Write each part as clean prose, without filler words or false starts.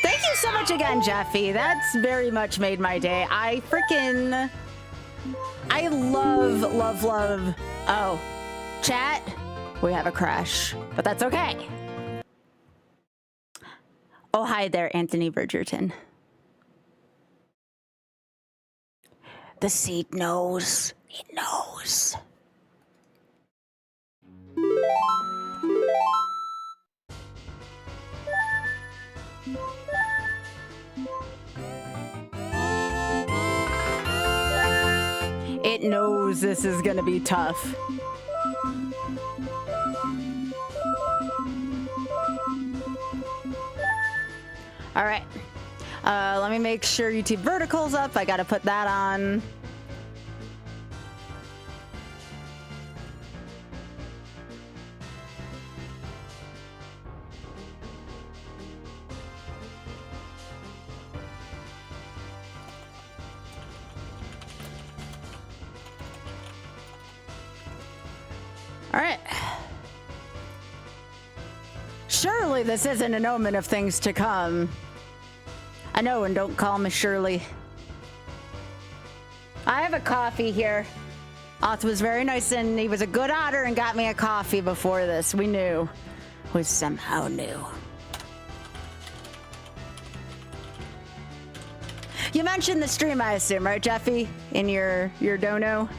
Thank you so much again, Jeffy. That's very much made my day. I love, love, love. Oh, chat, we have a crash, but that's okay. Oh, hi there, Anthony Bridgerton. The seed knows. It knows. It knows this is gonna be tough. All right. Let me make sure YouTube vertical's up. I gotta put that on. All right. Surely this isn't an omen of things to come. I know, and don't call me Shirley. I have a coffee here. Oth was very nice, and he was a good otter and got me a coffee before this. We knew. We somehow knew. You mentioned the stream, I assume, right, Jeffy? In your dono?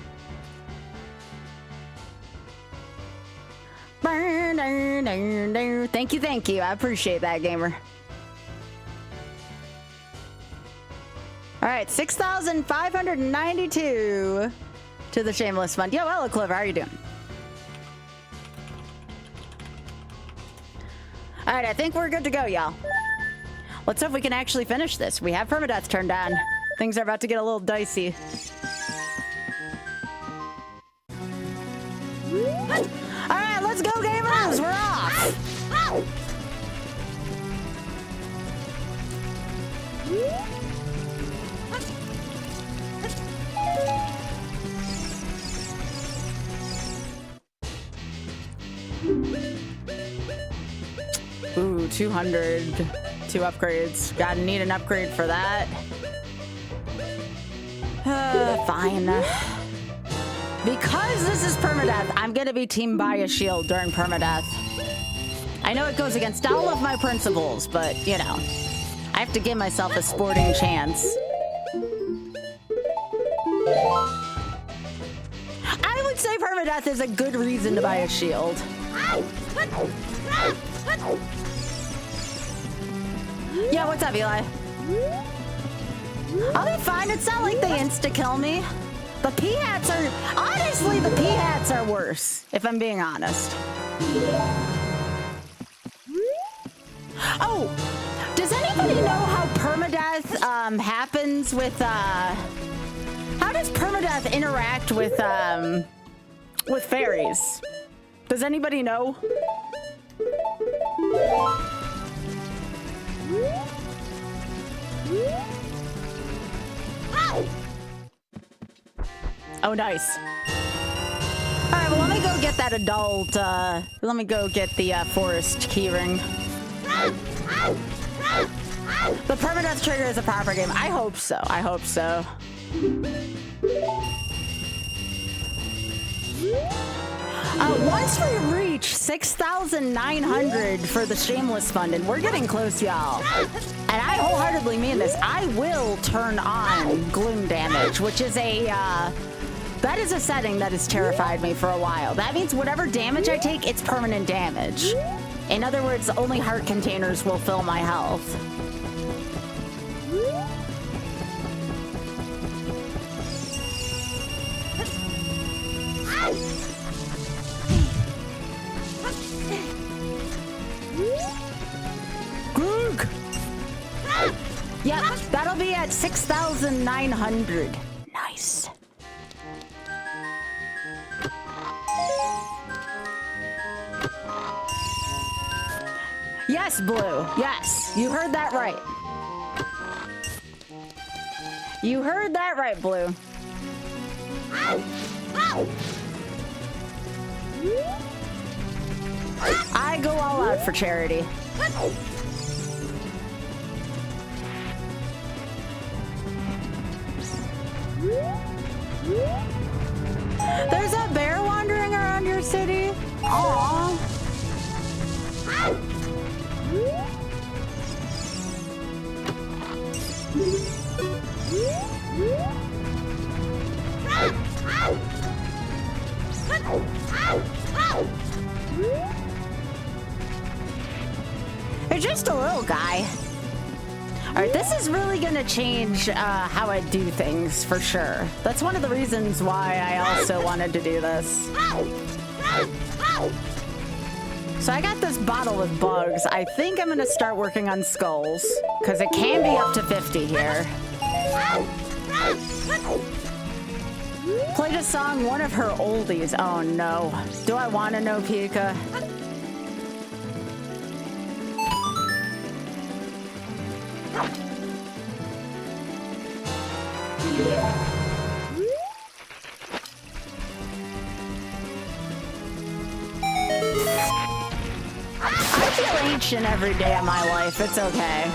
Thank you, thank you. I appreciate that, gamer. All right, 6,592 to the Shameless Fund. Yo, hello, Clover. How are you doing? All right, I think we're good to go, y'all. Let's hope we can actually finish this. We have permadeath turned on. Things are about to get a little dicey. All right, let's go, gamers. We're off. Ooh, 200. 2 upgrades. Gotta need an upgrade for that. Fine. Because this is permadeath, I'm gonna be team buy a shield during permadeath. I know it goes against all of my principles, but, you know, I have to give myself a sporting chance. I would say permadeath is a good reason to buy a shield. Yeah, what's up, Eli? I'll be fine. It's not like they insta-kill me. The P-hats are... Honestly, the P-hats are worse, if I'm being honest. Oh, does anybody know how permadeath happens with... How does permadeath interact with fairies? Does anybody know? Oh, nice. All right, well, let me go get that adult, let me go get the forest keyring. The permadeath trigger is a proper game. I hope so. I hope so. Once we reach 6,900 for the Shameless Fund, and we're getting close, y'all. And I wholeheartedly mean this. I will turn on gloom damage, which is a, that is a setting that has terrified me for a while. That means whatever damage I take, it's permanent damage. In other words, only heart containers will fill my health. Groog! Yep, that'll be at 6,900. Nice. Yes, Blue. Yes, you heard that right. You heard that right, Blue. I I go all out for charity. There's a bear wandering around your city? Aww. You're just a little guy. All right, this is really gonna change how I do things for sure. That's one of the reasons why I also wanted to do this. So I got this bottle with bugs. I think I'm gonna start working on skulls because it can be up to 50 here. Played a song, one of her oldies. Oh no. Do I want to know, Pika? I feel ancient every day of my life. It's okay.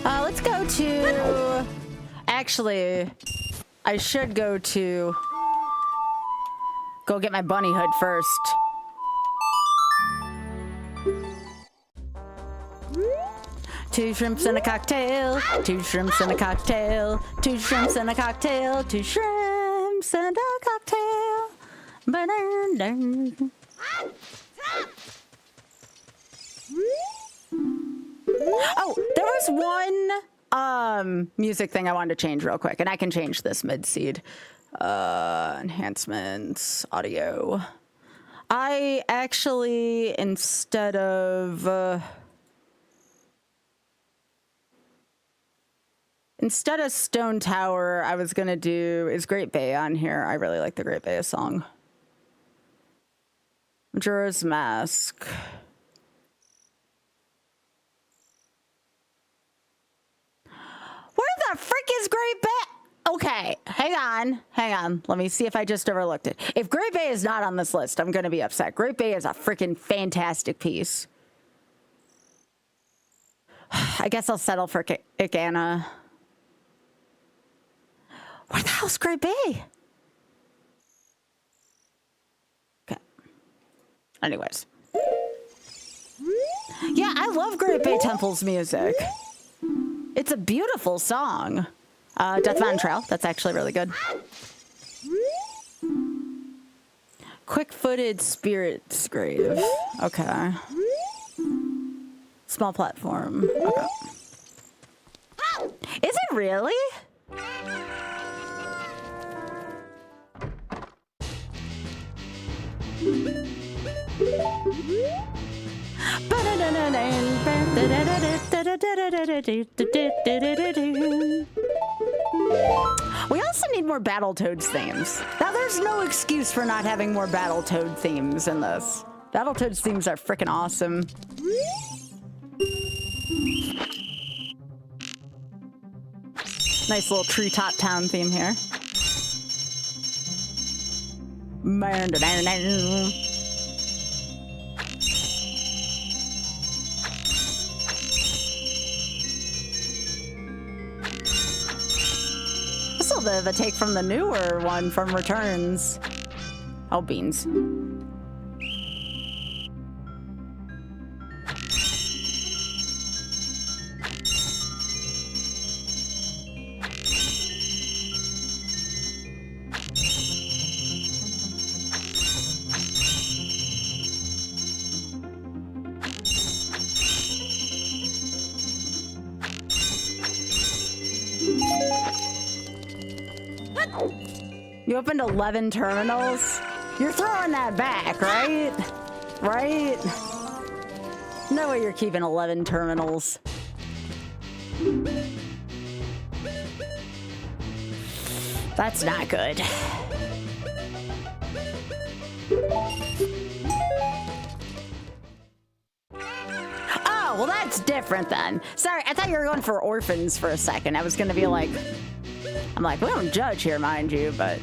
Let's go to... Actually, I should go to... Go get my bunny hood first. Two shrimps and a cocktail. Two shrimps and a cocktail. Two shrimps and a cocktail. Two shrimps and a cocktail. Ba-dun-dun. Oh, there was one music thing I wanted to change real quick, and I can change this mid-seed. Enhancements, audio. I actually, instead of Stone Tower, I was gonna do Is Great Bay on here. I really like the Great Bay song. Majora's Mask. Where the frick is Great Bay? Okay, hang on. Let me see if I just overlooked it. If Great Bay is not on this list, I'm gonna be upset. Great Bay is a freaking fantastic piece. I guess I'll settle for Ikana. Where the hell's Great Bay? Okay. Anyways. Yeah, I love Great Bay Temple's music. It's a beautiful song. Death Mountain Trail, that's actually really good. Quick-footed Spirit's Grave. Okay. Small platform. Okay. Is it really? We also need more Battletoads themes. Now, there's no excuse for not having more Battletoad themes in this. Battletoads themes are freaking awesome. Nice little treetop town theme here. This is a bit of a take from the newer one from Returns. Oh, beans. You opened 11 terminals? You're throwing that back, right? Right? No way you're keeping 11 terminals. That's not good. Oh, well, that's different then. Sorry, I thought you were going for orphans for a second. I was gonna be like, I'm like, we don't judge here, mind you, but.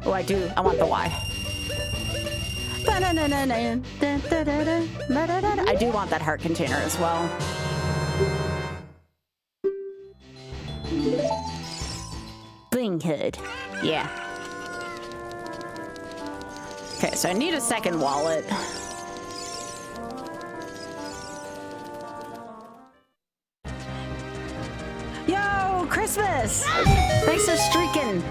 Oh, I do. I want the Y. I do want that heart container as well. Bling hood. Yeah. Okay, so I need a second wallet. Yo, Christmas! Thanks for streaking.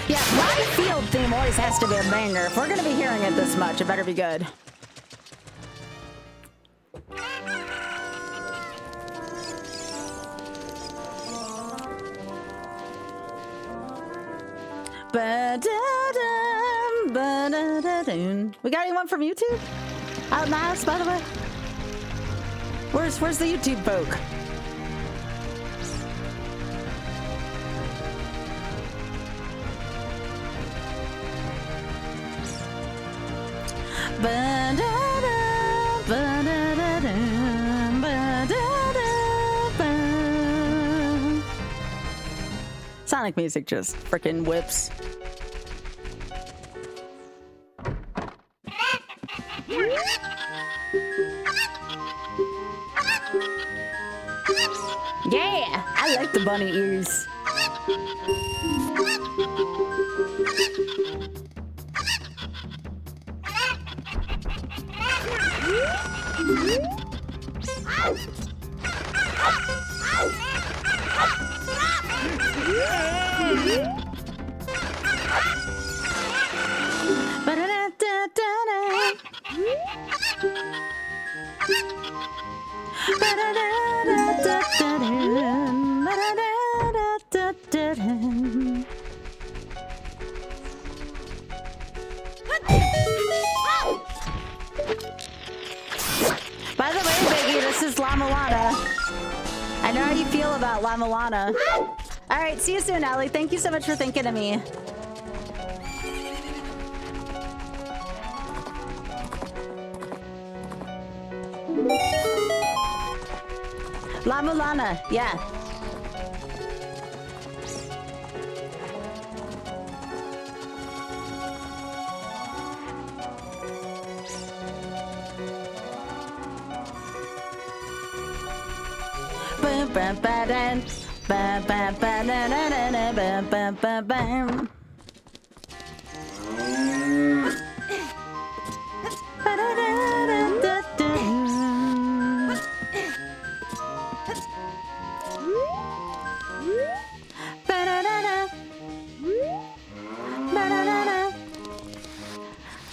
Yeah, my field theme always has to be a banger. If we're gonna be hearing it this much, it better be good. We got anyone from YouTube? Out in the house, by the way? Where's the YouTube folk? Sonic music just freaking whips. Yeah, I like the bunny ears. By the way, Biggie, this is La Milana. I know how you feel about La Milana. All right, see you soon, Ellie. Thank you so much for thinking of me. La Milana, yeah.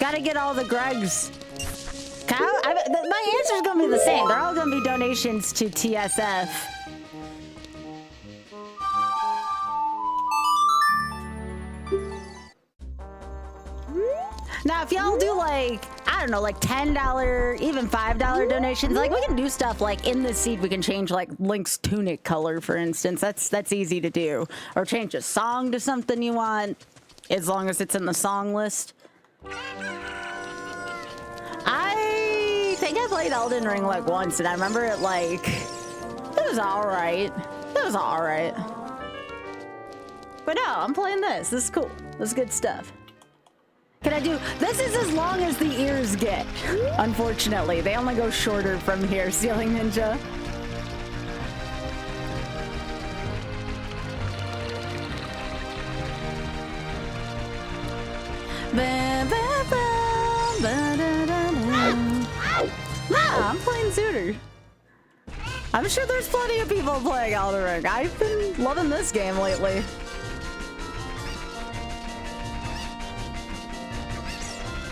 Gotta get all the Gregs. My answer's gonna be the same. They're all gonna be donations to TSF. Now, if y'all do like, I don't know, like $10, even $5 donations, like we can do stuff like in the seed, we can change like Link's tunic color, for instance. That's easy to do. Or change a song to something you want, as long as it's in the song list. I think I played Elden Ring like once, and I remember it like, it was alright. It was alright. But no, I'm playing this. This is cool. This is good stuff. Can I do... This is as long as the ears get, unfortunately. They only go shorter from here, Stealing Ninja. Nah, I'm playing Zooter. I'm sure there's plenty of people playing Elden Ring. I've been loving this game lately.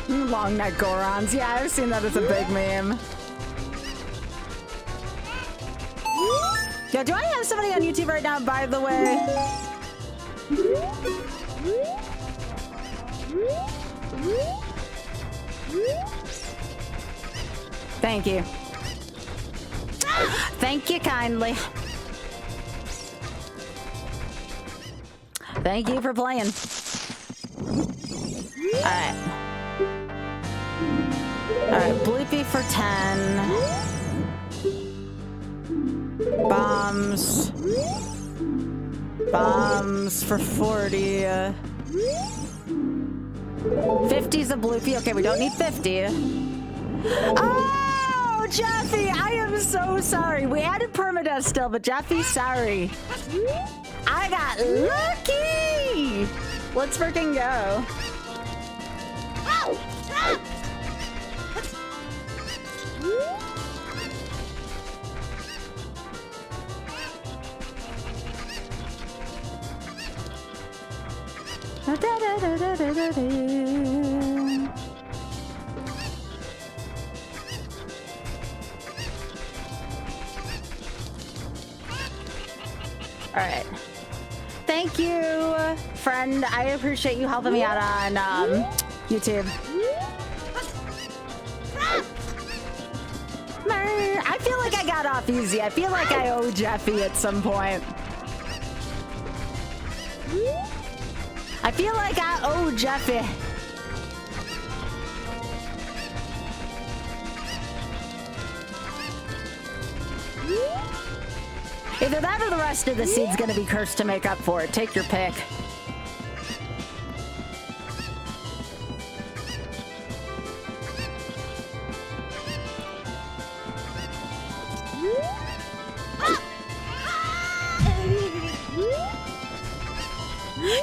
Long neck Gorons. Yeah, I've seen that as a big meme. Yo, do I have somebody on YouTube right now, by the way? Thank you. Thank you kindly. Thank you for playing. Alright. Alright, Bloopy for 10. Bombs. Bombs for 40. 50's a Bloopy. Okay, we don't need 50. Oh, Jeffy, I am so sorry. We added permadeath still, but Jeffy's sorry. I got lucky. Let's freaking go. All right. Thank you, friend. I appreciate you helping me out on YouTube. I feel like I got off easy. I feel like I owe Jeffy at some point. I feel like I owe Jeffy. Either that or the rest of the seed's gonna be cursed to make up for it. Take your pick.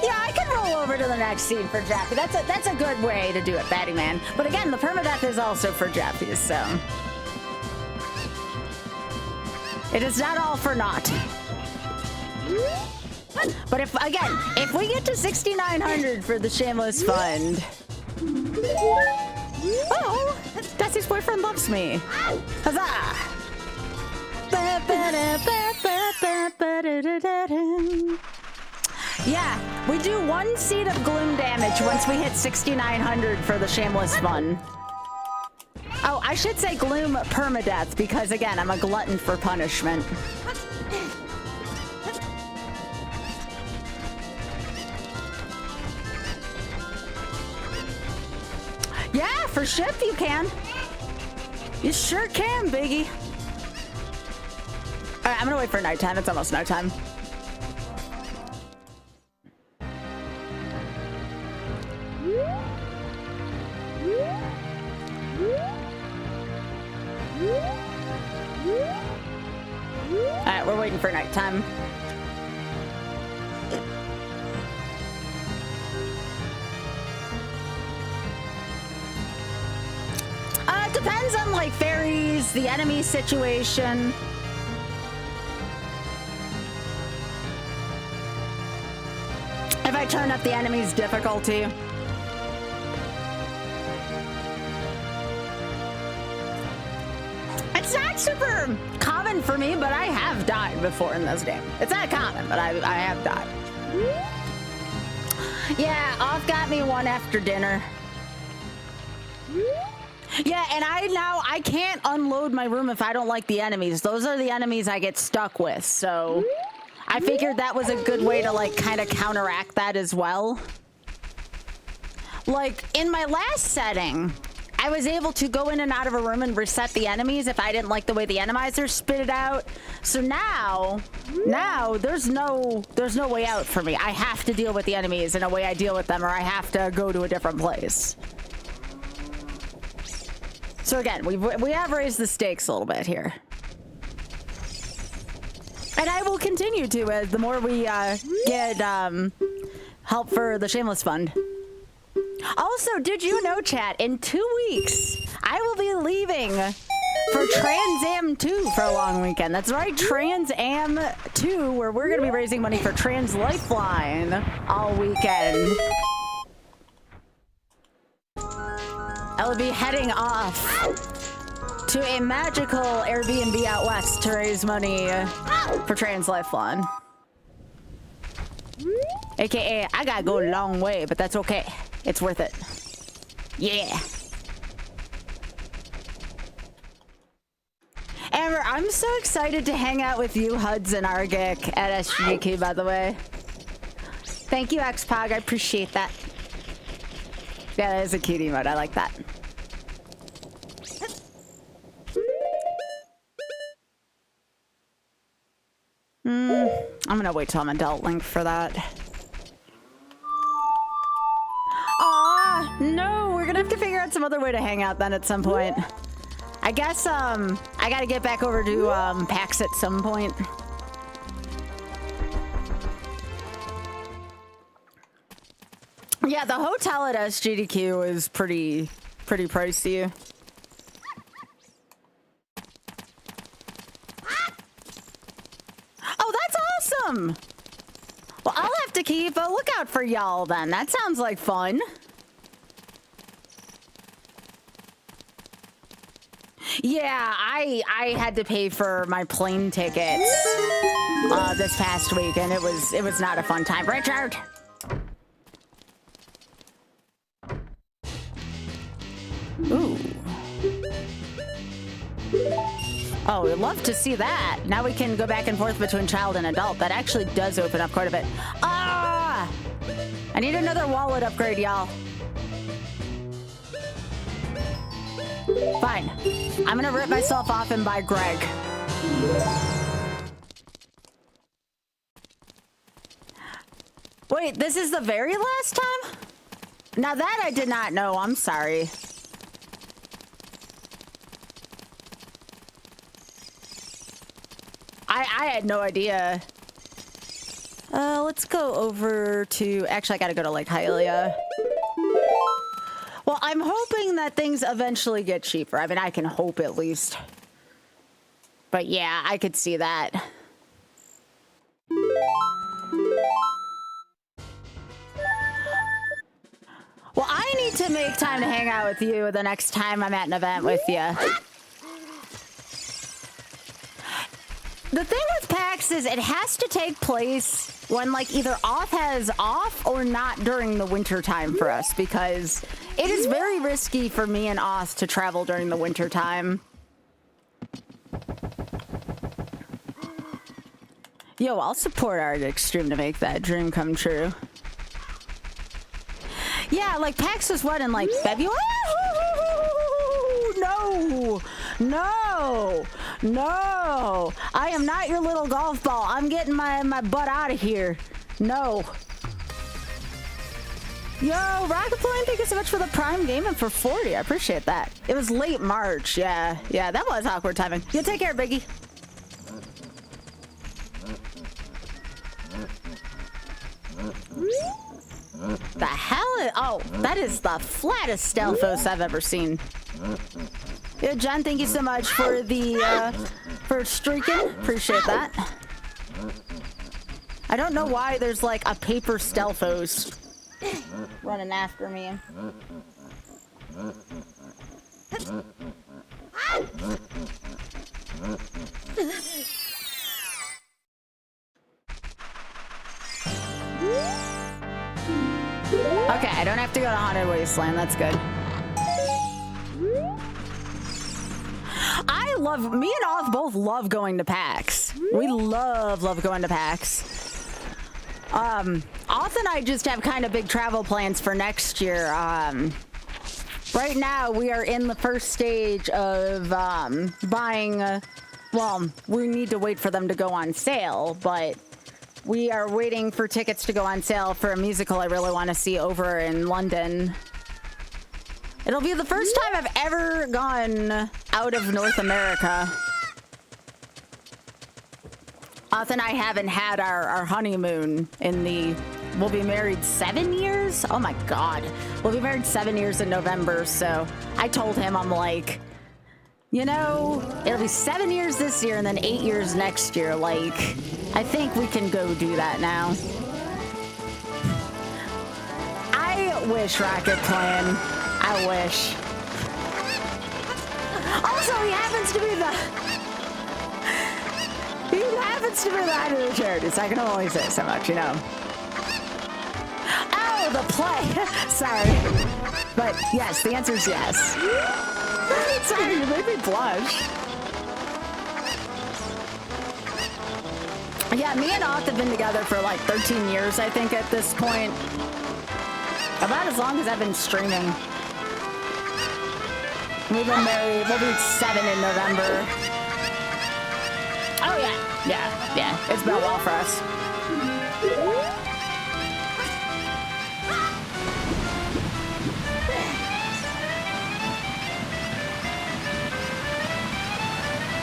Yeah, I can roll over to the next seed for Jeffy. That's a good way to do it, Batty Man. But again, the permadeath is also for Jeffy, so it is not all for naught. But if we get to 6,900 for the Shameless Fund. Oh, Dusty's boyfriend loves me. Huzzah! Yeah, we do 1 seed of gloom damage once we hit 6,900 for the Shameless Fun. Oh, I should say gloom permadeath because, again, I'm a glutton for punishment. Yeah, for ship you can. You sure can, Biggie. All right, I'm gonna wait for nighttime. It's almost nighttime. Alright, we're waiting for nighttime. It depends on, like, fairies, the enemy situation. If I turn up the enemy's difficulty. It's not super common for me, but I have died before in this game. It's not common, but I have died. Yeah, off got me one after dinner. Yeah, and I can't unload my room if I don't like the enemies. Those are the enemies I get stuck with, so I figured that was a good way to, like, kind of counteract that as well. Like, in my last setting, I was able to go in and out of a room and reset the enemies if I didn't like the way the enemizers spit it out. So now there's no way out for me. I have to deal with the enemies in a way I deal with them, or I have to go to a different place. So again, we have raised the stakes a little bit here. And I will continue to as the more we get help for the Shameless Fund. Also, did you know, chat, in 2 weeks, I will be leaving for Trans Am 2 for a long weekend. That's right, Trans Am 2, where we're going to be raising money for Trans Lifeline all weekend. I will be heading off to a magical Airbnb out west to raise money for Trans Lifeline. AKA, I gotta go a long way, but that's okay. It's worth it. Yeah. And Whatever. I'm so excited to hang out with you, Huds and Argic at SGK, by the way. Thank you, Xpog. I appreciate that. Yeah, that is a cute emote. I like that. I'm gonna wait till I'm adult link for that. Aw, no, we're gonna have to figure out some other way to hang out then at some point. I guess, I gotta get back over to, PAX at some point. Yeah, the hotel at SGDQ is pretty pricey. Oh, that's awesome! Well, I'll have to keep a lookout for y'all then. That sounds like fun. Yeah, I had to pay for my plane tickets this past week, and it was not a fun time. Richard! Ooh. Oh, we'd love to see that. Now we can go back and forth between child and adult. That actually does open up quite a bit. Ah! I need another wallet upgrade, y'all. Fine. I'm gonna rip myself off and buy Greg. Wait, this is the very last time? Now that I did not know. I'm sorry. I had no idea. Let's go over to... Actually, I gotta go to Lake Hylia. Well, I'm hoping that things eventually get cheaper. I mean, I can hope at least. But yeah, I could see that. Well, I need to make time to hang out with you the next time I'm at an event with you. The thing with PAX is it has to take place when, like, either Oth has off or not during the winter time for us, because it is very risky for me and Oth to travel during the winter time. Yo, I'll support Art Extreme to make that dream come true. Yeah, like PAX was what, in like February? No! No! No! I am not your little golf ball. I'm getting my butt out of here. No. Yo, Rocketplane, thank you so much for the Prime Gaming for 40. I appreciate that. It was late March. Yeah, that was awkward timing. You take care, Biggie. The hell is... Oh, that is the flattest Stelphos I've ever seen. Yeah, John, thank you so much for the, for streaking. Appreciate that. I don't know why there's, like, a paper Stelphos running after me. Okay, I don't have to go to Haunted Wasteland. That's good. Me and Oth both love going to PAX. We love going to PAX. Oth and I just have kind of big travel plans for next year. Right now, we are in the first stage of buying, well, we need to wait for them to go on sale, but we are waiting for tickets to go on sale for a musical I really want to see over in London. It'll be the first time I've ever gone out of North America. Oth and I haven't had our honeymoon in the... We'll be married 7 years? Oh my God. We'll be married 7 years in November, so I told him, I'm like, you know, it'll be 7 years this year and then 8 years next year. Like, I think we can go do that now. I wish Rocketplane. I wish. Also, he happens to be the head of the charity, so I can only say so much, you know. Oh, the play. Sorry. But yes, the answer is yes. Sorry, you made me blush. Yeah, me and Auth have been together for like 13 years, I think, at this point. About as long as I've been streaming. We've been married, we'll be 7 in November. Oh yeah, yeah. It's been a while for us.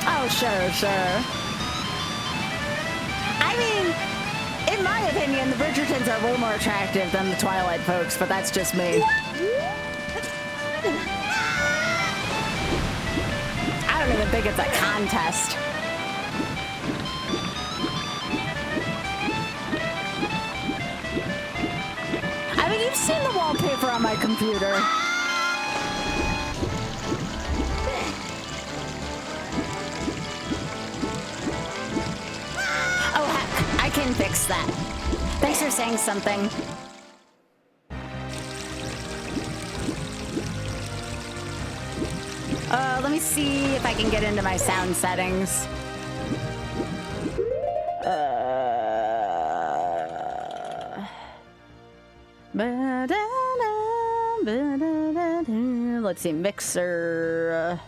Oh, sure. I mean, in my opinion, the Bridgertons are way more attractive than the Twilight folks, but that's just me. I don't even think it's a contest. I mean, you've seen the wallpaper on my computer. Oh, heck, I can fix that. Thanks for saying something. Let me see if I can get into my sound settings. Let's see, mixer.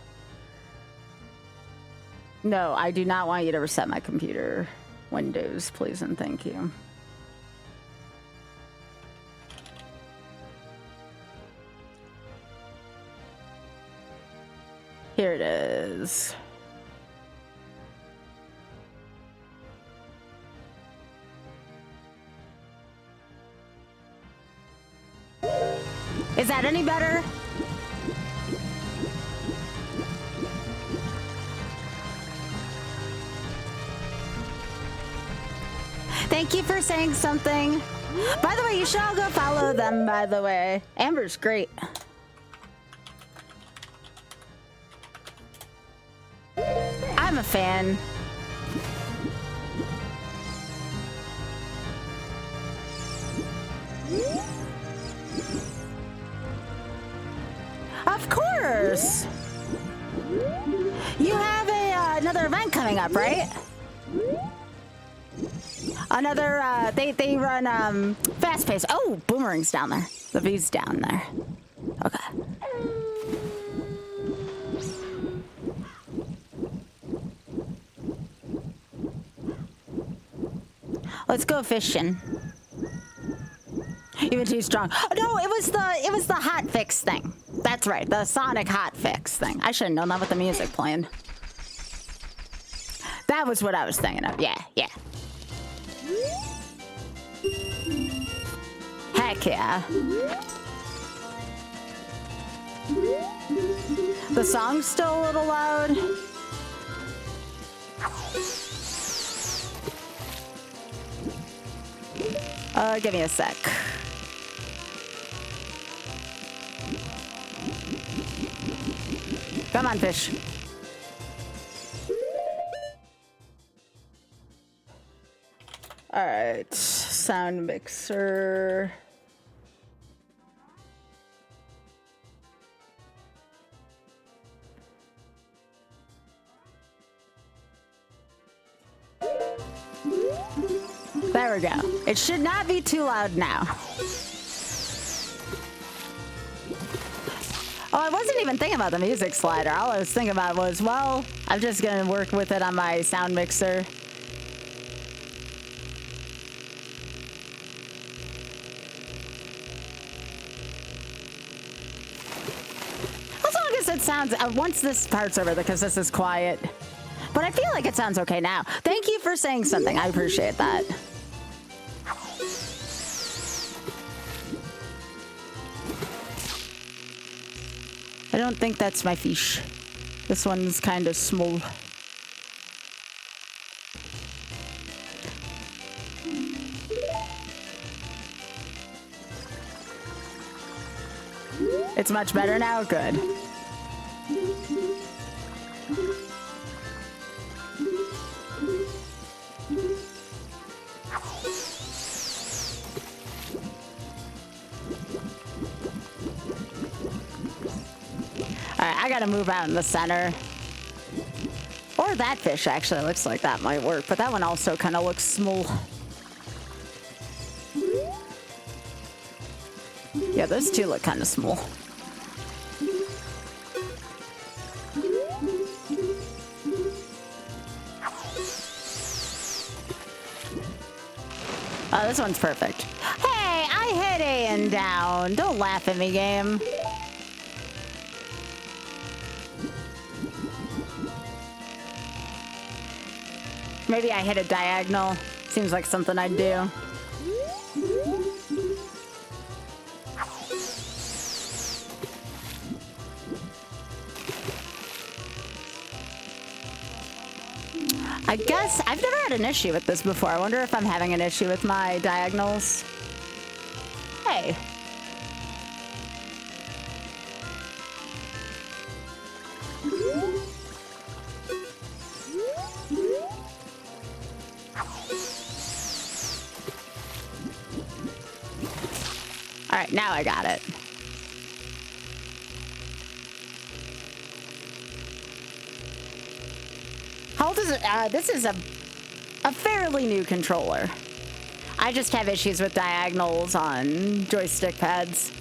No, I do not want you to reset my computer. Windows, please and thank you. Here it is. Is that any better? Thank you for saying something. By the way, you should all go follow them, by the way. Amber's great. I'm a fan. Of course. You have another event coming up, right? Another, they run, fast pace. Oh, Boomerang's down there. The V's down there. Okay. Let's go fishing. Even too strong. Oh, no, it was the hot fix thing. That's right, the Sonic hot fix thing. I should have known that with the music playing. That was what I was thinking of. Yeah. Heck yeah. The song's still a little loud. Give me a sec. Come on, fish. All right, sound mixer. There we go. It should not be too loud now. Oh, I wasn't even thinking about the music slider. All I was thinking about was, well, I'm just gonna work with it on my sound mixer. As long as it sounds, once this part's over, because this is quiet. But I feel like it sounds okay now. Thank you for saying something. I appreciate that. I don't think that's my fish. This one's kind of small. It's much better now? Good. I gotta move out in the center. Or that fish actually looks like that might work, but that one also kind of looks small. Yeah, those two look kind of small. Oh, this one's perfect. Hey, I hit A and down. Don't laugh at me, game. Maybe I hit a diagonal. Seems like something I'd do. I guess I've never had an issue with this before. I wonder if I'm having an issue with my diagonals. Hey. All right, now I got it. How old is it? This is a fairly new controller. I just have issues with diagonals on joystick pads.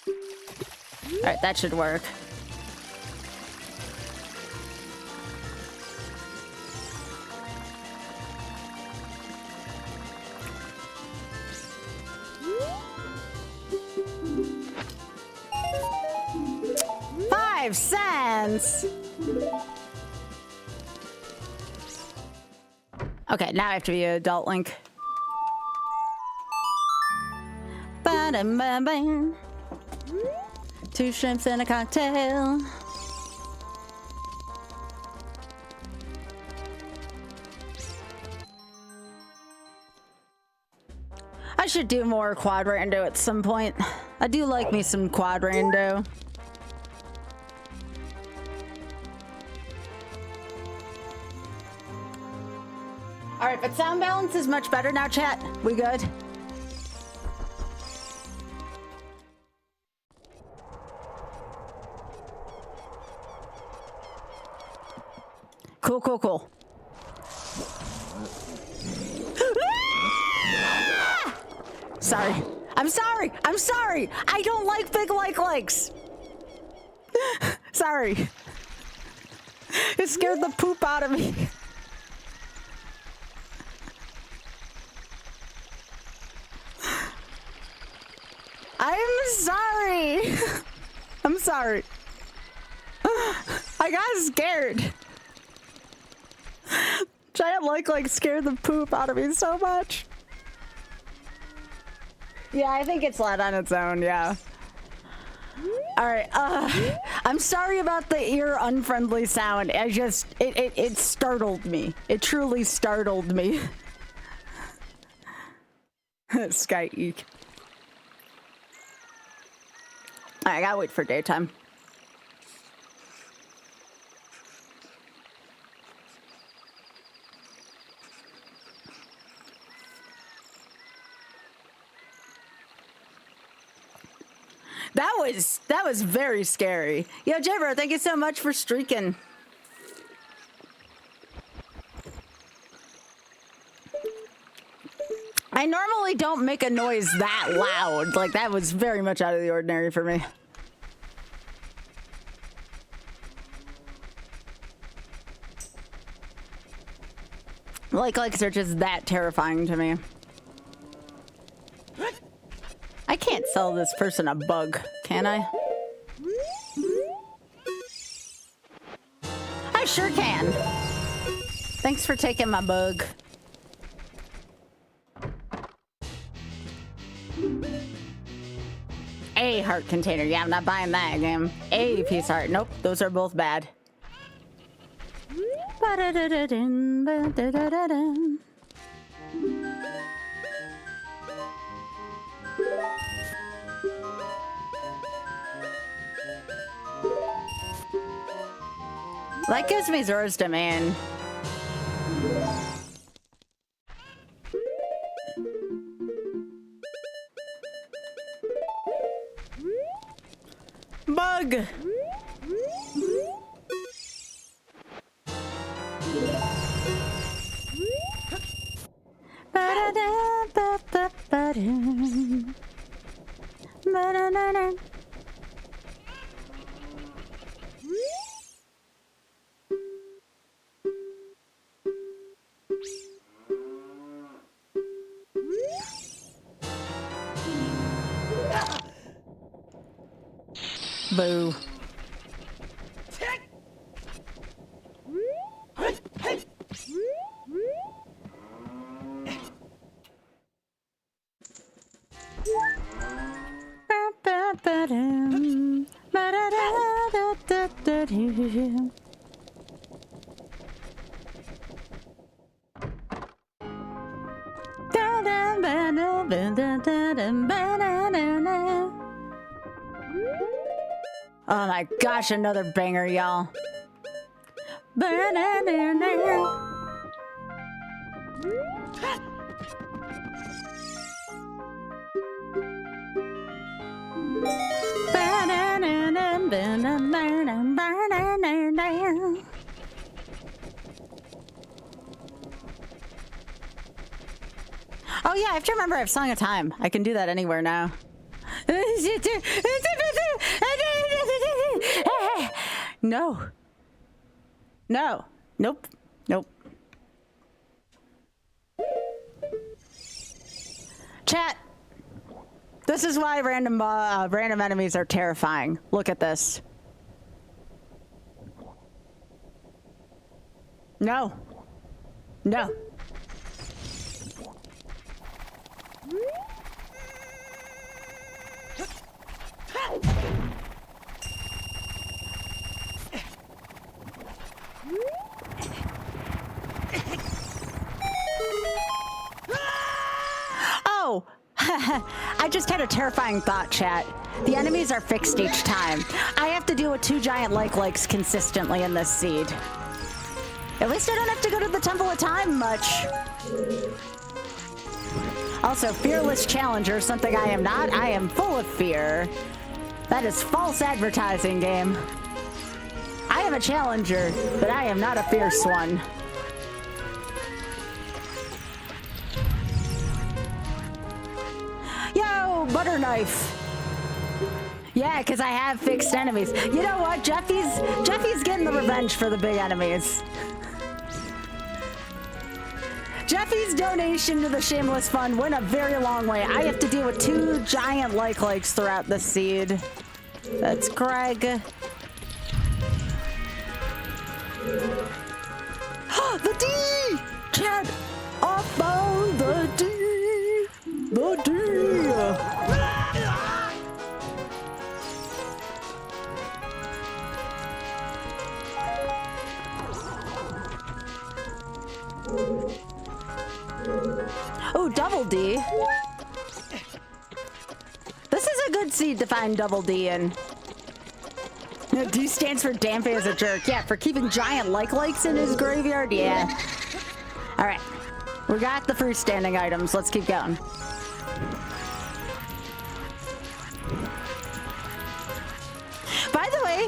All right, that should work. $0.05. Okay, now I have to be an adult Link. Ba-dum-ba-bam. 2 shrimps and a cocktail. I should do more quad rando at some point. I do like me some quad rando. All right, but sound balance is much better now, chat. We good? Cool, cool, cool. Sorry. I'm sorry. I'm sorry. I don't like big legs. Sorry. It scared the poop out of me. I'm sorry. I'm sorry. I got scared. Giant like scared the poop out of me so much. Yeah, I think it's let on its own, yeah. Alright, I'm sorry about the ear unfriendly sound. I just, it startled me. It truly startled me. Sky eek. I gotta wait for daytime. That was very scary. Yo, Jabber, thank you so much for streaking. I normally don't make a noise that loud. Like, that was very much out of the ordinary for me. Likes are just that terrifying to me. I can't sell this person a bug, can I? I sure can. Thanks for taking my bug. A heart container. Yeah, I'm not buying that game. A piece heart. Nope, those are both bad. That gives me Zora's Domain. Boo. Oh my gosh, another banger, y'all. Oh yeah, I have to remember I have Song of Time. I can do that anywhere now. No. No. Nope. Nope. Chat. This is why random enemies are terrifying. Look at this. No. No. Oh, I just had a terrifying thought, chat. The enemies are fixed each time. I have to deal with 2 giant like-likes consistently in this seed. At least I don't have to go to the Temple of Time much. Also, fearless challenger, something I am not. I am full of fear. That is false advertising, game. I am a challenger, but I am not a fierce one. Yo, butter knife. Yeah, because I have fixed enemies. You know what? Jeffy's getting the revenge for the big enemies. Jeffy's donation to the Shameless Fund went a very long way. I have to deal with 2 giant like-likes throughout the seed. That's Greg. The D! Chad! I found the D! The D! Oh, double D. This is a good seed to find double D in. No, D stands for Dampe as a jerk. Yeah, for keeping giant like-likes in his graveyard. Yeah. All right. We got the freestanding items. Let's keep going. By the way,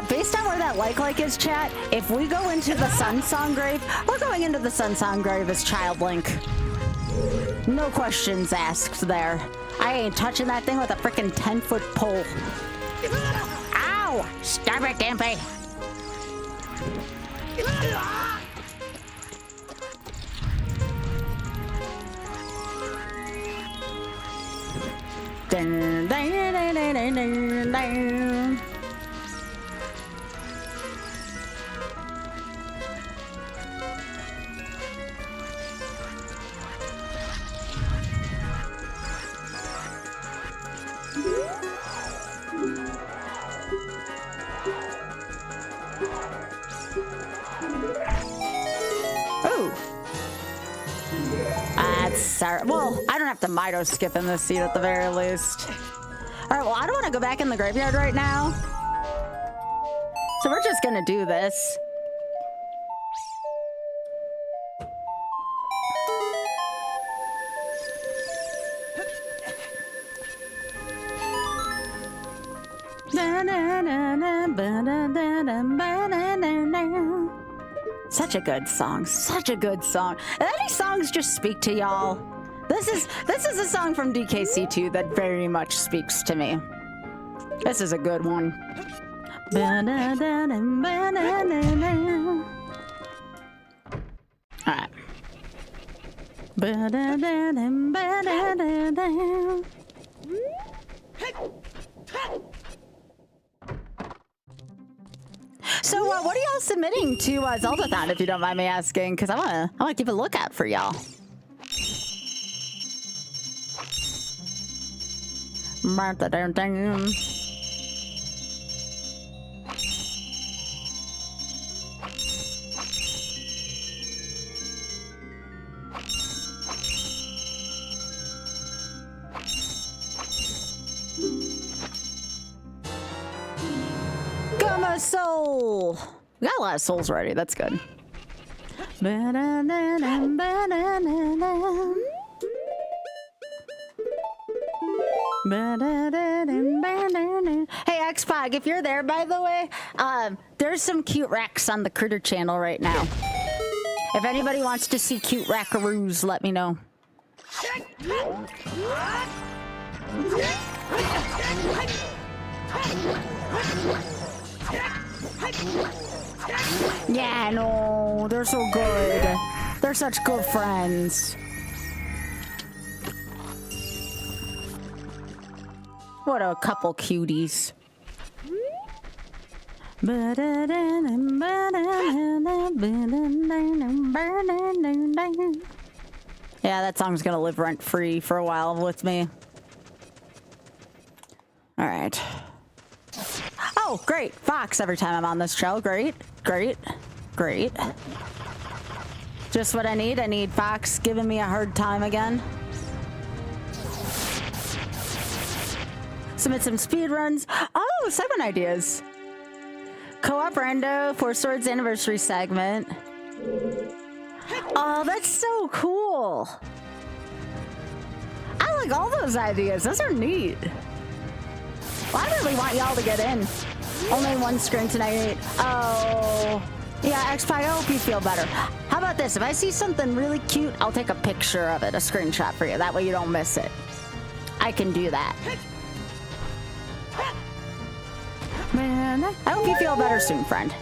based on where that like is, chat, if we go into the Sun Song Grave, we're going into the Sun Song Grave as Child Link. No questions asked there. I ain't touching that thing with a freaking 10-foot pole. Ow! Stop it, Dampe! Dun, dun, dun, dun, dun, dun, dun. Well, I don't have to Mido skip in this seat at the very least. All right, well, I don't want to go back in the graveyard right now. So we're just gonna do this. Such a good song. Such a good song. Any songs just speak to y'all. This is a song from DKC2 that very much speaks to me. This is a good one. All right. what are y'all submitting to Zeldathon, if you don't mind me asking? Because I wanna give a look out for y'all. Gamma soul. We got a lot of souls already. That's good. Hey Xpog, if you're there, by the way, there's some cute Rex on the Critter channel right now. If anybody wants to see cute Rackaroos, let me know. Yeah, no, they're so good. They're such good friends. What a couple cuties. Yeah, that song's gonna live rent-free for a while with me. All right. Oh, great. Fox every time I'm on this trail. Great, great, great. Just what I need. I need Fox giving me a hard time again. Submit some speed runs. Oh, segment ideas. Co-op Rando for Swords anniversary segment. Oh, that's so cool. I like all those ideas. Those are neat. Well, I really want y'all to get in. Only one screen tonight. Oh. Yeah, X-Pie, I hope you feel better. How about this? If I see something really cute, I'll take a picture of it, a screenshot for you. That way you don't miss it. I can do that. Man, I hope you feel better soon, friend.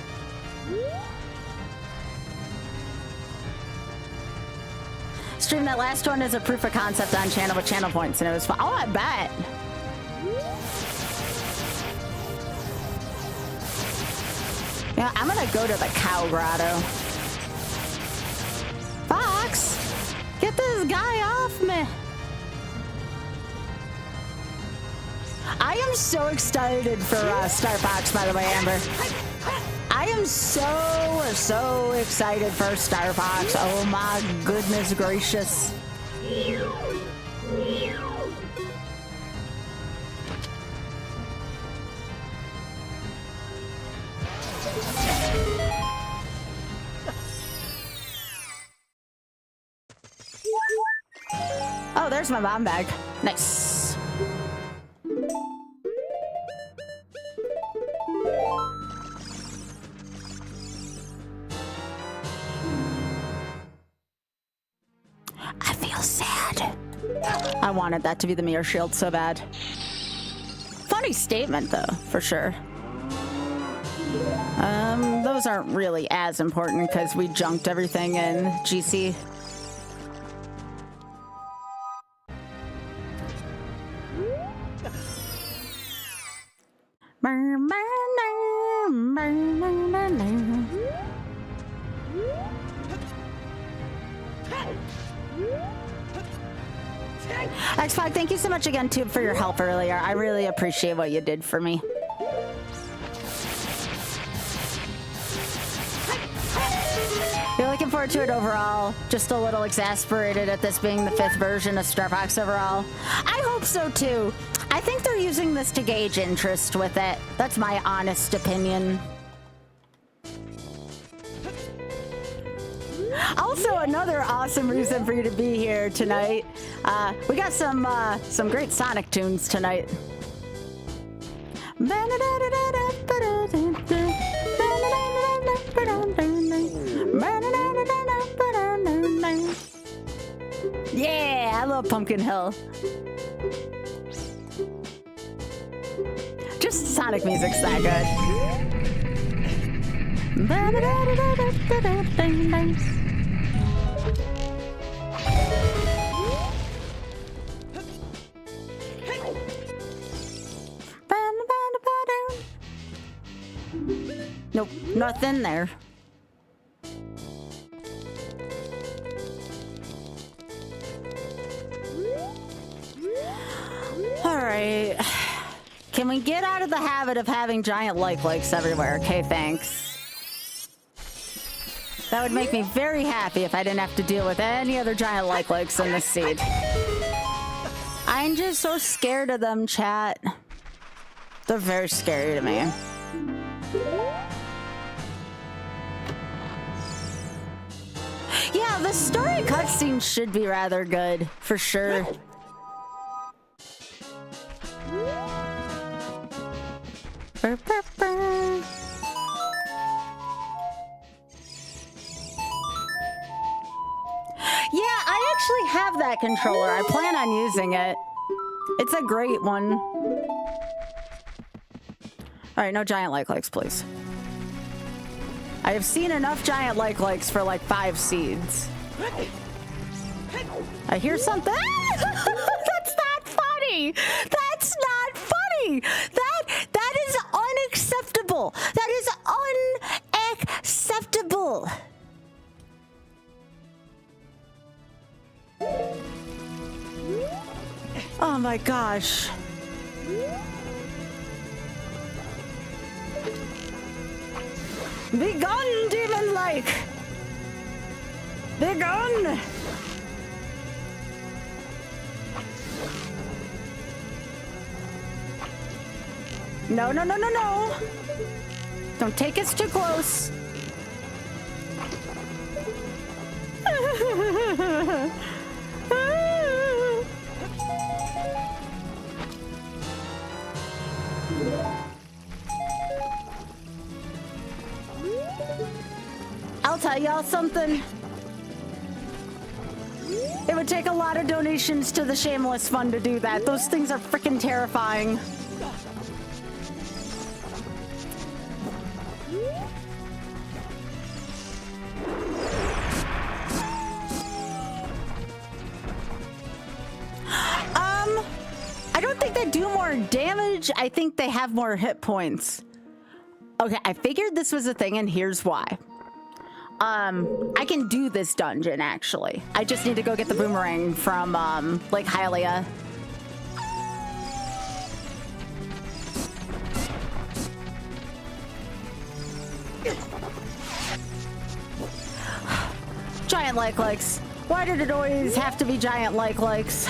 Stream that last one as a proof of concept on channel with channel points, and it was fun. Oh, I bet. Yeah, I'm gonna go to the cow grotto. Fox, get this guy off me. I am so excited for Star Fox, by the way, Amber. I am so excited for Star Fox. Oh my goodness gracious. Oh, there's my bomb bag. Nice. I feel sad. I wanted that to be the mirror shield so bad. Funny statement though, for sure. Those aren't really as important because we junked everything in GC. X-Pac, thank you so much again, too, for your help earlier. I really appreciate what you did for me. You're looking forward to it overall. Just a little exasperated at this being the 5th version of Star Fox overall. I hope so, too. I think they're using this to gauge interest with it. That's my honest opinion. Also, another awesome reason for you to be here tonight. We got some great Sonic tunes tonight. Yeah, I love Pumpkin Hill. Just Sonic music's that good. Nope, nothing there. All right. Can we get out of the habit of having giant like-likes everywhere? Okay, thanks. That would make me very happy if I didn't have to deal with any other giant like-likes in this seed. I'm just so scared of them, chat. They're very scary to me. Yeah, the story cutscenes should be rather good, for sure. Burr, burr, burr. Yeah, I actually have that controller. I plan on using it. It's a great one. All right, no giant like-likes, please. I have seen enough giant like-likes for like 5 seeds. I hear something. That's not funny. That's not funny. That is unacceptable. That is unacceptable. Oh my gosh. Be gone, demon-like! Be gone! No, no, no, no, no! Don't take us too close. I'll tell y'all something. It would take a lot of donations to the Shameless Fund to do that. Those things are freaking terrifying. I don't think they do more damage. I think they have more hit points. Okay, I figured this was a thing, and here's why. I can do this dungeon, actually. I just need to go get the boomerang from, like, Hylia. Giant like-likes. Why did it always have to be giant like-likes?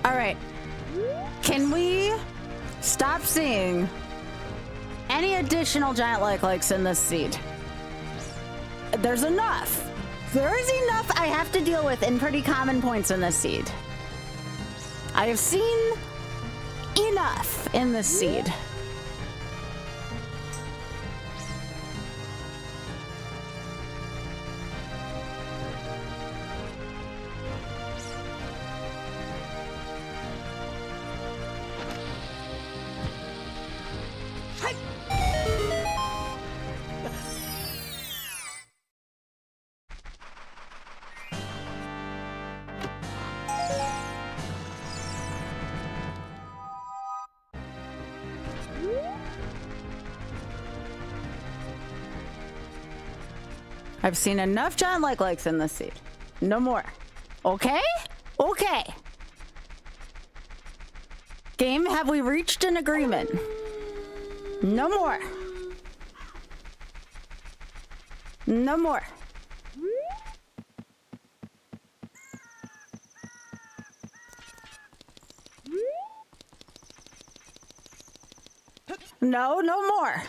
All right. Can we stop seeing any additional giant like-likes in this seed? There's enough. There is enough I have to deal with in pretty common points in this seed. I have seen enough in this seed. I've seen enough giant like-likes in this seed. No more. Okay? Okay. Game, have we reached an agreement? No more. No more. No, no more.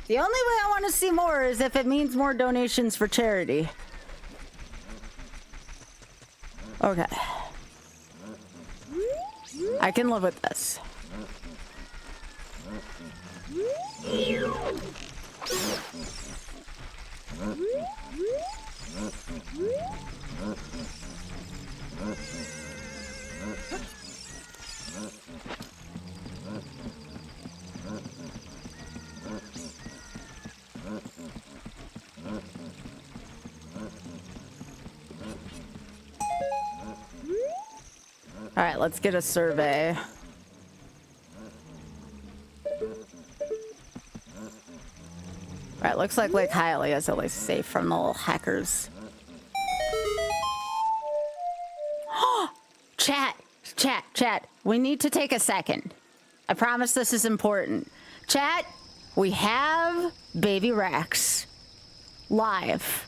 The only way I want to see more is if it means more donations for charity. Okay. I can live with this. right, let's get a survey. Right, looks like Lake Hialeah is at least safe from the little hackers. Chat. We need to take a second. I promise this is important. Chat, we have baby Rex. Live.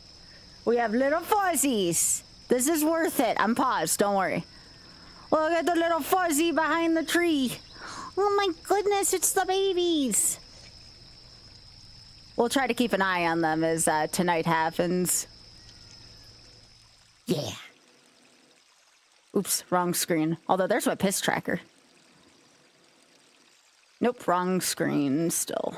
We have little fuzzies. This is worth it. I'm paused, don't worry. Look at the little fuzzy behind the tree. Oh my goodness, it's the babies. We'll try to keep an eye on them as tonight happens. Yeah. Oops, wrong screen. Although there's my piss tracker. Nope, wrong screen still.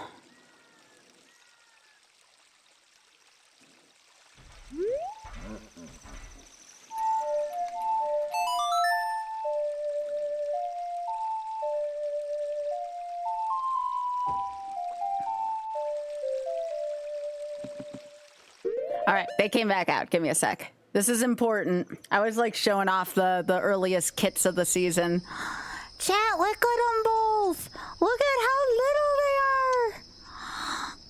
All right, they came back out. Give me a sec. This is important. I was like showing off the earliest kits of the season. Chat, look at them both. Look at how little they are.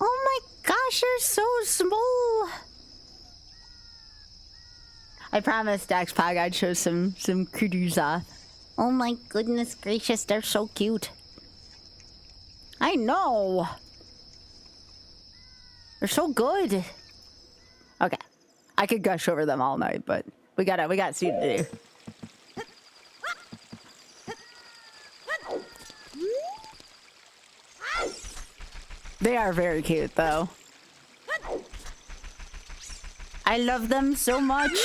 Oh my gosh, they're so small. I promised Dax Pog I'd show some critters off. Oh my goodness gracious, they're so cute. I know. They're so good. Okay. I could gush over them all night, but we got stuff to do. They are very cute, though. I love them so much.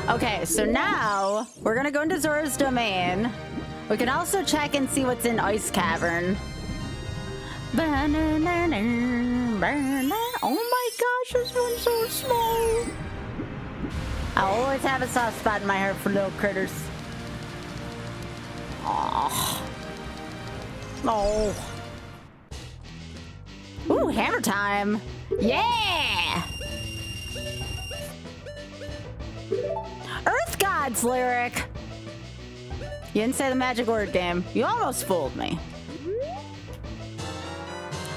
Okay, so now we're gonna go into Zora's Domain. We can also check and see what's in Ice Cavern. Oh my gosh, this one's so small. I always have a soft spot in my heart for little critters. Oh. No. Ooh, hammer time. Yeah! Earth Gods lyric. You didn't say the magic word, game. You almost fooled me.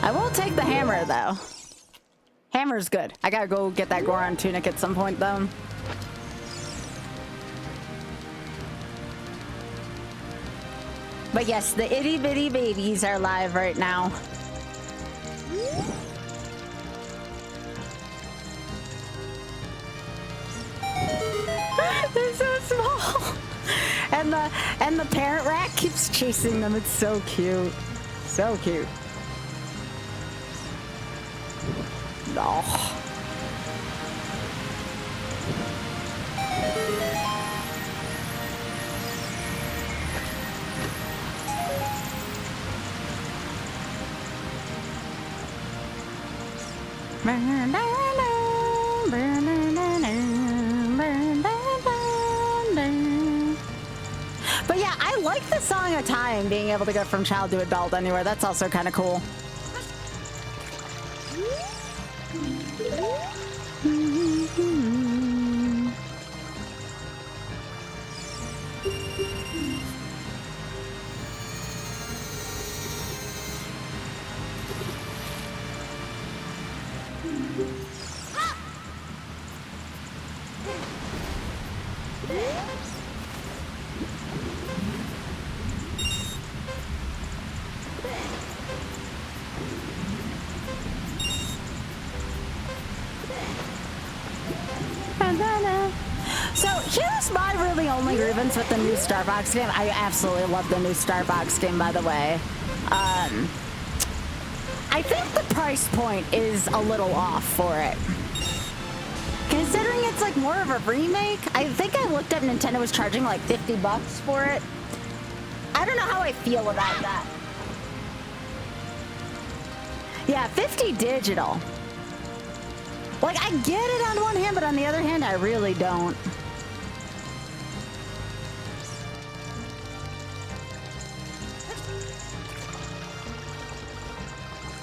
I will take the hammer, though. Hammer's good. I gotta go get that Goron tunic at some point, though. But yes, the itty bitty babies are live right now. They're so small. And the parent rat keeps chasing them. It's so cute. So cute. No. But yeah, I like the Song of Time, being able to go from child to adult anywhere. That's also kind of cool. So here's my really only grievance with the new Starbox game. I absolutely love the new Starbox game, by the way. I think the price point is a little off for it. Considering it's like more of a remake, I think I looked up Nintendo was charging like $50 for it. I don't know how I feel about that. Yeah, 50 digital. Like, I get it on one hand, but on the other hand, I really don't.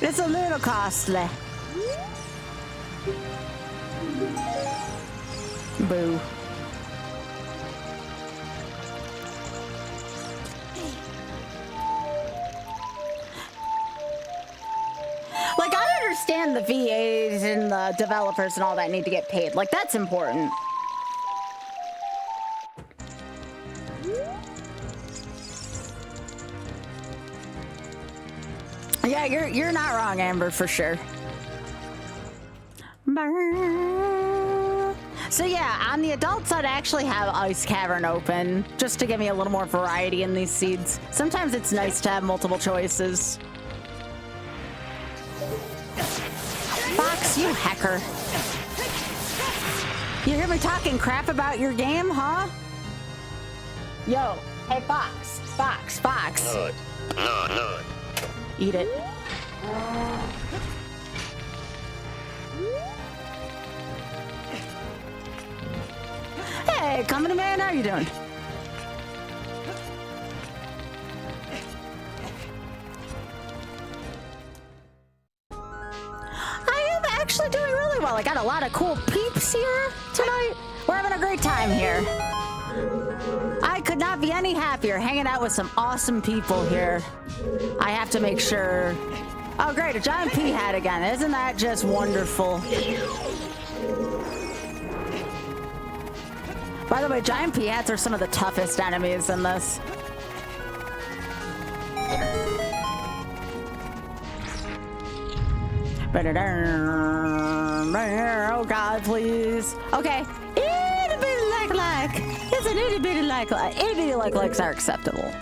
It's a little costly. Boo. Like, I understand the VAs and the developers and all that need to get paid. Like, that's important. Yeah, you're not wrong, Amber, for sure. So yeah, on the adult side, I actually have Ice Cavern open just to give me a little more variety in these seeds. Sometimes it's nice to have multiple choices. Fox, you hacker. You hear me talking crap about your game, huh? Yo, hey Fox, Fox, Fox. No. Eat it. Hey, coming man, how you doing? I am actually doing really well. I got a lot of cool peeps here tonight. We're having a great time here. I could not be any happier hanging out with some awesome people here. I have to make sure. Oh, great, a giant pea hat again. Isn't that just wonderful? By the way, giant pea hats are some of the toughest enemies in this. Oh God, please. Okay. Itty bitty like. It's an itty bitty like. Itty bitty likes are acceptable.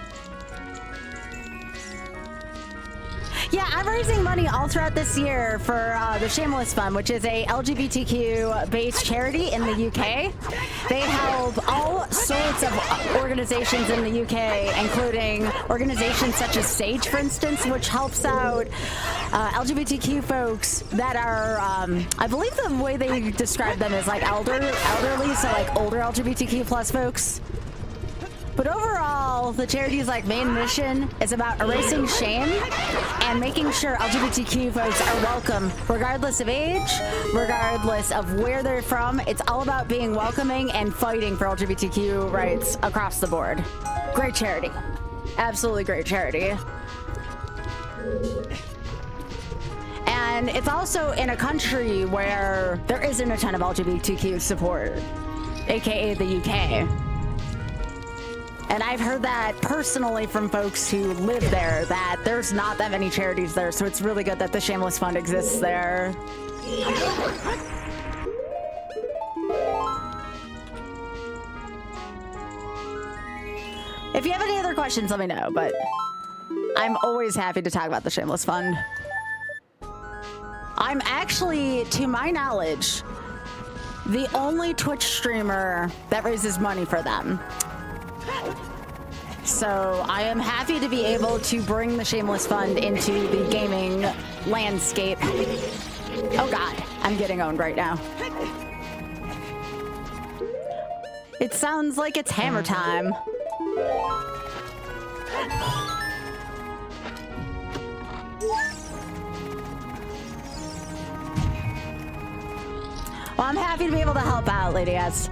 Yeah, I'm raising money all throughout this year for the Shameless Fund, which is a LGBTQ-based charity in the UK. They help all sorts of organizations in the UK, including organizations such as SAGE, for instance, which helps out LGBTQ folks that are, I believe the way they describe them is like elderly, so like older LGBTQ plus folks. But overall, the charity's like main mission is about erasing shame and making sure LGBTQ folks are welcome, regardless of age, regardless of where they're from. It's all about being welcoming and fighting for LGBTQ rights across the board. Great charity. Absolutely great charity. And it's also in a country where there isn't a ton of LGBTQ support, aka the UK. And I've heard that personally from folks who live there, that there's not that many charities there, so it's really good that the Shameless Fund exists there. If you have any other questions, let me know, but I'm always happy to talk about the Shameless Fund. I'm actually, to my knowledge, the only Twitch streamer that raises money for them. So I am happy to be able to bring the Shameless Fund into the gaming landscape. Oh God, I'm getting owned right now. It sounds like it's hammer time. Well, I'm happy to be able to help out, Lady S.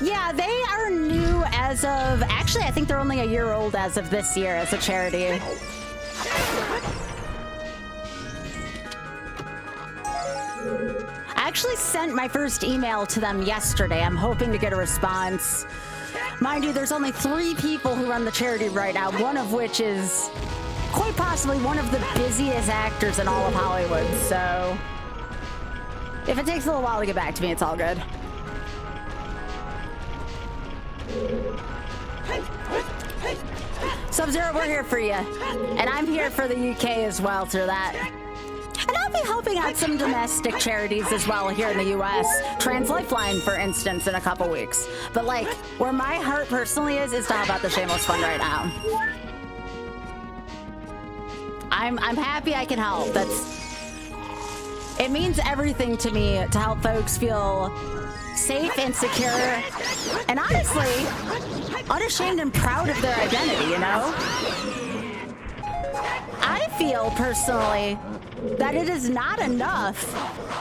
Yeah, they are new as of, actually, I think they're only a year old as of this year as a charity. I actually sent my first email to them yesterday. I'm hoping to get a response. Mind you, there's only 3 people who run the charity right now, one of which is quite possibly one of the busiest actors in all of Hollywood, so if it takes a little while to get back to me, it's all good. Sub-Zero, we're here for you. And I'm here for the UK as well through that. And I'll be helping out some domestic charities as well here in the US. Trans Lifeline, for instance, in a couple weeks. But like, where my heart personally is to help out the Shameless Fund right now. I'm happy I can help. It means everything to me to help folks feel safe and secure, and honestly, unashamed and proud of their identity, you know? I feel personally that it is not enough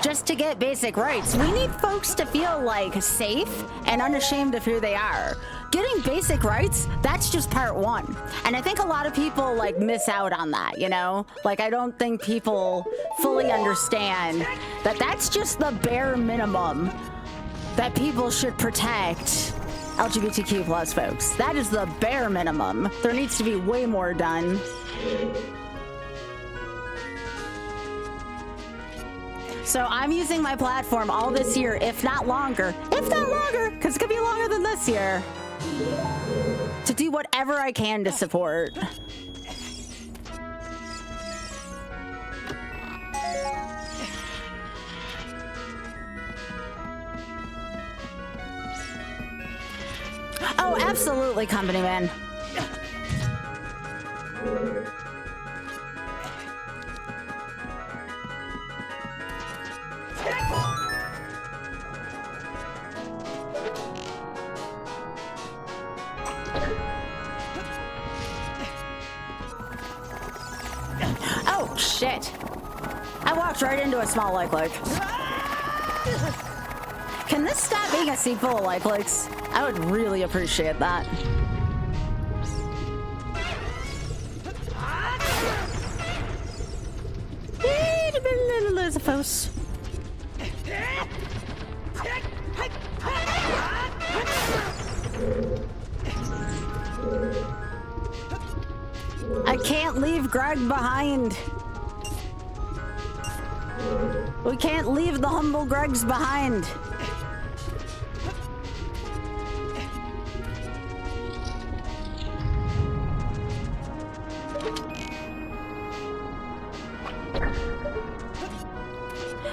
just to get basic rights. We need folks to feel like safe and unashamed of who they are. Getting basic rights, that's just part one. And I think a lot of people like miss out on that, you know? Like, I don't think people fully understand that that's just the bare minimum that people should protect LGBTQ plus folks. That is the bare minimum. There needs to be way more done. So I'm using my platform all this year, if not longer, because it could be longer than this year, to do whatever I can to support. Oh, absolutely, company man. Oh, shit. I walked right into a small like. Can this stop being a sea full of like-likes? I would really appreciate that. There's I can't leave Greg behind. We can't leave the humble Gregs behind.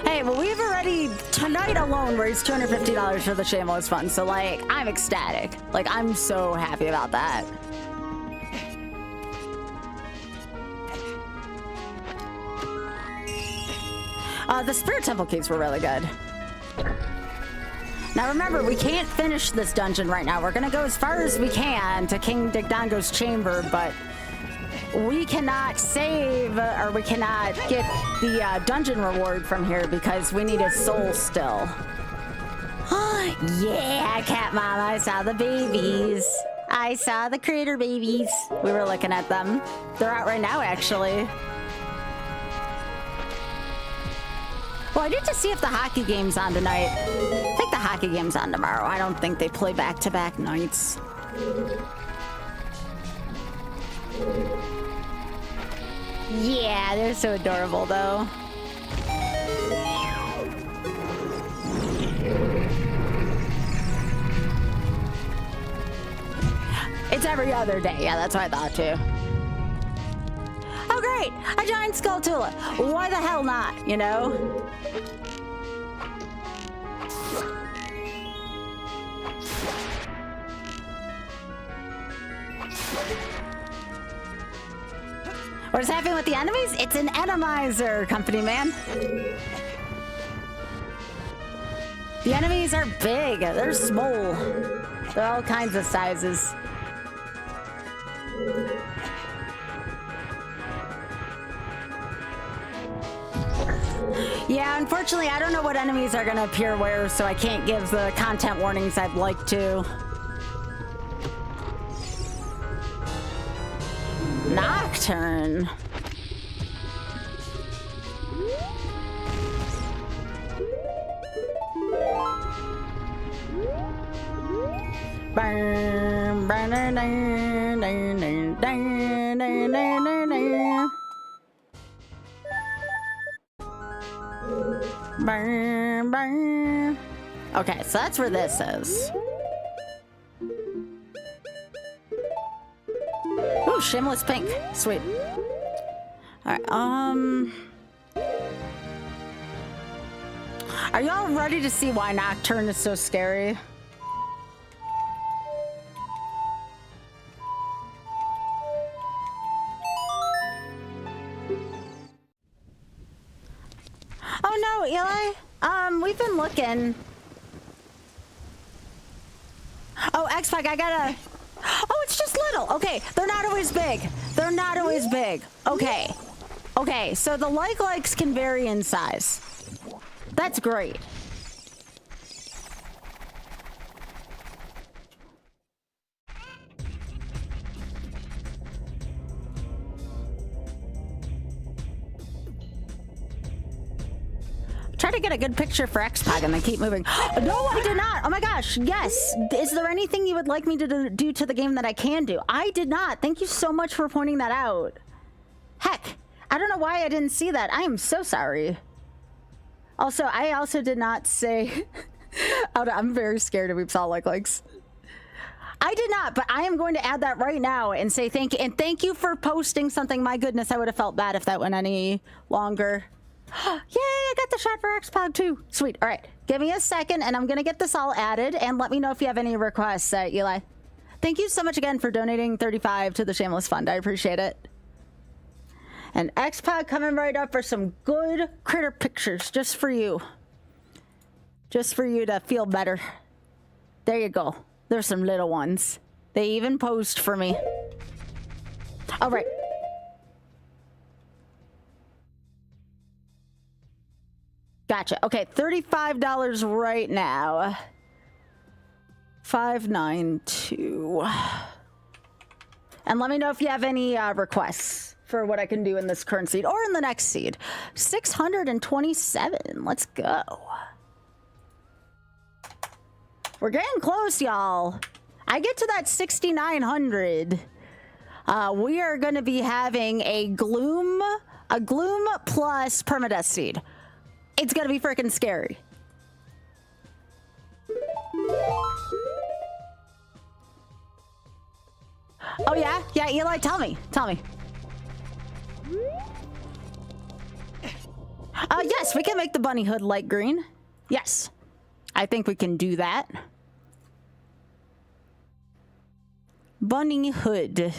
Hey, well, we've already, tonight alone, raised $250 for the Shameless Fund, so, like, I'm ecstatic. Like, I'm so happy about that. The Spirit Temple keys were really good. Now remember, we can't finish this dungeon right now. We're gonna go as far as we can to King Digdango's chamber, but we cannot save, or we cannot get the dungeon reward from here because we need his soul still. Yeah, Cat Mama, I saw the babies. I saw the critter babies. We were looking at them. They're out right now, actually. Well, I need to see if the hockey game's on tonight. I think the hockey game's on tomorrow. I don't think they play back-to-back nights. Yeah, they're so adorable, though. It's every other day. Yeah, that's what I thought, too. Oh, great! A giant Skulltula. Why the hell not, you know? What is happening with the enemies? It's an enemizer, company man. The enemies are big. They're small. They're all kinds of sizes. Yeah, unfortunately, I don't know what enemies are going to appear where, so I can't give the content warnings I'd like to. Nocturne. Okay, so that's where this is. Ooh, Shameless Pink. Sweet. Alright, are y'all ready to see why Nocturne is so scary? Oh no, Eli. We've been looking. X-Pac, I gotta... Oh, it's just little. Okay, they're not always big. They're not always big. Okay. Okay, so the likes can vary in size. That's great. Try to get a good picture for X-Pac and then keep moving. No, I did not. Oh my gosh. Yes. Is there anything you would like me to do to the game that I can do? I did not. Thank you so much for pointing that out. Heck, I don't know why I didn't see that. I am so sorry. Also, I also did not say... I'm very scared of Oops All Likes. I did not, but I am going to add that right now and say thank you. And thank you for posting something. My goodness, I would have felt bad if that went any longer. Yay, I got the shot for X-Pod too. Sweet. All right. Give me a second and I'm going to get this all added and let me know if you have any requests, Eli. Thank you so much again for donating 35 to the Shameless Fund. I appreciate it. And X-Pod coming right up for some good critter pictures just for you. Just for you to feel better. There you go. There's some little ones. They even posed for me. All right. Gotcha. Okay, $35 right now. 592. And let me know if you have any requests for what I can do in this current seed or in the next seed. 627. Let's go. We're getting close, y'all. I get to that 6,900. We are going to be having a gloom plus permadeath seed. It's gonna be freaking scary. Oh yeah? Yeah, Eli, tell me. Yes, we can make the bunny hood light green. Yes. I think we can do that. Bunny hood.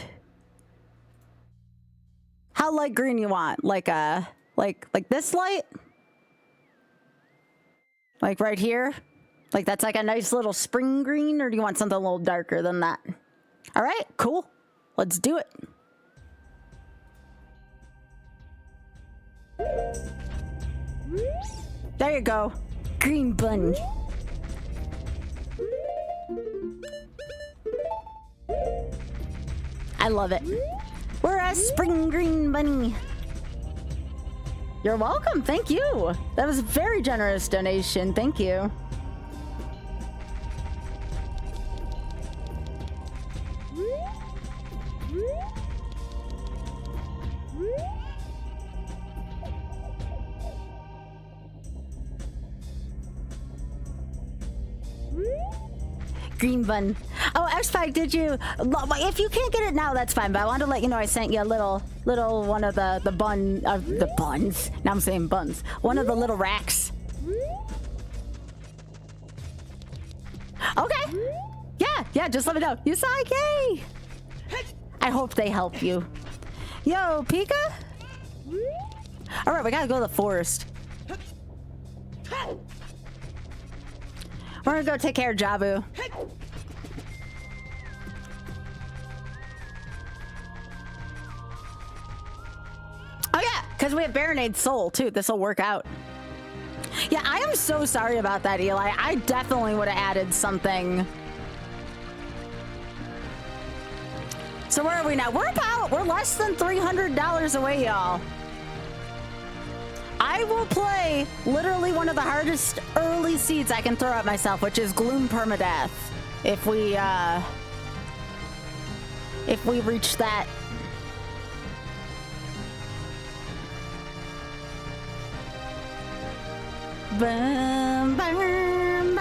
How light green you want? Like this light? Like right here? Like that's like a nice little spring green, or do you want something a little darker than that? All right, cool. Let's do it. There you go. Green bunny. I love it. We're a spring green bunny. You're welcome. Thank you. That was a very generous donation. Thank you. Green bun. Oh, X-Spike, did you? If you can't get it now, that's fine. But I wanted to let you know I sent you a little one of the buns. Now I'm saying buns. One of the little racks. Okay. Yeah. Just let me know. You saw it, yay! I hope they help you. Yo, Pika. All right, we gotta go to the forest. We're gonna go take care of Jabu. Oh yeah, because we have Baronade's soul too. This will work out. Yeah, I am so sorry about that, Eli. I definitely would have added something. So where are we now? We're less than $300 away, y'all. I will play literally one of the hardest early seeds I can throw at myself, which is Gloom Permadeath. If we reach that. Bum, bum, bum.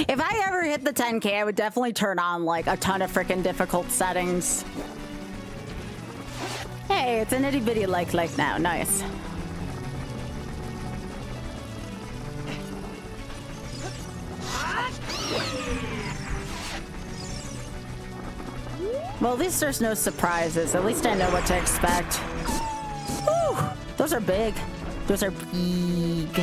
If I ever hit the 10K, I would definitely turn on like a ton of freaking difficult settings. Hey, it's an itty bitty like now. Nice. Well, at least there's no surprises. At least I know what to expect. Whew! Those are big. Those are big.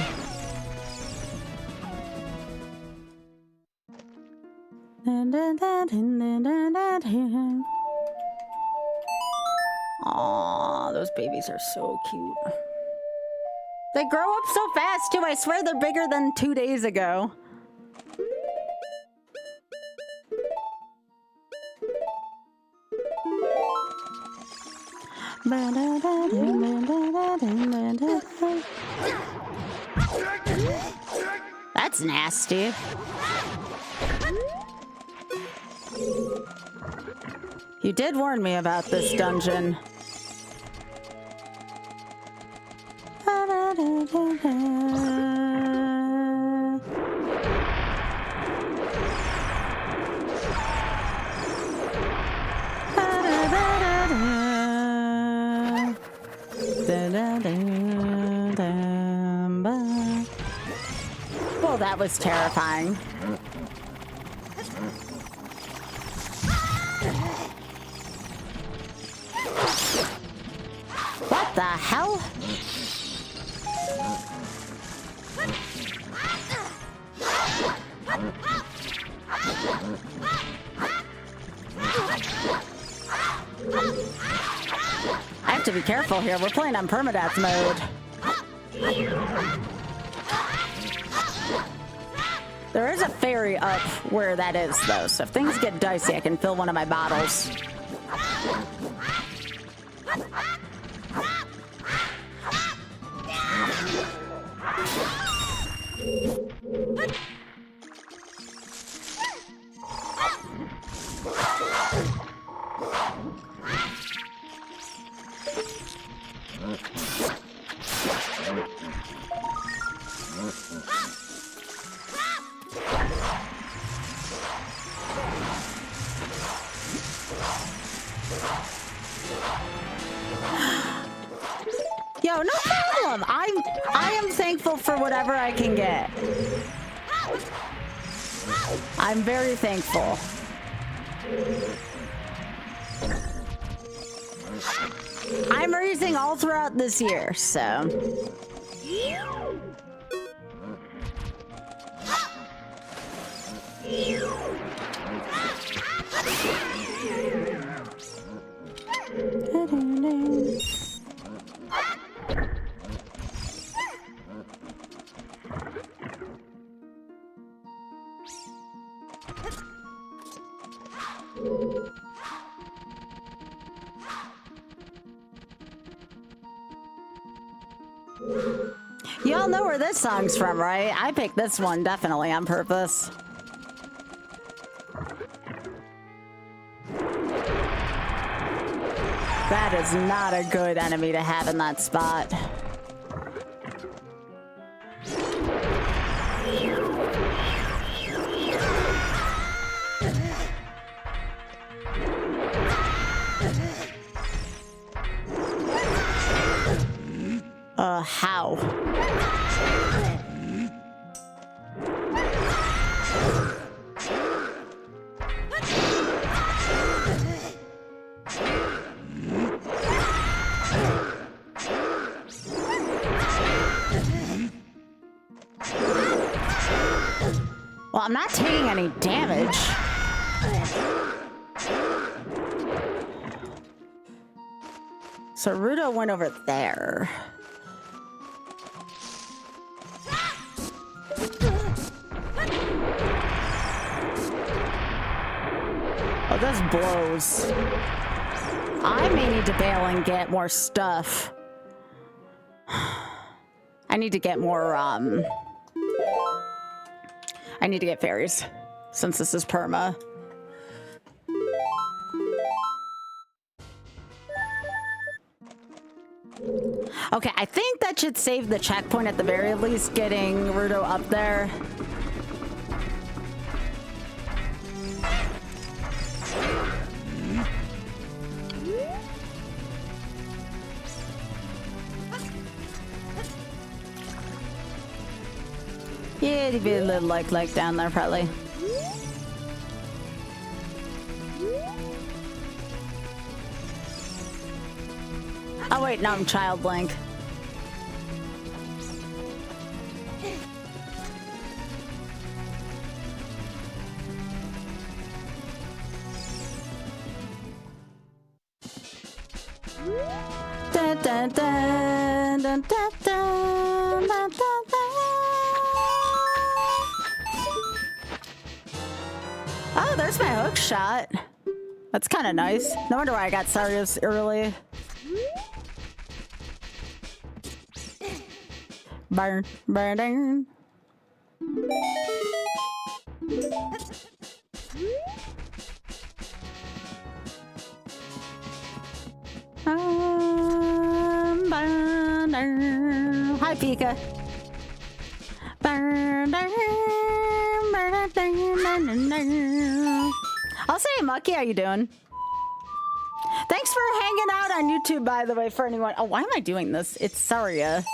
Aw, those babies are so cute. They grow up so fast, too. I swear they're bigger than 2 days ago. That's nasty. You did warn me about this dungeon. Well, that was terrifying. What the hell? I have to be careful here. We're playing on permadeath mode. There is a fairy up where that is, though, so if things get dicey, I can fill one of my bottles. Yo, no problem. I am thankful for whatever I can get. I'm very thankful. I'm raising all throughout this year, so. Y'all know where this song's from, right? I picked this one definitely on purpose. That is not a good enemy to have in that spot. How? Well, I'm not taking any damage. So Rando went over there. Oh, this blows. I may need to bail and get more stuff. I need to get more, I need to get fairies, since this is perma. Okay, I think that should save the checkpoint at the very least, getting Rando up there. Yeah, it'd be a little like down there, probably. Oh wait, no, I'm Child Link. Dun, dun, dun, dun, dun, dun, dun, dun, dun. Oh, there's my hook shot. That's kind of nice. No wonder why I got Sarius early. Burn, burn, burn. Hi, Pika. I'll say, Mucky, how you doing? Thanks for hanging out on YouTube, by the way, for anyone. Oh, why am I doing this? It's Saria.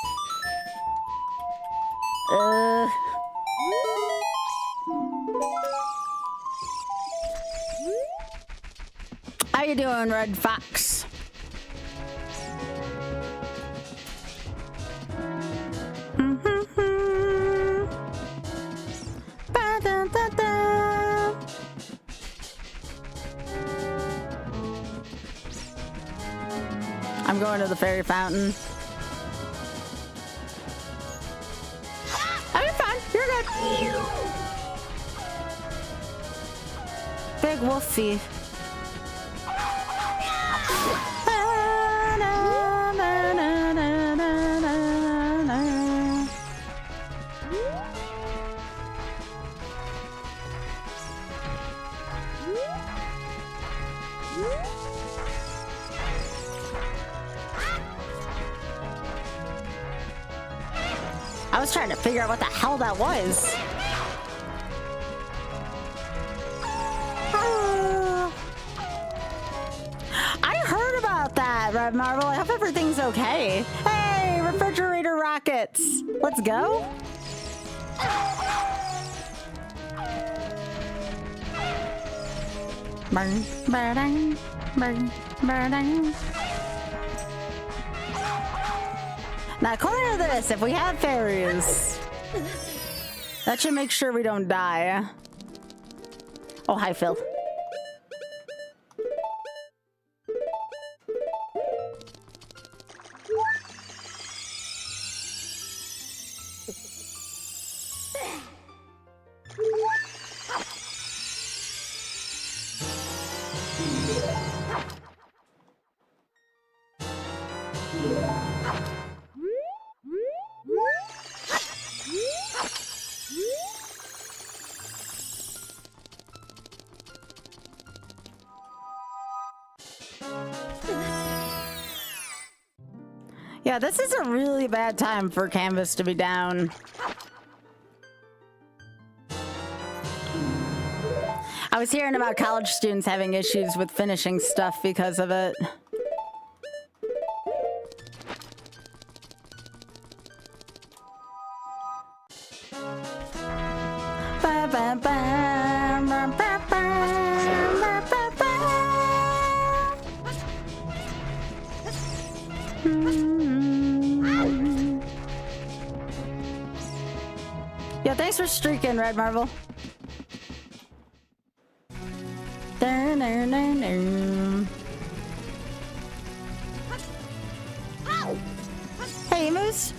How you doing, Red Fox? I'm going to the fairy fountain. Oh, you're fine. You're good. Big Wolfie. I was trying to figure out what the hell that was. I heard about that, Red Marvel. I hope everything's okay. Hey, refrigerator rockets. Let's go. Burn, burn, burn, burn. Now, according to this, if we have fairies, that should make sure we don't die. Oh, hi, Phil. Yeah, this is a really bad time for Canvas to be down. I was hearing about college students having issues with finishing stuff because of it. Yeah, thanks for streaking, Red Marvel. Hey, Moose.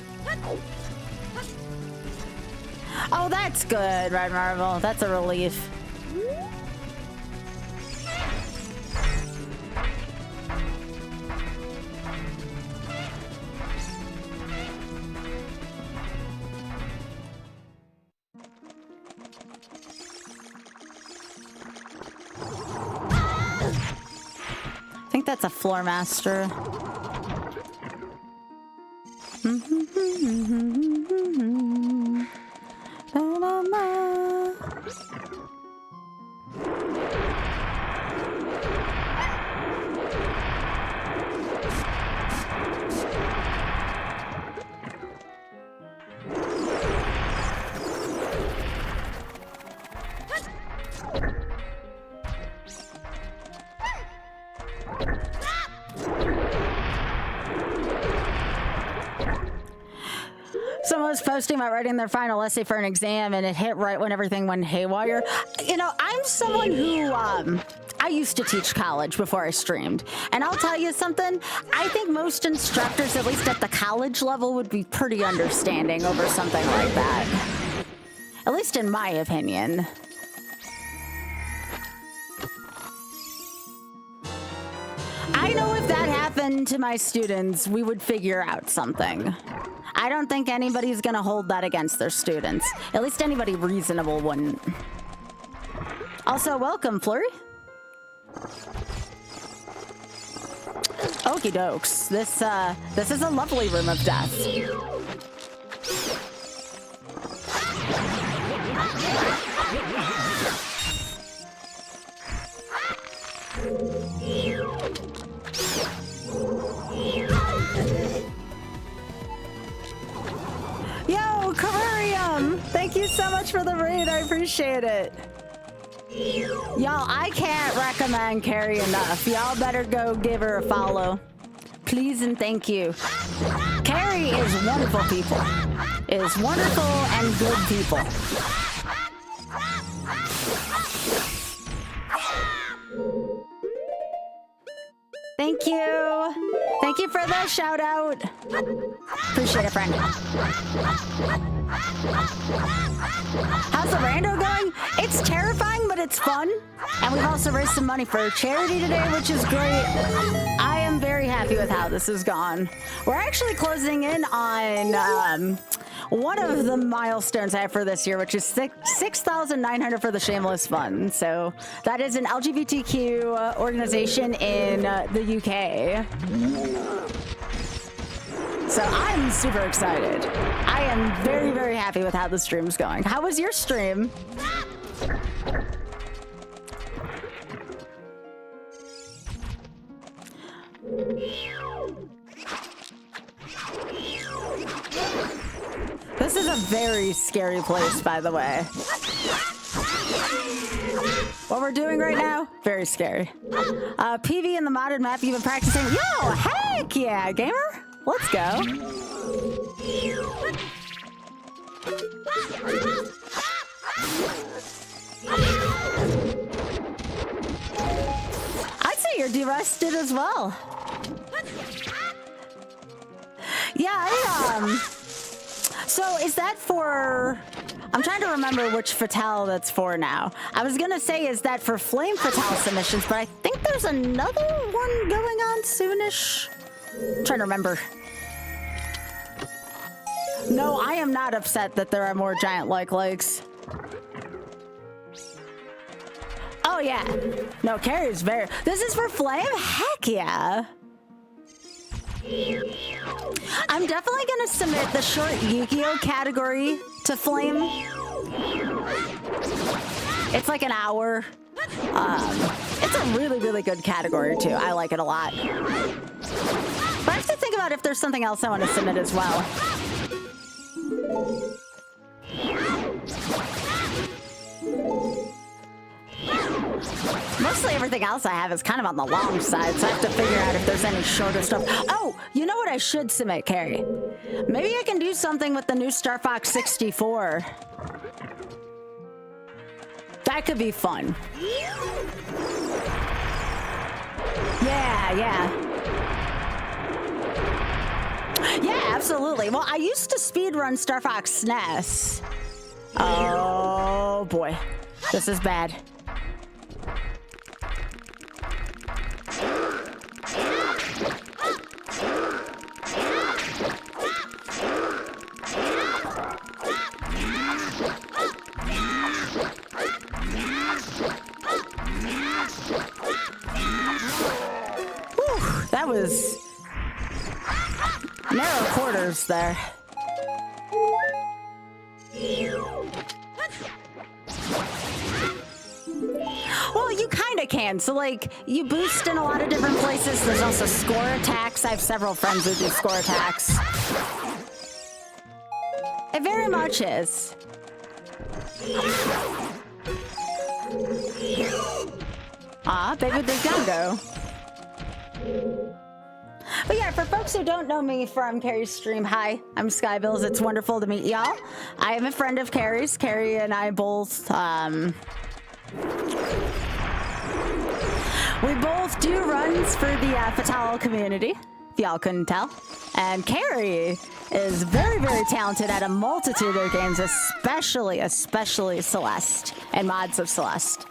Oh, that's good, Red Marvel. That's a relief. I think that's a floor master. was posting about writing their final essay for an exam, and it hit right when everything went haywire. You know, I'm someone who, I used to teach college before I streamed. And I'll tell you something, I think most instructors, at least at the college level, would be pretty understanding over something like that. At least in my opinion. I know if that happened to my students, we would figure out something. I don't think anybody's gonna hold that against their students. At least anybody reasonable wouldn't. Also, welcome, Flurry. Okie dokes. This is a lovely room of death. Yo, Cararium! Thank you so much for the raid. I appreciate it. Y'all, I can't recommend Carrie enough. Y'all better go give her a follow. Please and thank you. Carrie is wonderful people. Is wonderful and good people. Thank you. Thank you for the shout out. Appreciate it, friend. How's the rando going? It's terrifying, but it's fun. And we've also raised some money for charity today, which is great. I am very happy with how this has gone. We're actually closing in on one of the milestones I have for this year, which is 6,900 for the Shameless Fund. So that is an LGBTQ organization in the UK. So I'm super excited. I am very, very happy with how the stream's going. How was your stream? This is a very scary place, by the way. What we're doing right now, very scary. PV in the modded map, you've been practicing. Yo, heck yeah, gamer. Let's go. I'd say you're de-rusted as well. Yeah, so is that for... I'm trying to remember which Fatale that's for now. I was gonna say, is that for Flame Fatale submissions, but I think there's another one going on soonish. I'm trying to remember. No, I am not upset that there are more giant lakes. Oh yeah. No, Carrie's very... This is for Flame? Heck yeah. I'm definitely gonna submit the short Yu-Gi-Oh category to Flame. It's like an hour. It's a really, really good category too. I like it a lot. But I have to think about if there's something else I want to submit as well. Mostly everything else I have is kind of on the long side, so I have to figure out if there's any shorter stuff. Oh, you know what I should submit, Carrie? Maybe I can do something with the new Star Fox 64. That could be fun. Yeah. Yeah, absolutely. Well, I used to speedrun Star Fox SNES. Oh boy, this is bad. Whew, that was narrow quarters there. Well, you kind of can. So, like, you boost in a lot of different places. There's also score attacks. I have several friends who do score attacks. It very much is. Ah, baby big Django. But yeah, for folks who don't know me from Carrie's stream, hi, I'm Skybilz. It's wonderful to meet y'all. I am a friend of Carrie's. Carrie and I both, we both do runs for the Fatale community, if y'all couldn't tell. And Carrie is very, very talented at a multitude of games, especially Celeste and mods of Celeste.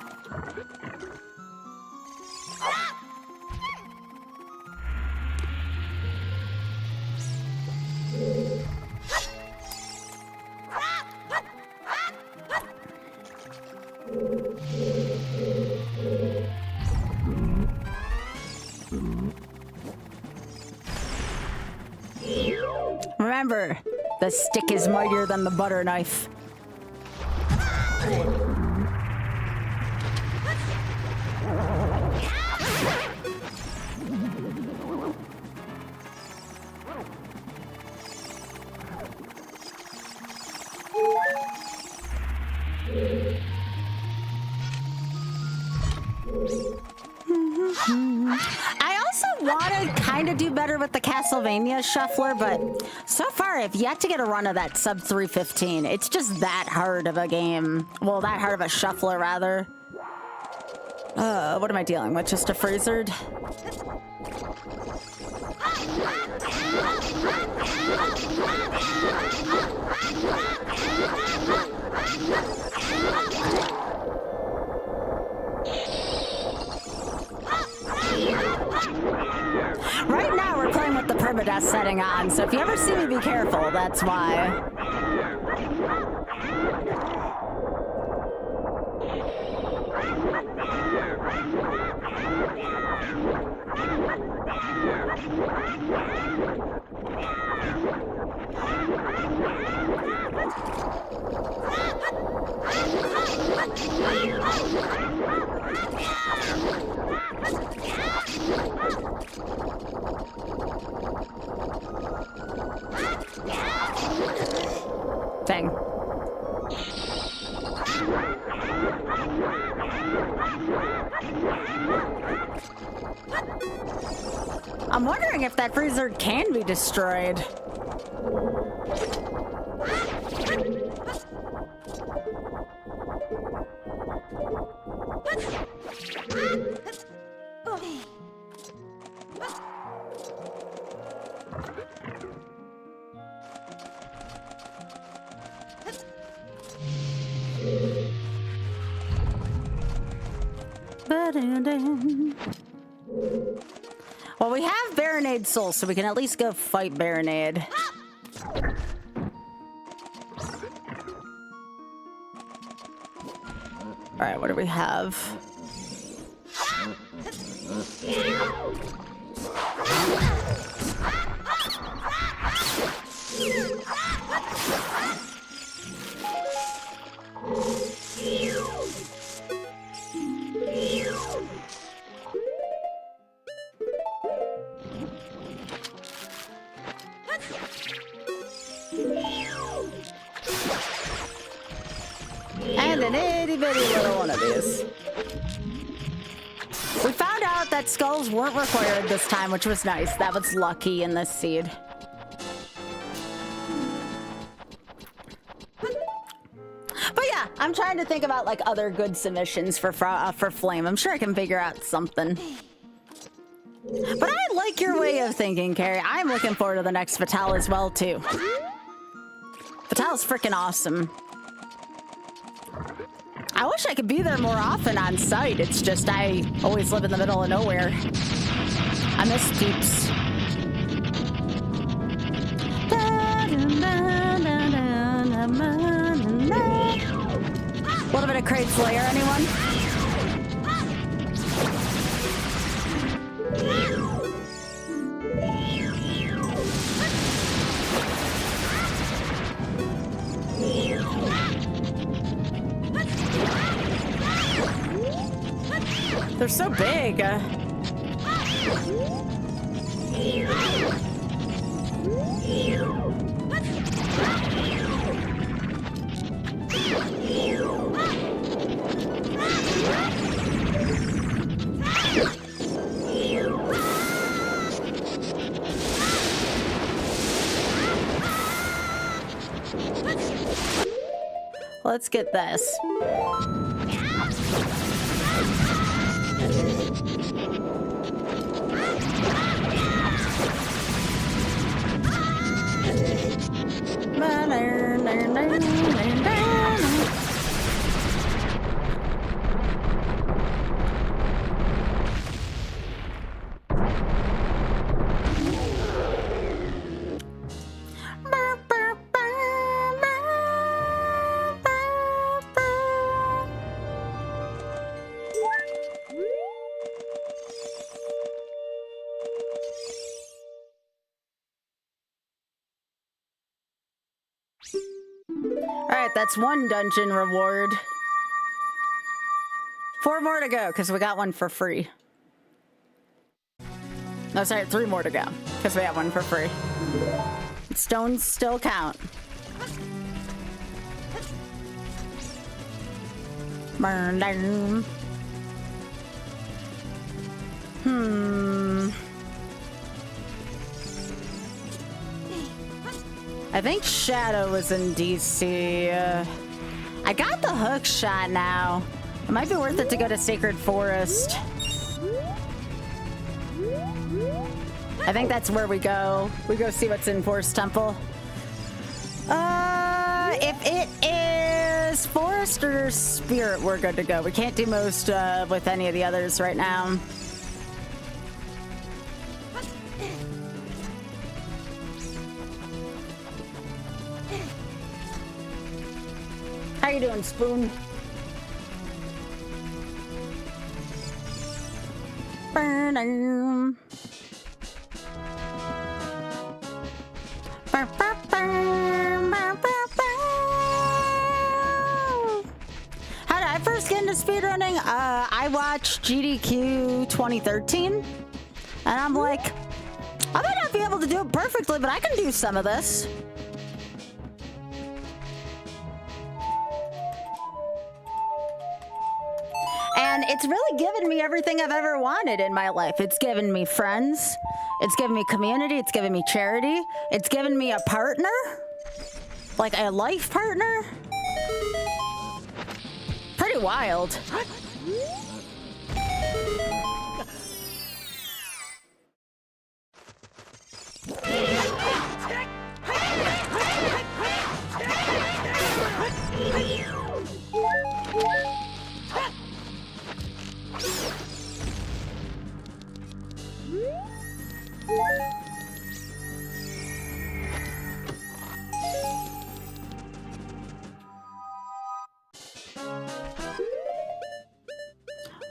Remember, the stick is mightier than the butter knife. I also want to kind of do better with the Castlevania shuffler, but so far I've yet to get a run of that sub 315. It's just that hard of a game. Well, that hard of a shuffler, rather. What am I dealing with? Just a freezered? Right now we're playing with the permadeath setting on, so if you ever see me be careful, that's why. Dang. I'm wondering if that freezer can be destroyed. Well, we have Baronade Soul, so we can at least go fight Baronade. Alright, what do we have? And an itty-bitty little one of these. We found out that skulls weren't required this time, which was nice. That was lucky in this seed. But yeah, I'm trying to think about like other good submissions for Flame. I'm sure I can figure out something. But I like your way of thinking, Carrie. I'm looking forward to the next Fatale as well, too. Fatale's freaking awesome. I wish I could be there more often on site. It's just I always live in the middle of nowhere. I miss peeps. A little bit of Crate Slayer, anyone? They're so big. Let's get this. Alright, that's one dungeon reward. 4 more to go, because we got one for free. No, sorry, 3 more to go, because we have one for free. Stones still count. Burn down. I think Shadow was in DC. I got the hook shot now. It might be worth it to go to Sacred Forest. I think that's where we go. We go see what's in Forest Temple. If it is Forest or Spirit, we're good to go. We can't do most with any of the others right now. How you doing, Spoon? Burn. How did I first get into speedrunning? I watched GDQ 2013, and I'm like, I might not be able to do it perfectly, but I can do some of this. And it's really given me everything I've ever wanted in my life. It's given me friends. It's given me community. It's given me charity. It's given me a partner. Like a life partner. Pretty wild.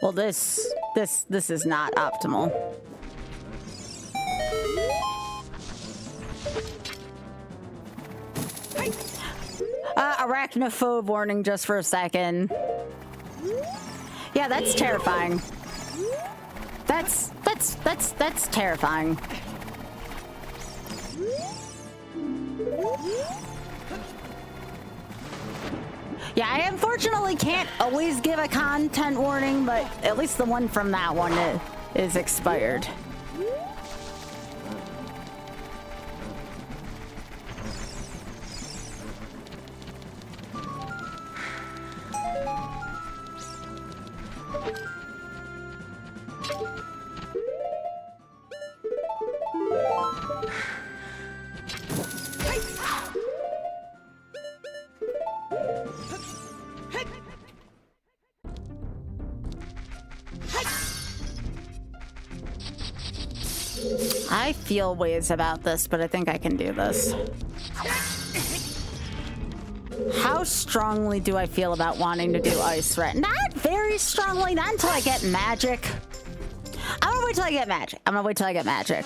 Well, this is not optimal. Arachnophobe warning just for a second. Yeah, that's terrifying. That's terrifying. Yeah, I unfortunately can't always give a content warning, but at least the one from that one is expired. I feel ways about this, but I think I can do this. How strongly do I feel about wanting to do Ice Rat? Not very strongly, not until I get magic. I'm gonna wait till I get magic.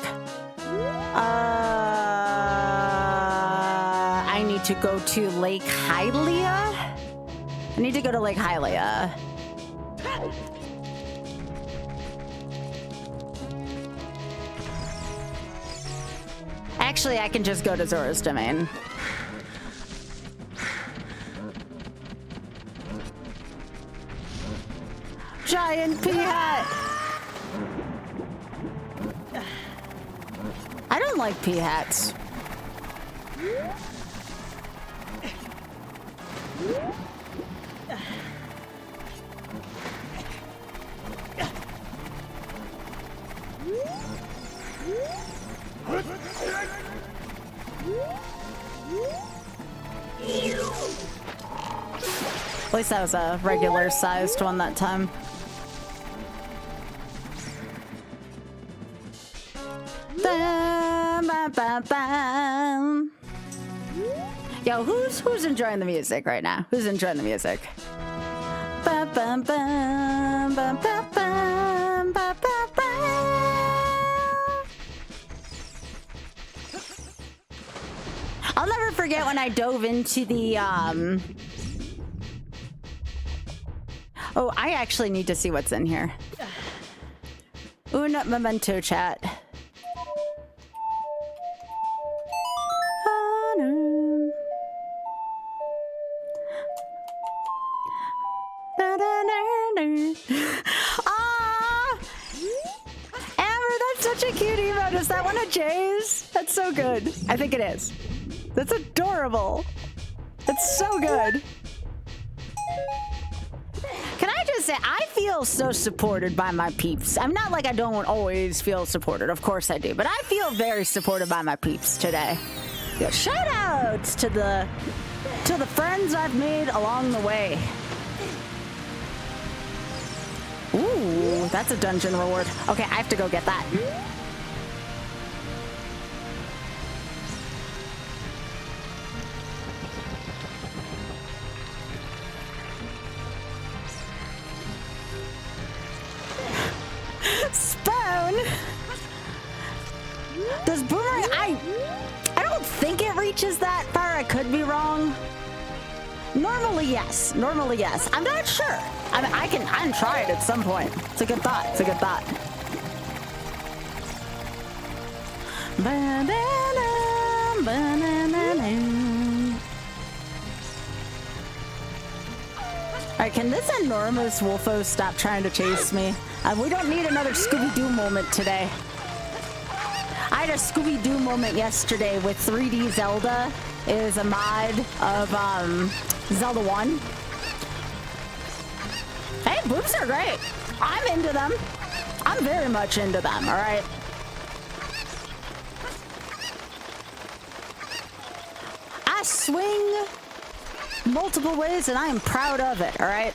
I need to go to Lake Hylia. Actually, I can just go to Zora's Domain. Giant pea hat! I don't like pea hats. At least that was a regular sized one that time. Bam, bam, bam, bam. Yo, who's enjoying the music right now? Who's enjoying the music? Bam, bam, bam, bam, bam, bam, bam, bam, bam. I'll never forget when I dove into the Oh, I actually need to see what's in here. Un memento, chat. Ah! Amber, that's such a cute emote. Is that one of Jay's? That's so good. I think it is. That's adorable. It's so good. Can I just say, I feel so supported by my peeps. I'm not like I don't always feel supported. Of course I do. But I feel very supported by my peeps today. Yeah, shout outs to the friends I've made along the way. Ooh, that's a dungeon reward. Okay, I have to go get that. Spoon! Does boomerang... I don't think it reaches that far. I could be wrong. Normally, yes. Normally, yes. I'm not sure. I mean, I can try it at some point. It's a good thought. It's a good thought. Banana, banana. Alright, can this enormous wolfo stop trying to chase me? We don't need another Scooby-Doo moment today. I had a Scooby-Doo moment yesterday with 3D Zelda. It is a mod of Zelda 1. Hey, boobs are great. I'm into them. I'm very much into them, alright? I swing multiple ways and I am proud of it, alright?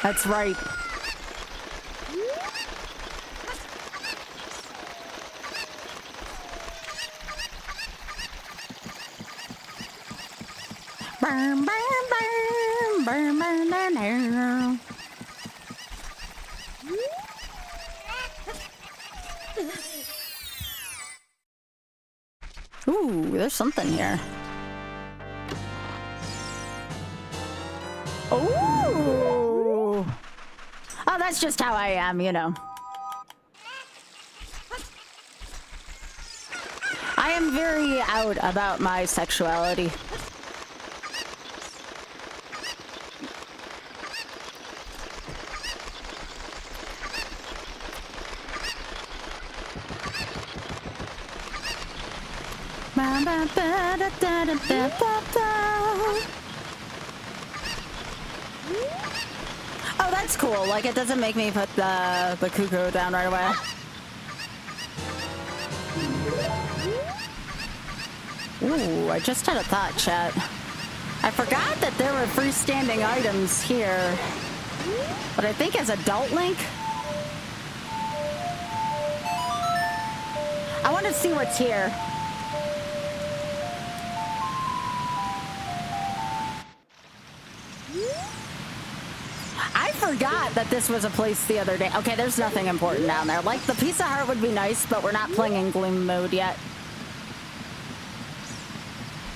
That's right. Burn, burn, burn, burn, burn, burn, burn. Ooh, there's something here. Ooh! Oh, that's just how I am, you know. I am very out about my sexuality. Oh, that's cool. Like, it doesn't make me put the cuckoo down right away. Ooh, I just had a thought, chat. I forgot that there were freestanding items here. But I think as Adult Link, I want to see what's here. I forgot that this was a place the other day. Okay, there's nothing important down there. Like, the piece of heart would be nice, but we're not playing in gloom mode yet.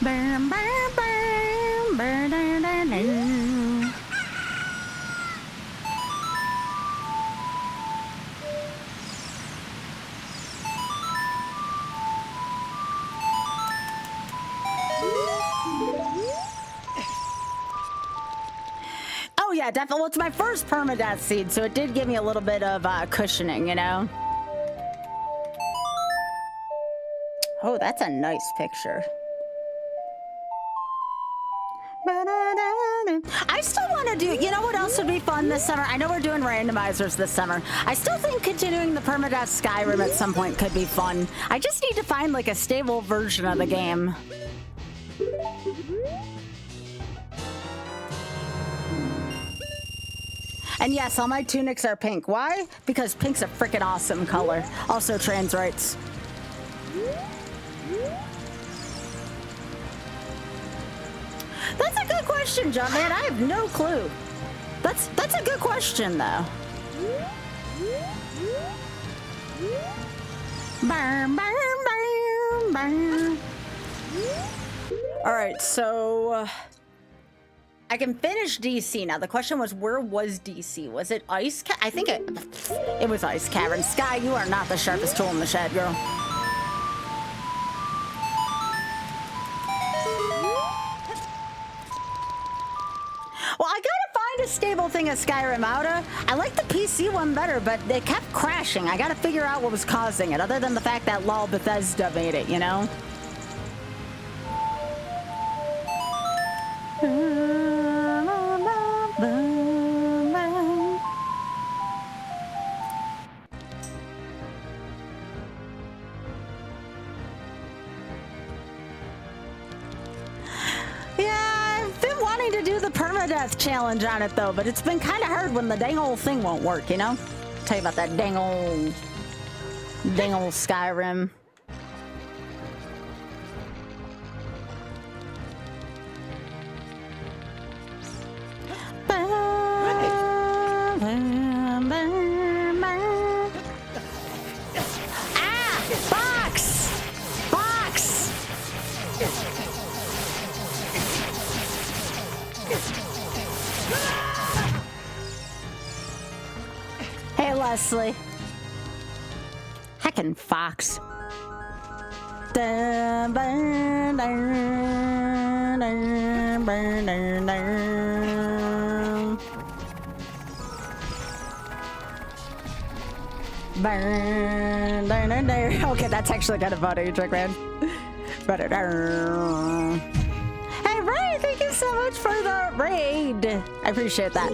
Bam, bam, bam, bam, bam, bam, bam. Oh yeah, definitely. Well, it's my first permadeath seed, so it did give me a little bit of cushioning, you know? Oh, that's a nice picture. Ba-da-da-da. I still want to do, you know what else would be fun this summer? I know we're doing randomizers this summer. I still think continuing the permadeath Skyrim at some point could be fun. I just need to find like a stable version of the game. And yes, all my tunics are pink. Why? Because pink's a freaking awesome color. Also trans rights. That's a good question, John, man. I have no clue. That's a good question, though. All right, so I can finish DC now. The question was, where was DC? Was it Ice? I think it was Ice Cavern. Sky, you are not the sharpest tool in the shed, girl. Well, I gotta find a stable thing of Skyrim out of. I like the PC one better, but it kept crashing. I gotta figure out what was causing it, other than the fact that LOL Bethesda made it, you know? Permadeath challenge on it though, but it's been kind of hard when the dang old thing won't work, you know? Tell you about that dang old Skyrim. Leslie. Heckin' fox. Okay, that's actually kind of funny, Trickman. Hey, Ray, thank you so much for the raid. I appreciate that.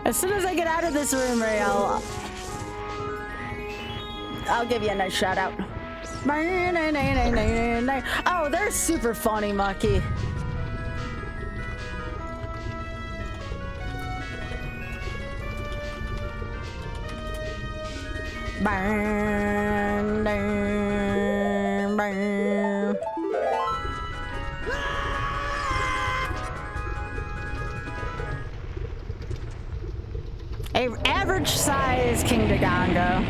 As soon as I get out of this room, Ray, I'll give you a nice shout out. Oh, they're super funny, Mucky. A average size King Dagongo.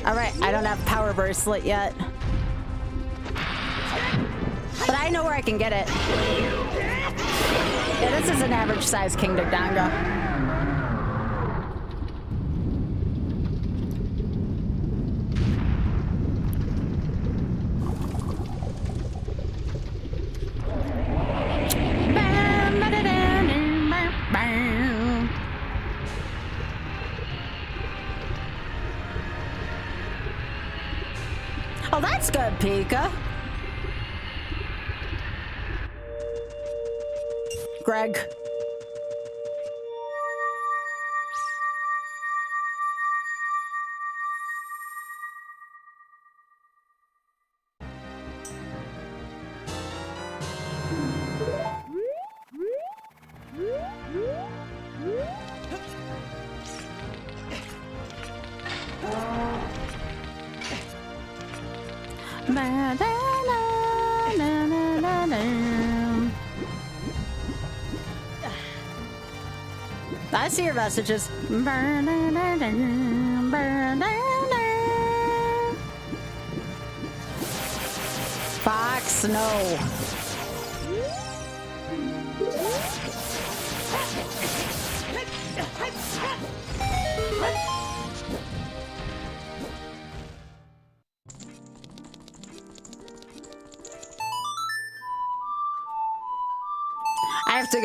All right, I don't have power bracelet yet, but I know where I can get it. Yeah, this is an average size King Dagongo. Oh, that's good, Pika. Greg. I see your messages. Fox, no.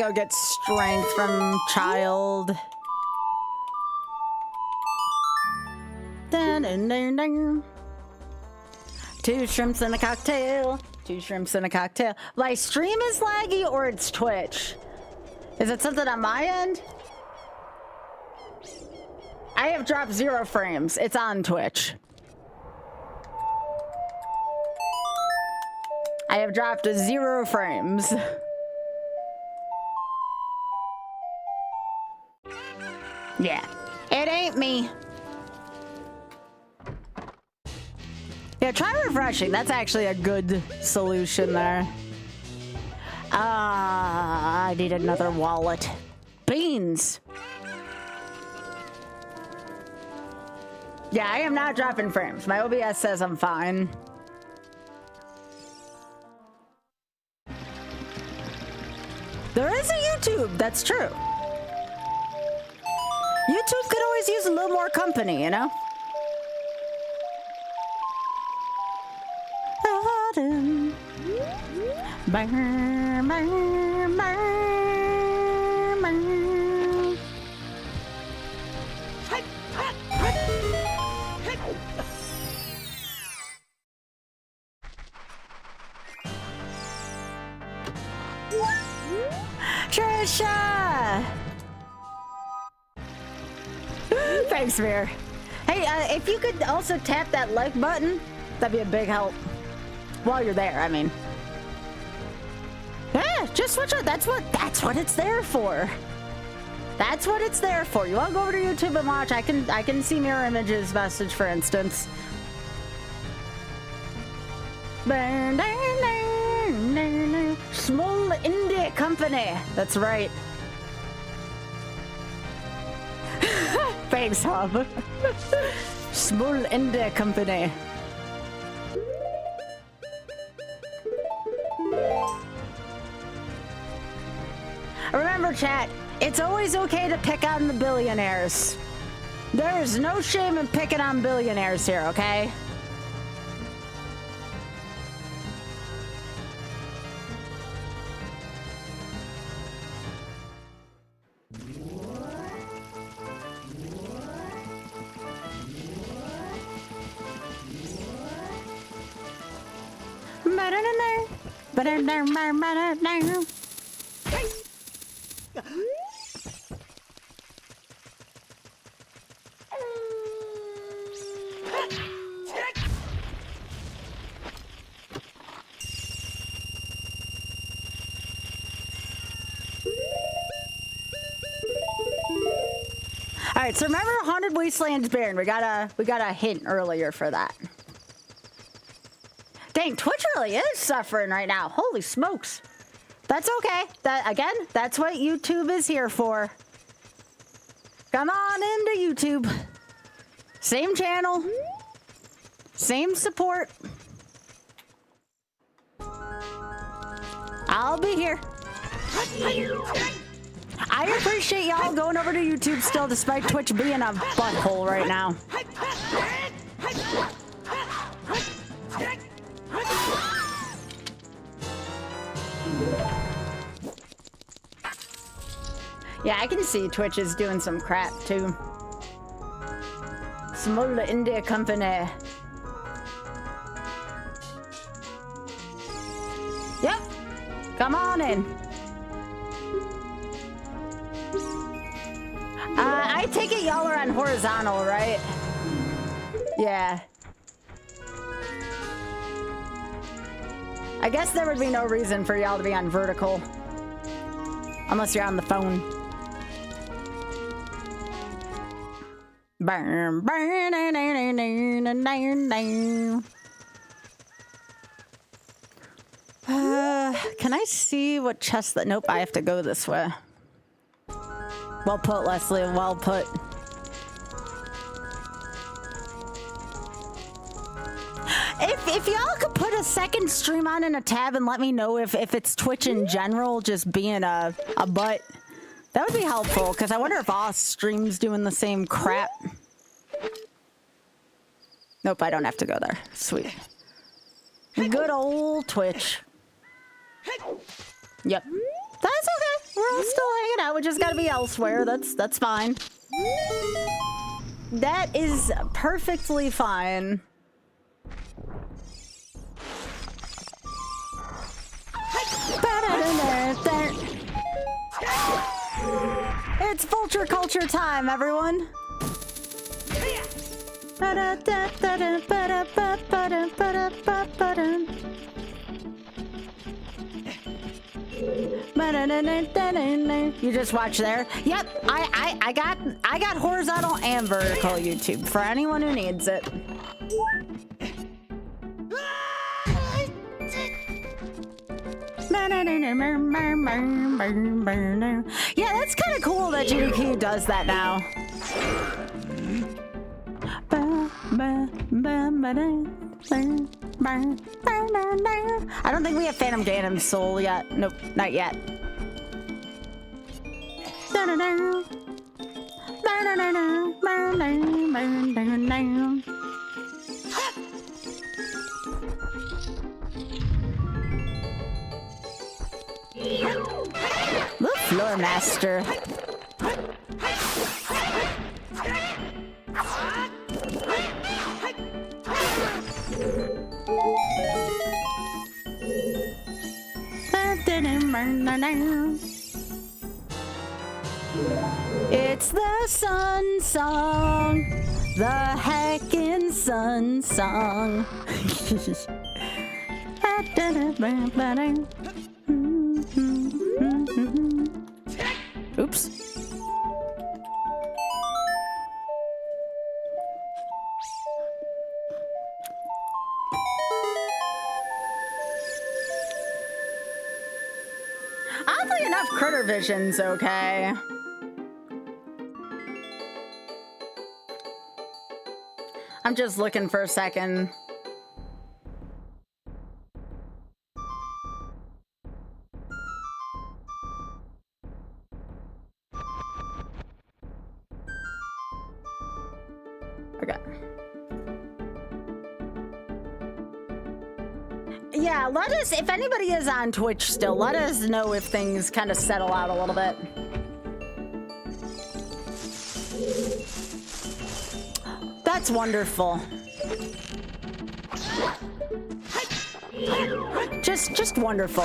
go get strength from child. Dun, dun, dun, dun. 2 shrimps in a cocktail. 2 shrimps in a cocktail. My stream is laggy or it's Twitch? Is it something on my end? I have dropped 0 frames. It's on Twitch. I have dropped 0 frames. Yeah, it ain't me. Yeah, try refreshing. That's actually a good solution there. I need another wallet. Beans. Yeah, I am not dropping frames. My OBS says I'm fine. There is a YouTube, that's true. YouTube could always use a little more company, you know? Trisha! Thanks, Mir. Hey, if you could also tap that like button, that'd be a big help. While you're there, I mean. Yeah, just switch it. That's what it's there for. That's what it's there for. You want to go over to YouTube and watch? I can see mirror images message, for instance. Small indie company. That's right. Thanks, Hub. Small indie company. Remember, chat, it's always okay to pick on the billionaires. There's no shame in picking on billionaires here, okay? Alright, so remember Haunted Wasteland's Baron. We got a hint earlier for that. Dang, Twitch really is suffering right now. Holy smokes. That's okay. That's what YouTube is here for. Come on into YouTube. Same channel. Same support. I'll be here. I appreciate y'all going over to YouTube still, despite Twitch being a butthole right now. Yeah, I can see Twitch is doing some crap too. Small India company. Yep. Come on in. I take it y'all are on horizontal, right? Yeah. I guess there would be no reason for y'all to be on vertical. Unless you're on the phone. Can I see what chest that? Nope, I have to go this way. Well put, Leslie, well put. If y'all could put a second stream on in a tab and let me know if it's Twitch in general just being a butt, that would be helpful, because I wonder if all streams doing the same crap. Nope, I don't have to go there. Sweet. Good old Twitch. Yep. That's okay. We're all still hanging out. We just gotta be elsewhere. That's fine. That is perfectly fine. It's vulture culture time, everyone. You just watch there. Yep, I got horizontal and vertical YouTube for anyone who needs it. Yeah, that's kind of cool that GDQ does that now. I don't think we have Phantom Ganem Soul yet. Nope, not yet. The Floor Master. It's the sun song, the heckin' sun song. Oops. Oddly enough, Critter Vision's okay. I'm just looking for a second. Okay. Yeah, let us, if anybody is on Twitch still, let us know if things kind of settle out a little bit. That's wonderful. Just wonderful.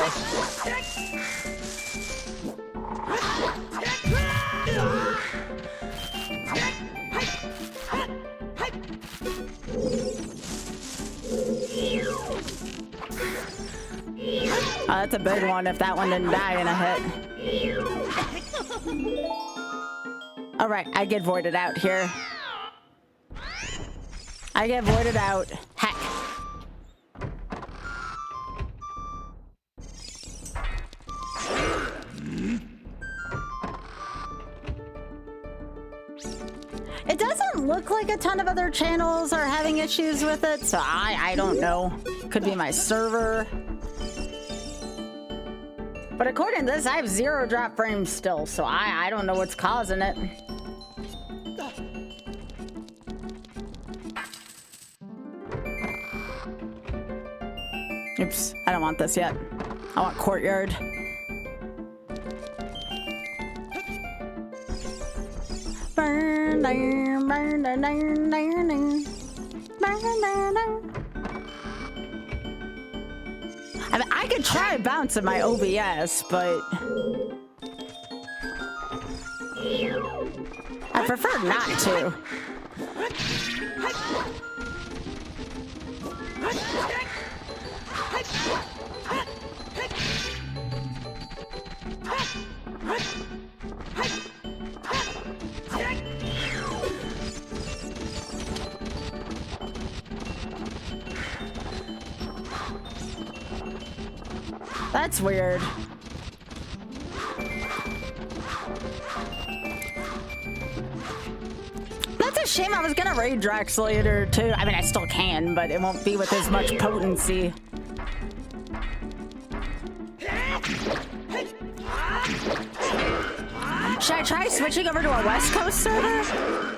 Oh, that's a big one if that one didn't die in a hit. All right, I get voided out here. I get voided out. Heck. It doesn't look like a ton of other channels are having issues with it, so I don't know. Could be my server. But according to this, I have 0 drop frames still, so I don't know what's causing it. Oops, I don't want this yet. I want Courtyard. I mean, I could try bouncing my OBS, but I prefer not to. That's weird. That's a shame. I was gonna raid Drax later too. I mean, I still can, but it won't be with as much potency. Should I try switching over to a West Coast server?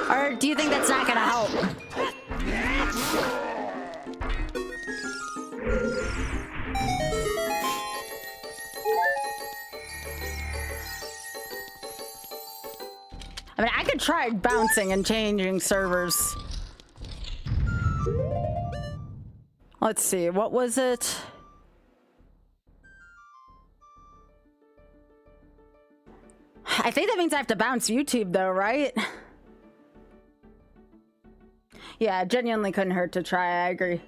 Or do you think that's not gonna help? I mean, I could try bouncing and changing servers. Let's see, what was it? I think that means I have to bounce YouTube though, right? Yeah, genuinely couldn't hurt to try, I agree.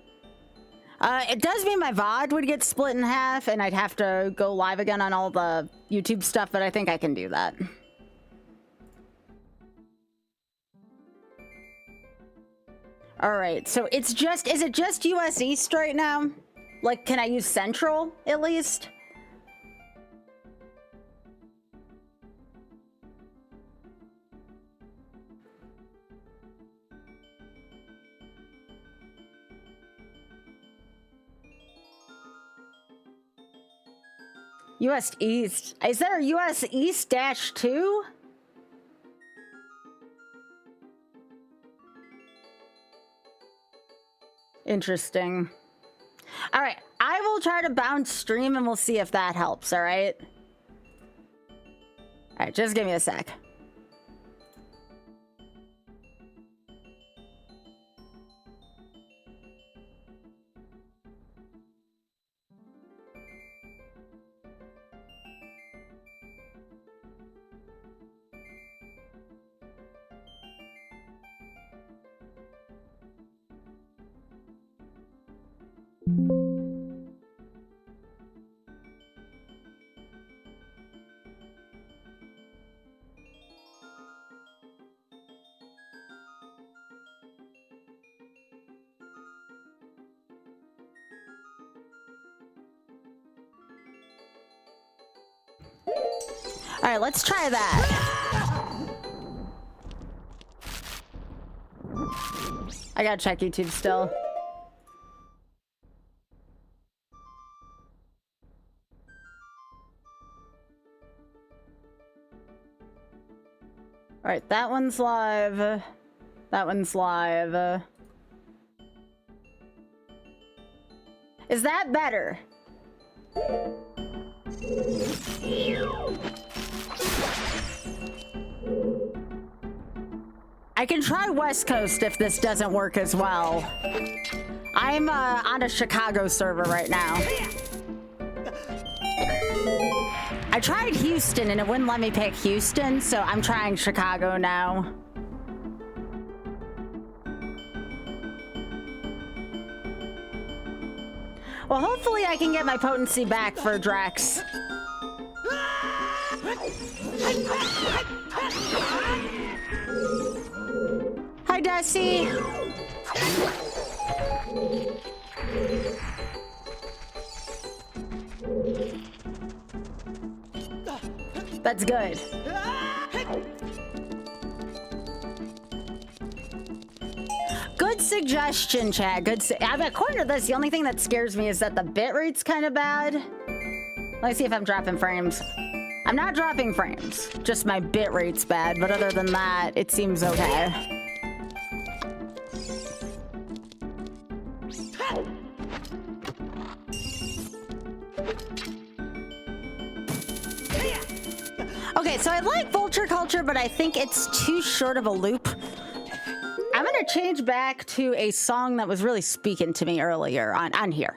It does mean my VOD would get split in half and I'd have to go live again on all the YouTube stuff, but I think I can do that. All right, so it's just, is it just US East right now? Like, can I use Central at least? US East. Is there a US East -2? Interesting. All right, I will try to bounce stream and we'll see if that helps, all right? All right, just give me a sec. All right, let's try that. I gotta check YouTube still. All right, that one's live. That one's live. Is that better? I can try West Coast if this doesn't work as well. I'm on a Chicago server right now. I tried Houston and it wouldn't let me pick Houston, so I'm trying Chicago now. Well, hopefully I can get my potency back for Drax. Hi, Dusty. That's good. Good suggestion, Chad. I mean, according to this, the only thing that scares me is that the bitrate's kind of bad. Let's see if I'm dropping frames. I'm not dropping frames. Just my bitrate's bad, but other than that, it seems okay. Okay, so I like Vulture Culture, but I think it's too short of a loop. I'm gonna change back to a song that was really speaking to me earlier on here.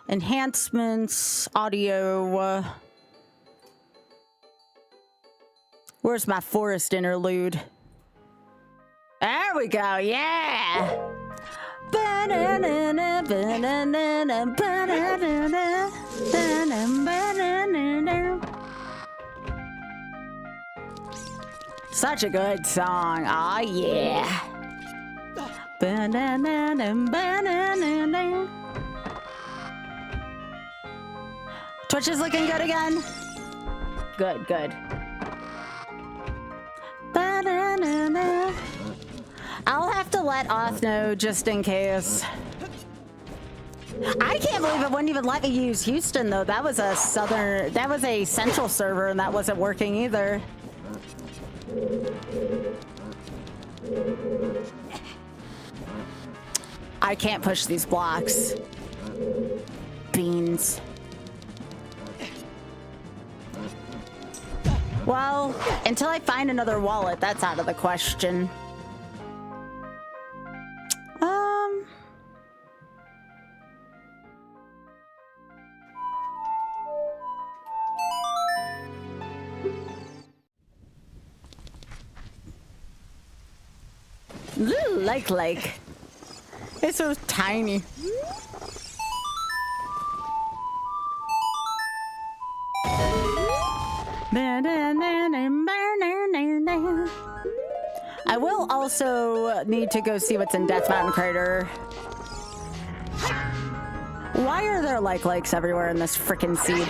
Enhancements, audio. Where's my forest interlude? There we go, yeah! Such a good song, aw yeah. Twitch is looking good again. Good, good. I'll have to let Oth know just in case. I can't believe it wouldn't even let me use Houston though. That was a central server and that wasn't working either. I can't push these blocks. Beans. Well, until I find another wallet, that's out of the question. Little like. It's so tiny. I will also need to go see what's in Death Mountain Crater. Why are there likes everywhere in this frickin' seed?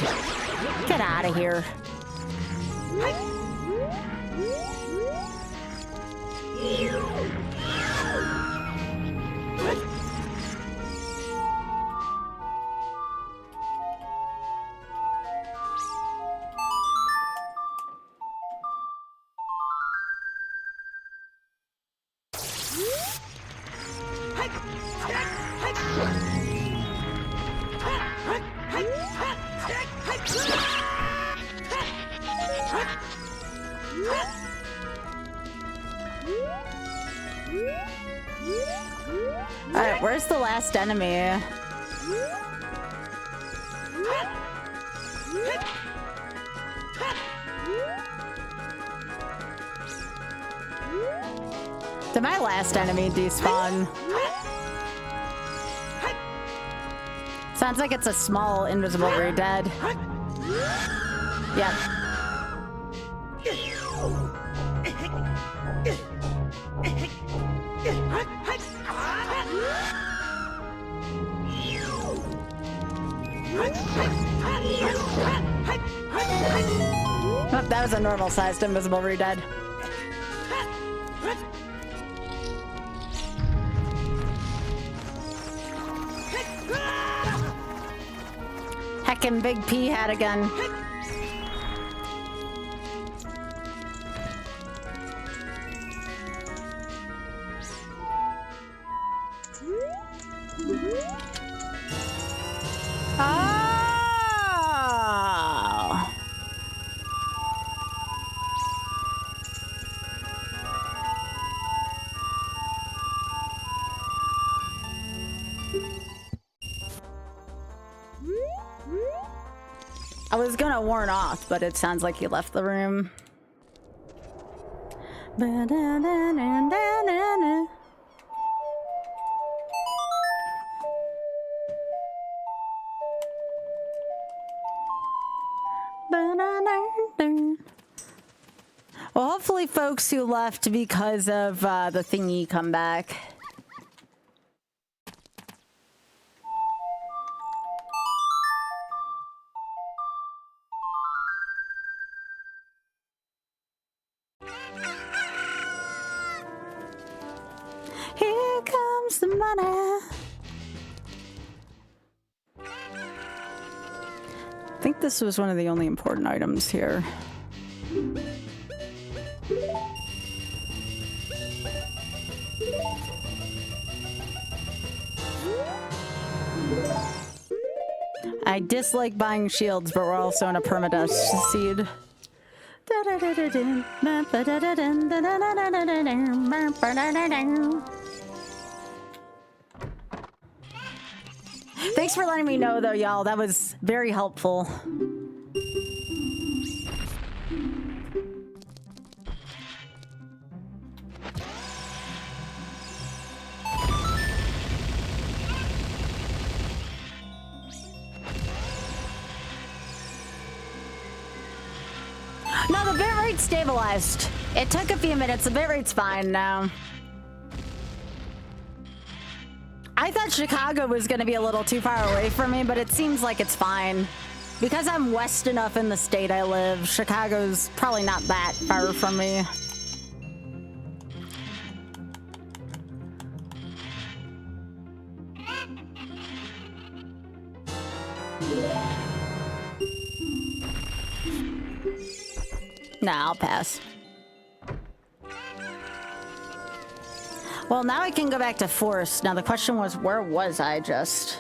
Get out of here. Alright, where's the last enemy? Did my last enemy despawn? Sounds like it's a small invisible re-dead. Yep. Oh, that was a normal-sized invisible re-dead. Heckin' Big P hat again. Oh! I was gonna warn off, but it sounds like he left the room. Well, hopefully folks who left because of the thingy come back. Here comes the money. I think this was one of the only important items here. I dislike buying shields, but we're also in a permadeath seed. Thanks for letting me know, though, y'all. That was very helpful. No, the bitrate stabilized. It took a few minutes. The bitrate's fine now. I thought Chicago was going to be a little too far away from me, but it seems like it's fine. Because I'm west enough in the state I live, Chicago's probably not that far from me. Nah, I'll pass. Well, now I can go back to Forest. Now the question was, where was I just?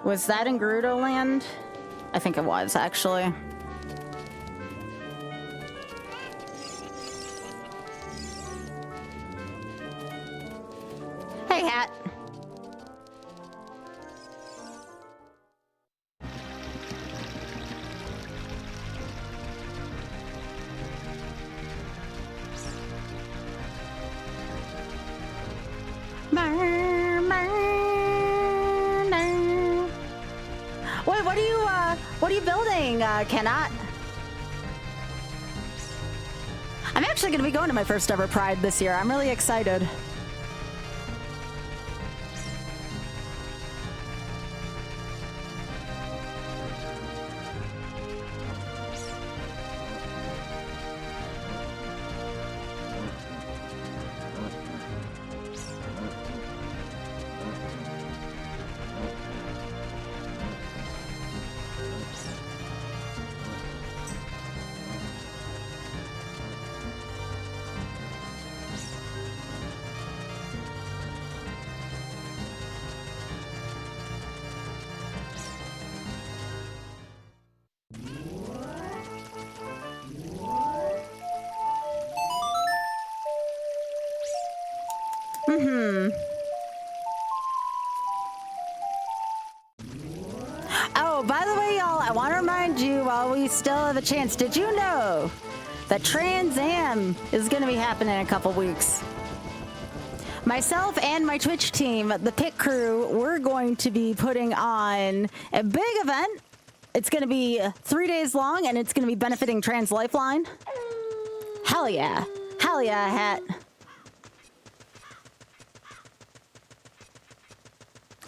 Was that in Gerudo Land? I think it was, actually. what are you building, Cannot? I'm actually going to be going to my first ever Pride this year. I'm really excited. Oh, by the way, y'all, I want to remind you while we still have a chance, did you know that Trans Am is going to be happening in a couple weeks? Myself and my Twitch team, the Pit Crew, we're going to be putting on a big event. It's going to be 3 days long, and it's going to be benefiting Trans Lifeline. Hell yeah. Hell yeah, hat.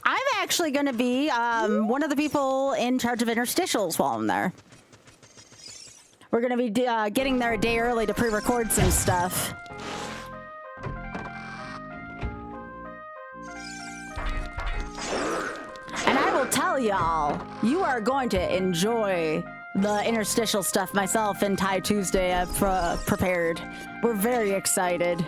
I'm actually going to be one of the people in charge of interstitials while I'm there. We're going to be getting there a day early to pre-record some stuff. And I will tell y'all, you are going to enjoy the interstitial stuff myself and Thai Tuesday I've prepared. We're very excited.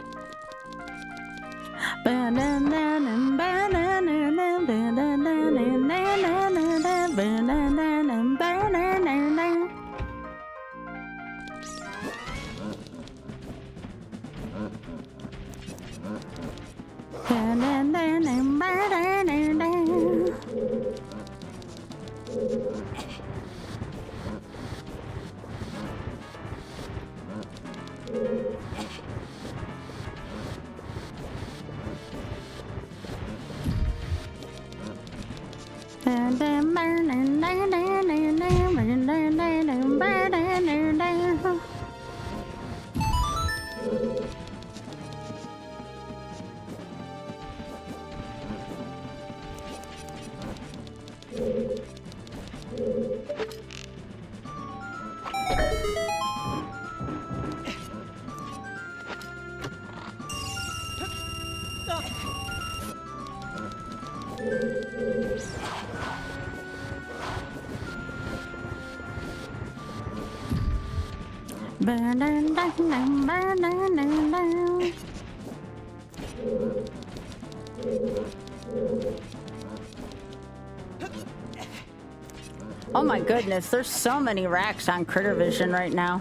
Oh my goodness, there's so many racks on Critter Vision right now.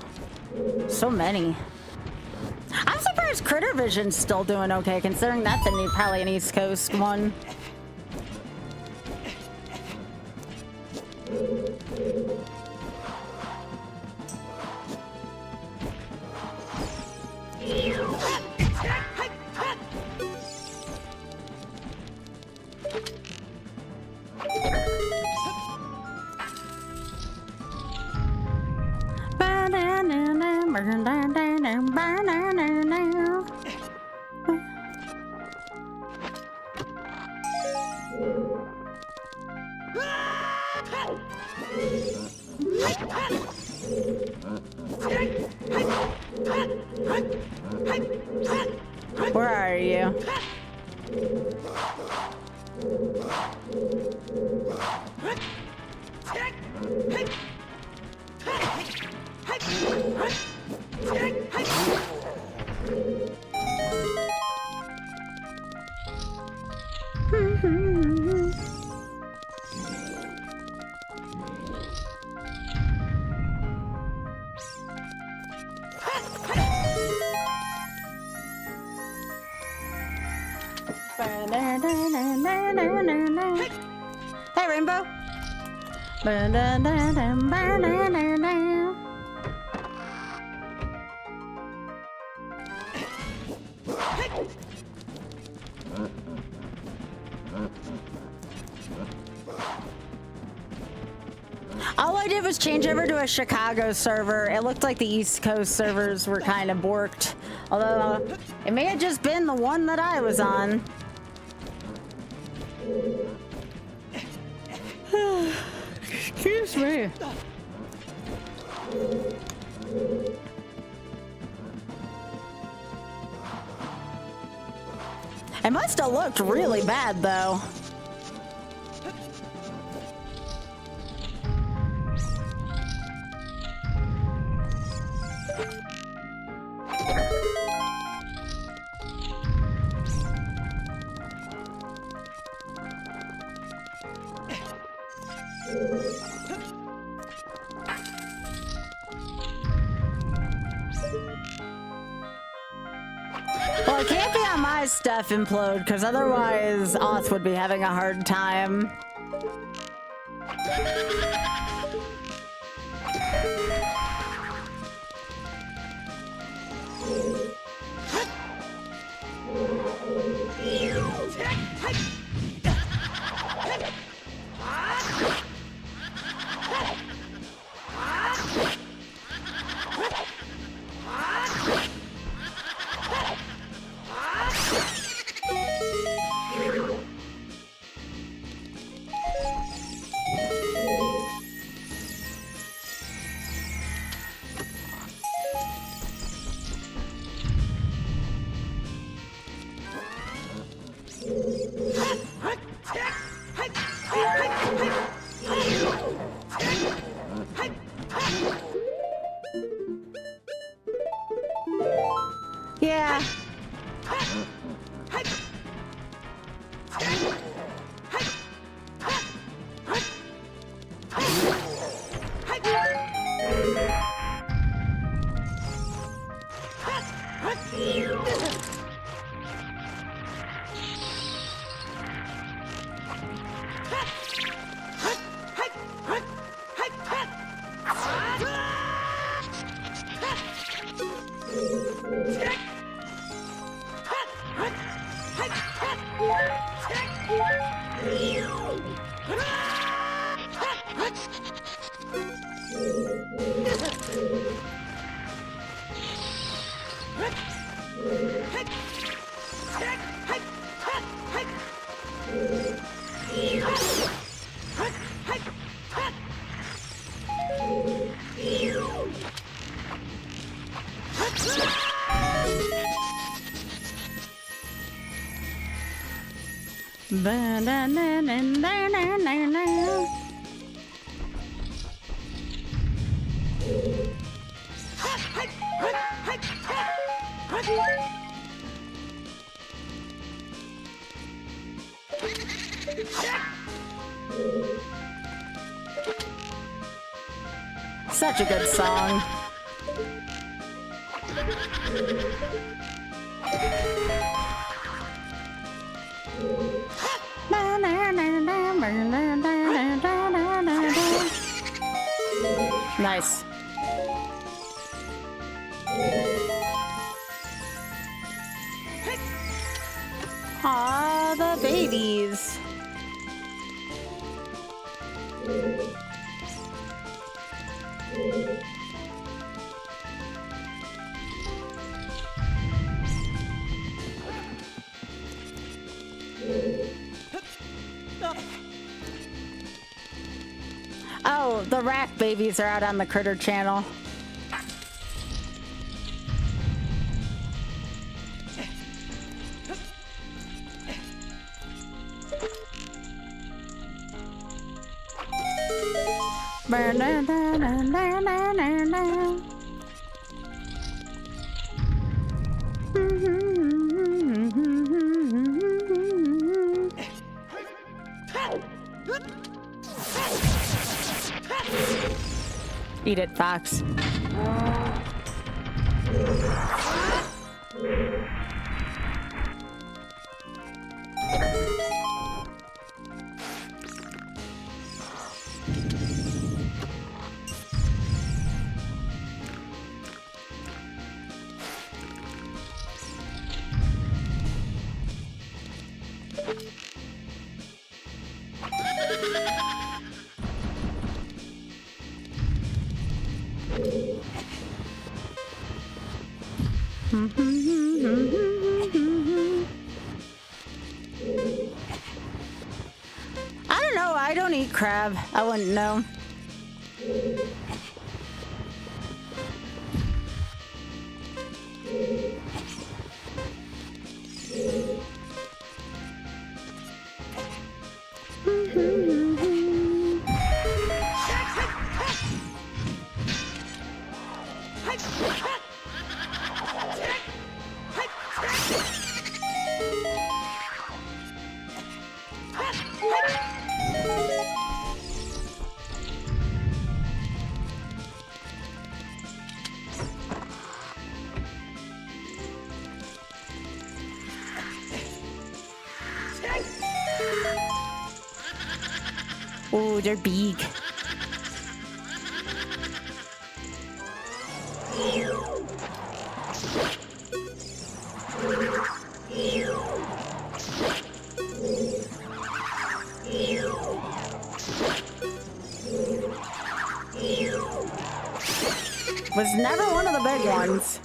So many. I'm surprised Critter Vision's still doing okay, considering that's probably an East Coast one. Where are you? Hey, Rainbow. All I did was change over to a Chicago server. It looked like the East Coast servers were kind of borked. Although, it may have just been the one that I was on. Excuse me. It must have looked really bad, though. Well, it can't be on my stuff implode, because otherwise Oth would be having a hard time. Yeah. Such a good song. Nice. Aw, the babies. Oh, the rat babies are out on the Critter channel. Eat it, Fox. I don't know. I don't eat crab. I wouldn't know. Oh, they're big. Was never one of the big ones.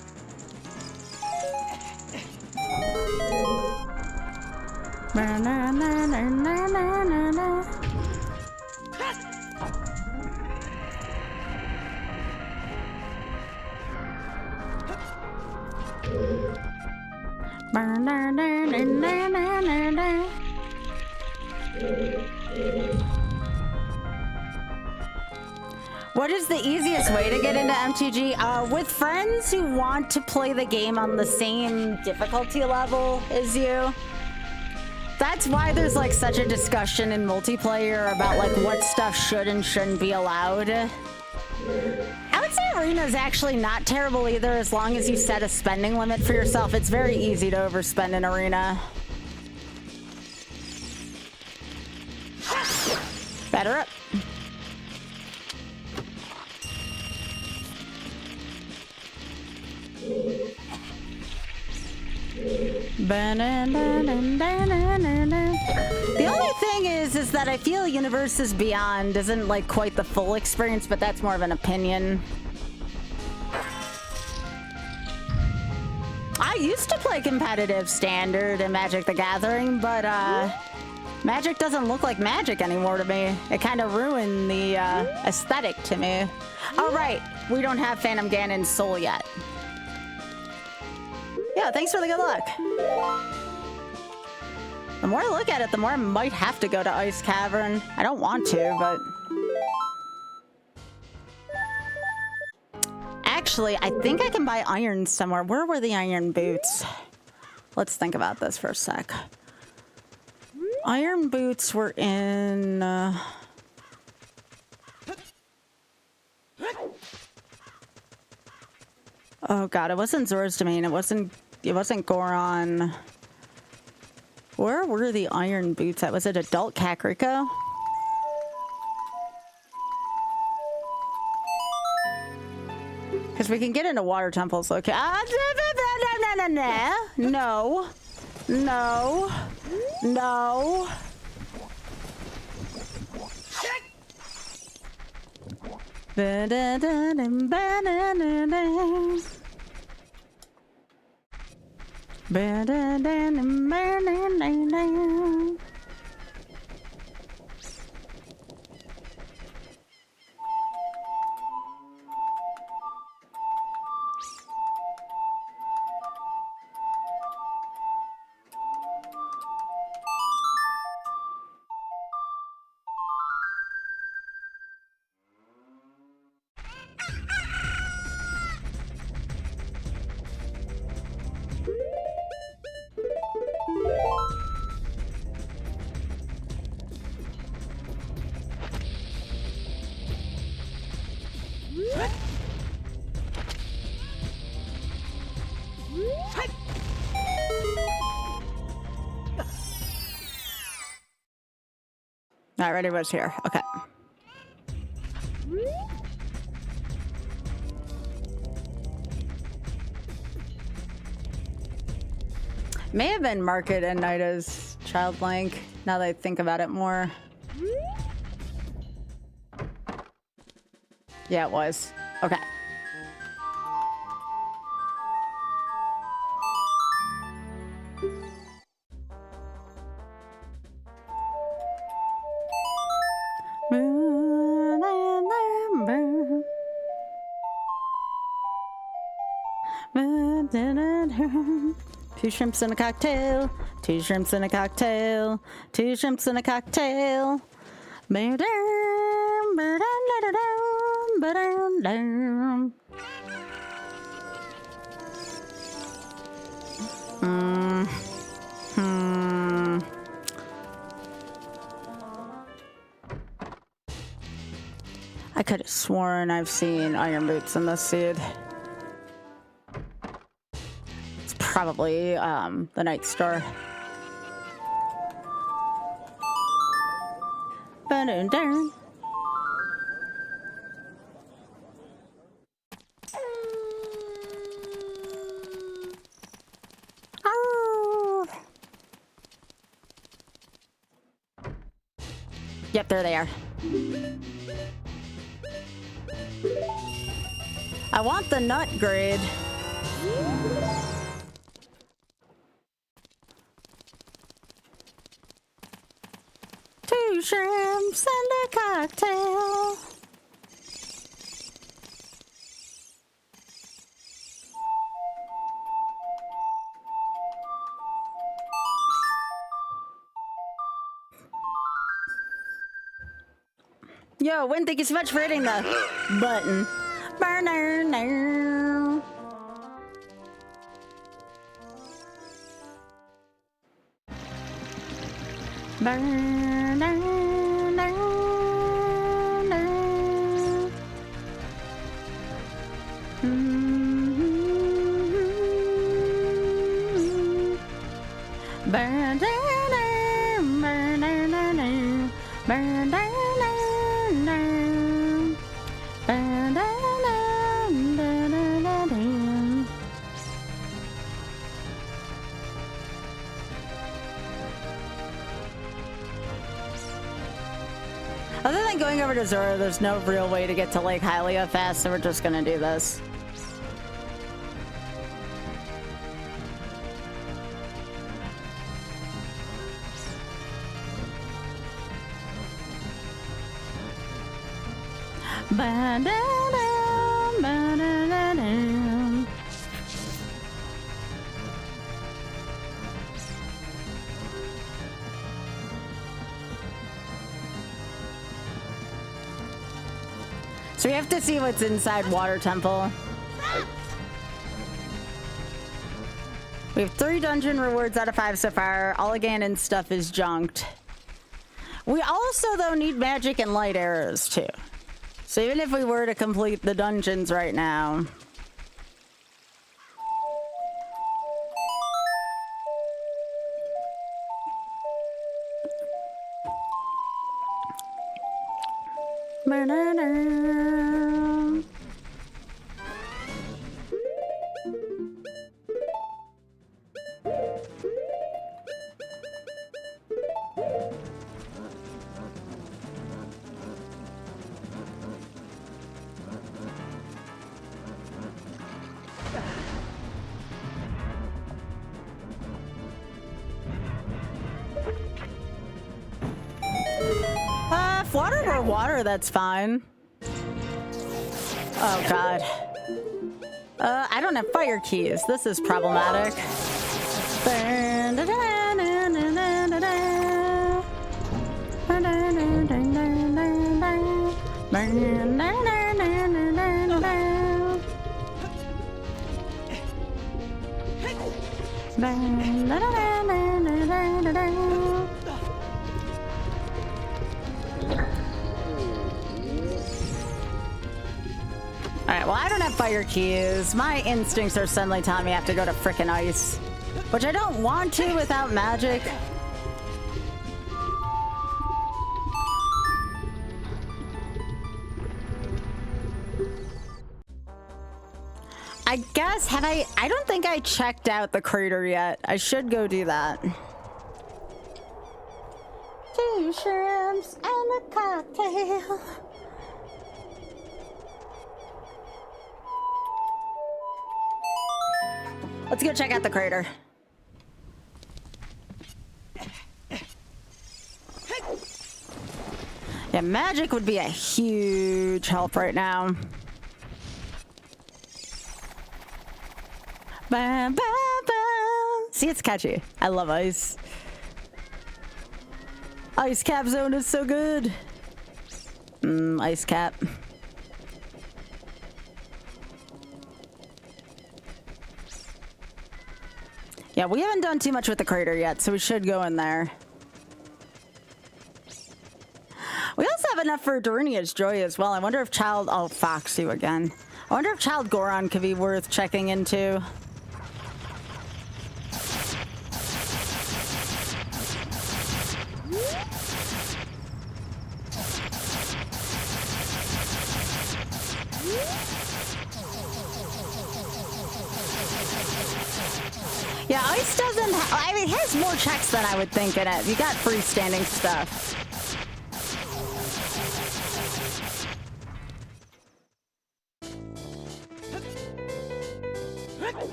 What is the easiest way to get into MTG? With friends who want to play the game on the same difficulty level as you. That's why there's like such a discussion in multiplayer about like what stuff should and shouldn't be allowed. I would say Arena is actually not terrible either as long as you set a spending limit for yourself. It's very easy to overspend in Arena. Better up. The only thing is that I feel Universes Beyond isn't like quite the full experience, but that's more of an opinion. I used to play competitive standard in Magic the Gathering, but Magic doesn't look like Magic anymore to me. It kind of ruined the aesthetic to me. Oh right, we don't have Phantom Ganon's soul yet. Yeah, thanks for the good luck. The more I look at it, the more I might have to go to Ice Cavern. I don't want to, but... Actually, I think I can buy iron somewhere. Where were the iron boots? Let's think about this for a sec. Iron boots were in... Oh god, it wasn't Zora's Domain. It wasn't Goron. Where were the iron boots at? Was it Adult Kakariko? Because we can get into water temples. Okay. No. No. No. Not ready was here. Okay. May have been Market and Nida's Child Link, now that I think about it more. Yeah, it was. Okay. Two shrimps in a cocktail. Two shrimps in a cocktail. Two shrimps in a cocktail. I could have sworn I've seen iron boots in this seed. It's probably the night store. Ba-dun-dun. Oh. Yep, there they are. I want the nut grade. Two shrimps and a cocktail. Yo, Win, thank you so much for hitting the button. Burner now. Burner now. Burn down, burn down, burn down. Other than going over to Zora, there's no real way to get to Lake Hylia fast, so we're just gonna do this. Ba-da-da, ba-da-da-da. So we have to see what's inside Water Temple. We have 3 dungeon rewards out of 5 so far. All Ganon stuff is junked. We also, though, need magic and light arrows, too. So even if we were to complete the dungeons right now... If water were water, that's fine. Oh god. I don't have fire keys. This is problematic. Alright, well, I don't have fire keys. My instincts are suddenly telling me I have to go to frickin' ice. Which I don't want to without magic. I guess, I don't think I checked out the crater yet. I should go do that. 2 shrimps and a cocktail. Let's go check out the crater. Yeah, magic would be a huge help right now. Ba, ba, ba. See, it's catchy. I love ice. Ice cap zone is so good. Ice cap. Yeah, we haven't done too much with the crater yet, so we should go in there. We also have enough for Darunia's Joy as well. I wonder if Child... Oh, Fox, you again. I wonder if Child Goron could be worth checking into. Yeah, ice doesn't... I mean, it has more checks than I would think in it. You got freestanding stuff.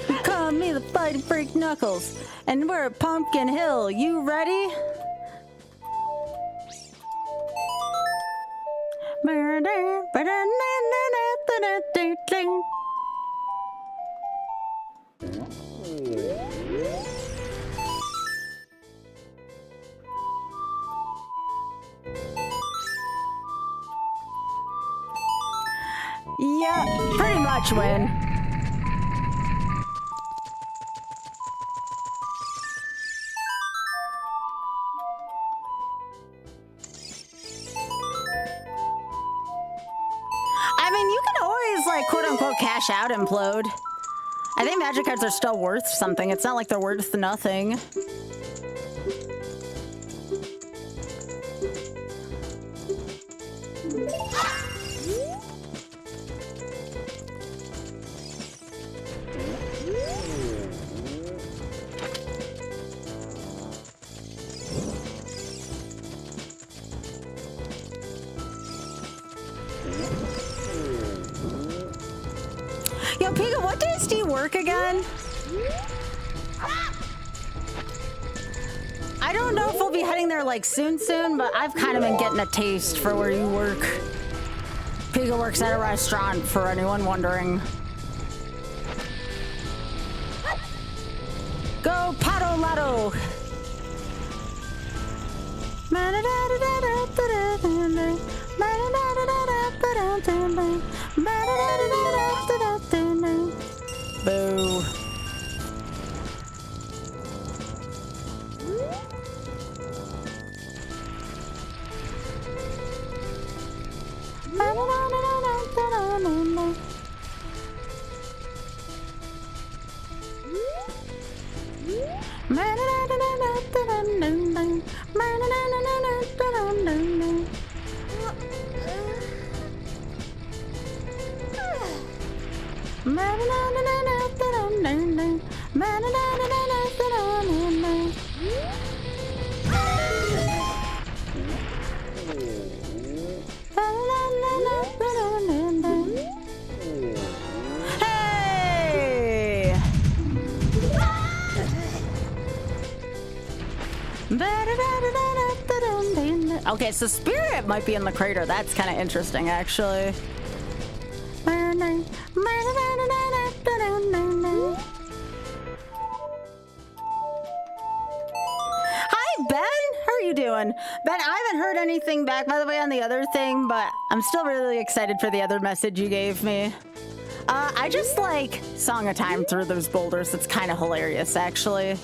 You call me the Fighting Freak Knuckles, and we're at Pumpkin Hill. You ready? Yeah, pretty much win. I mean, you can always, like, quote-unquote cash out implode. I think magic cards are still worth something. It's not like they're worth nothing. Yo, Pika, what days do you work again? I don't know if we'll be heading there like soon, but I've kind of been getting a taste for where you work. Pika works at a restaurant, for anyone wondering. Go Pato Lotto! Boo. Okay, so Spirit might be in the crater. That's kind of interesting, actually. Hi, Ben. How are you doing? Ben, I haven't heard anything back, by the way, on the other thing, but I'm still really excited for the other message you gave me. I just, like, Song of Time through those boulders. It's kind of hilarious, actually.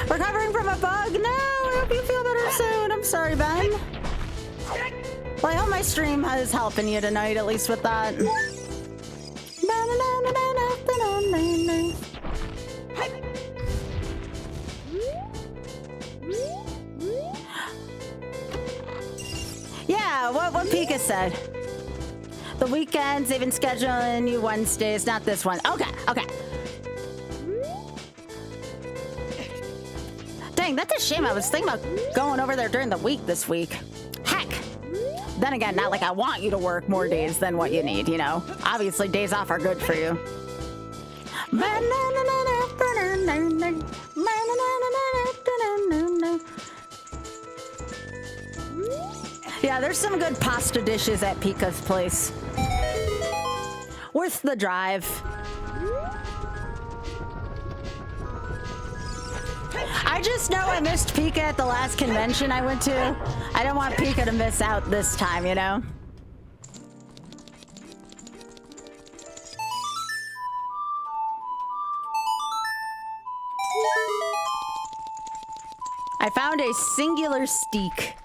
Recovering from a bug? No, I hope you feel better soon. I'm sorry, Ben. Well, I hope my stream is helping you tonight, at least with that. Yeah, what Pika said. The weekends, they've been scheduling you Wednesdays, not this one. Okay, okay. Dang, that's a shame. I was thinking about going over there during the week this week. Heck. Then again, not like I want you to work more days than what you need, you know? Obviously, days off are good for you. Yeah, there's some good pasta dishes at Pika's place. Worth the drive. I just know I missed Pika at the last convention I went to. I don't want Pika to miss out this time, you know? I found a singular steak.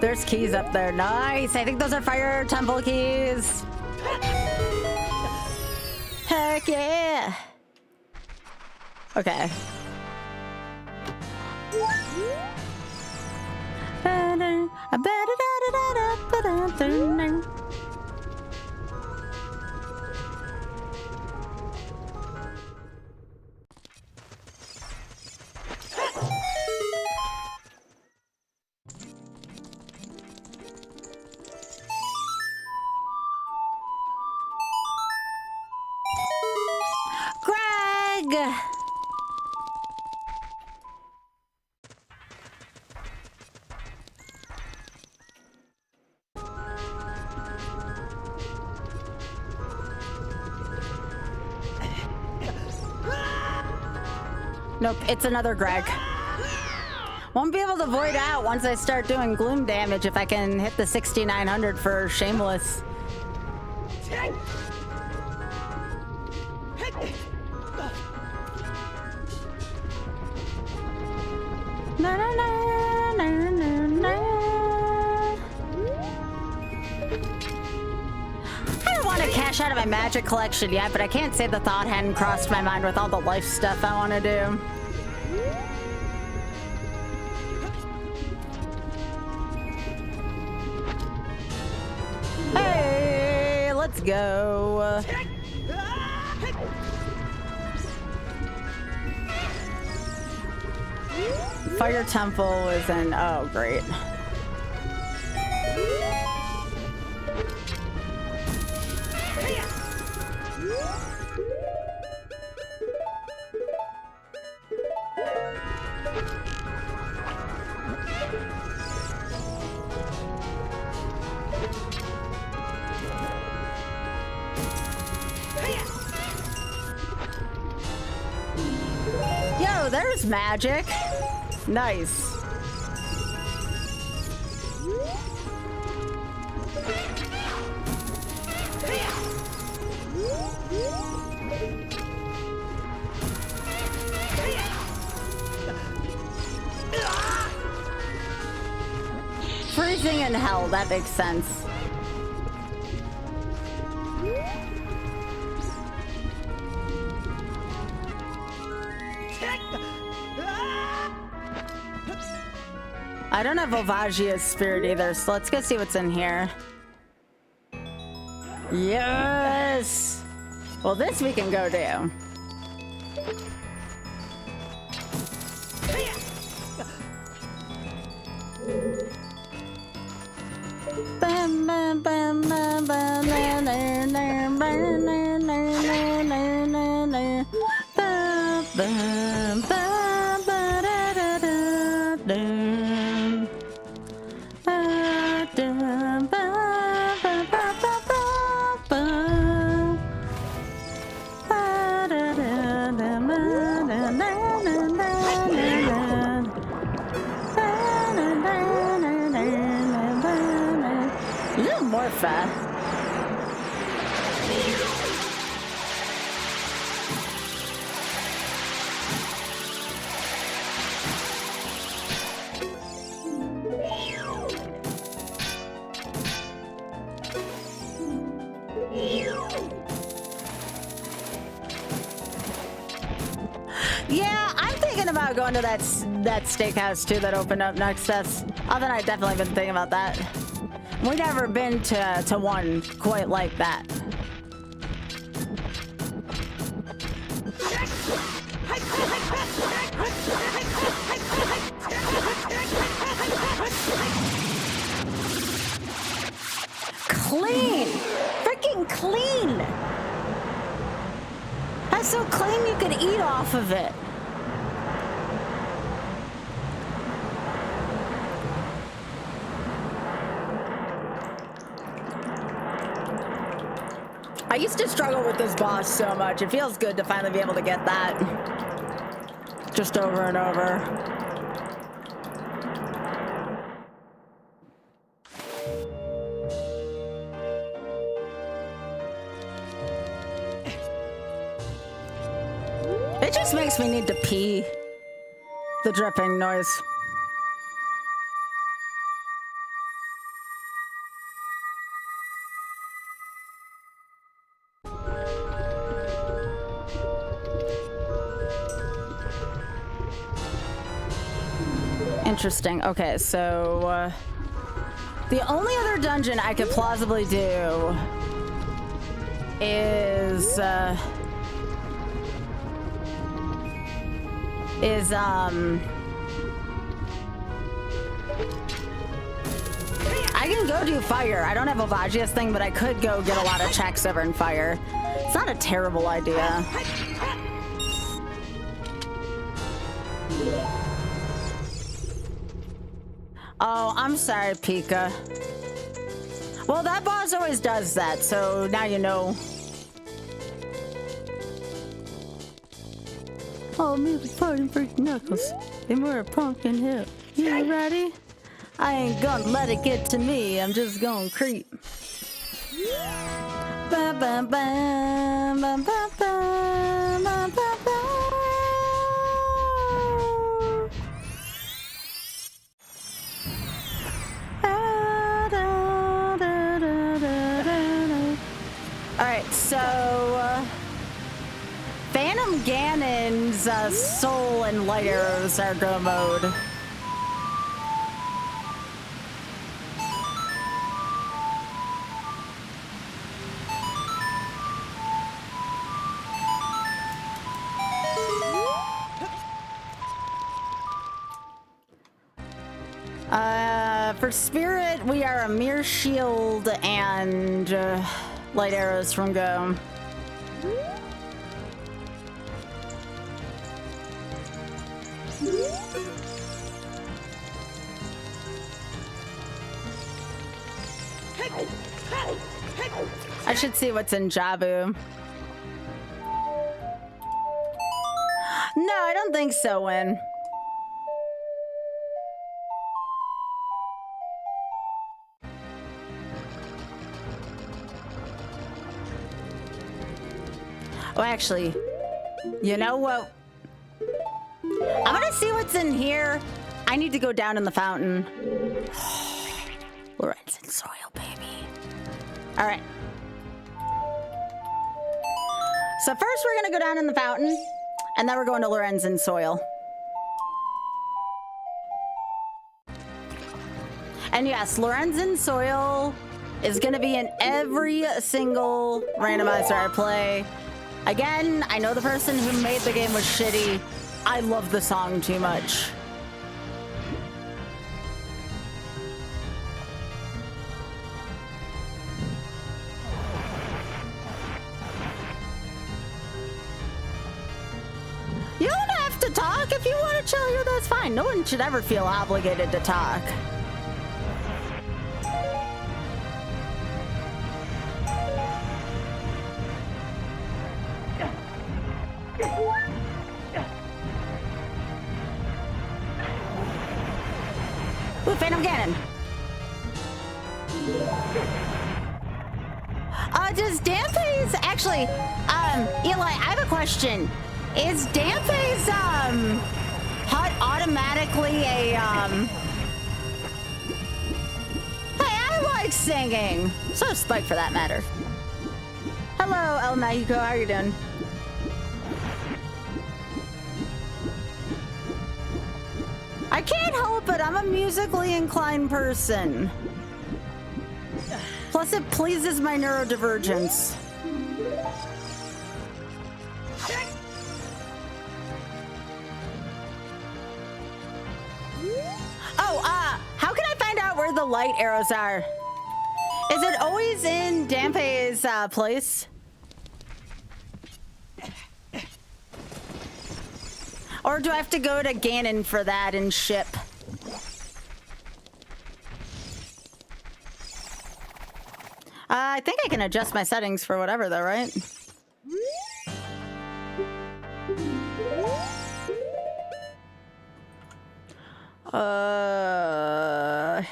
There's keys up there. Nice. I think those are fire temple keys. Heck yeah. Okay. Greg! Nope, it's another Greg. Won't be able to void out once I start doing gloom damage if I can hit the 6900 for Shameless. Na, na, na, na, na, na. I don't want to cash out of my magic collection yet, but I can't say the thought hadn't crossed my mind with all the life stuff I want to do. Hey, let's go. Fire Temple is in. Oh, great. Yo, there's magic. Nice. Freezing in hell, that makes sense. I don't have Ovagia's spirit either, so let's go see what's in here. Yes! Well, this we can go do. Yeah, I'm thinking about going to that steakhouse too that opened up next. Other than I've definitely been thinking about that. We've never been to one quite like that. so clean you could eat off of it. I used to struggle with this boss so much. It feels good to finally be able to get that. Just over and over. It just makes me need to pee. The dripping noise. Interesting. Okay, so the only other dungeon I could plausibly do is I can go do fire. I don't have a Vagia's thing, but I could go get a lot of checks over in fire. It's not a terrible idea. Oh, I'm sorry, Pika. Well, that boss always does that, so now you know. Oh, me fighting for Knuckles. And we're a pumpkin hill. You ready? I ain't gonna let it get to me. I'm just gonna creep. Ba ba ba ba ba ba ba ba ba. Alright, so Phantom Ganon's soul and light arrows are go mode. For Spirit, we are a mere shield and light arrows from go. I should see what's in Jabu. No, I don't think so, Win. Oh, actually, you know what? I'm gonna see what's in here. I need to go down in the fountain. Lorenz and soil, baby. All right. So first we're gonna go down in the fountain, and then we're going to Lorenz and soil. And yes, Lorenz and soil is gonna be in every single randomizer I play. Again, I know the person who made the game was shitty. I love the song too much. You don't have to talk. If you want to chill here, that's fine. No one should ever feel obligated to talk. Ooh, Phantom Ganon. Does Dampé's actually, Eli, I have a question. Is Dampé's, hut automatically a, Hey, I like singing. So does Spike for that matter. Hello, El Mexico, how are you doing? I can't help it, I'm a musically inclined person. Plus it pleases my neurodivergence. Oh, how can I find out where the light arrows are? Is it always in Dampé's place? Or do I have to go to Ganon for that and ship? I think I can adjust my settings for whatever though, right?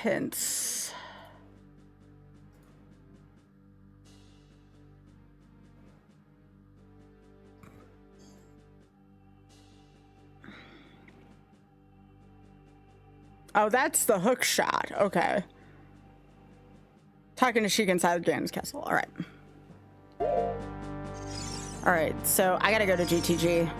Hints. Oh, that's the hook shot. Okay. Talking to Sheik inside Ganon's castle. All right. All right, so I gotta go to GTG.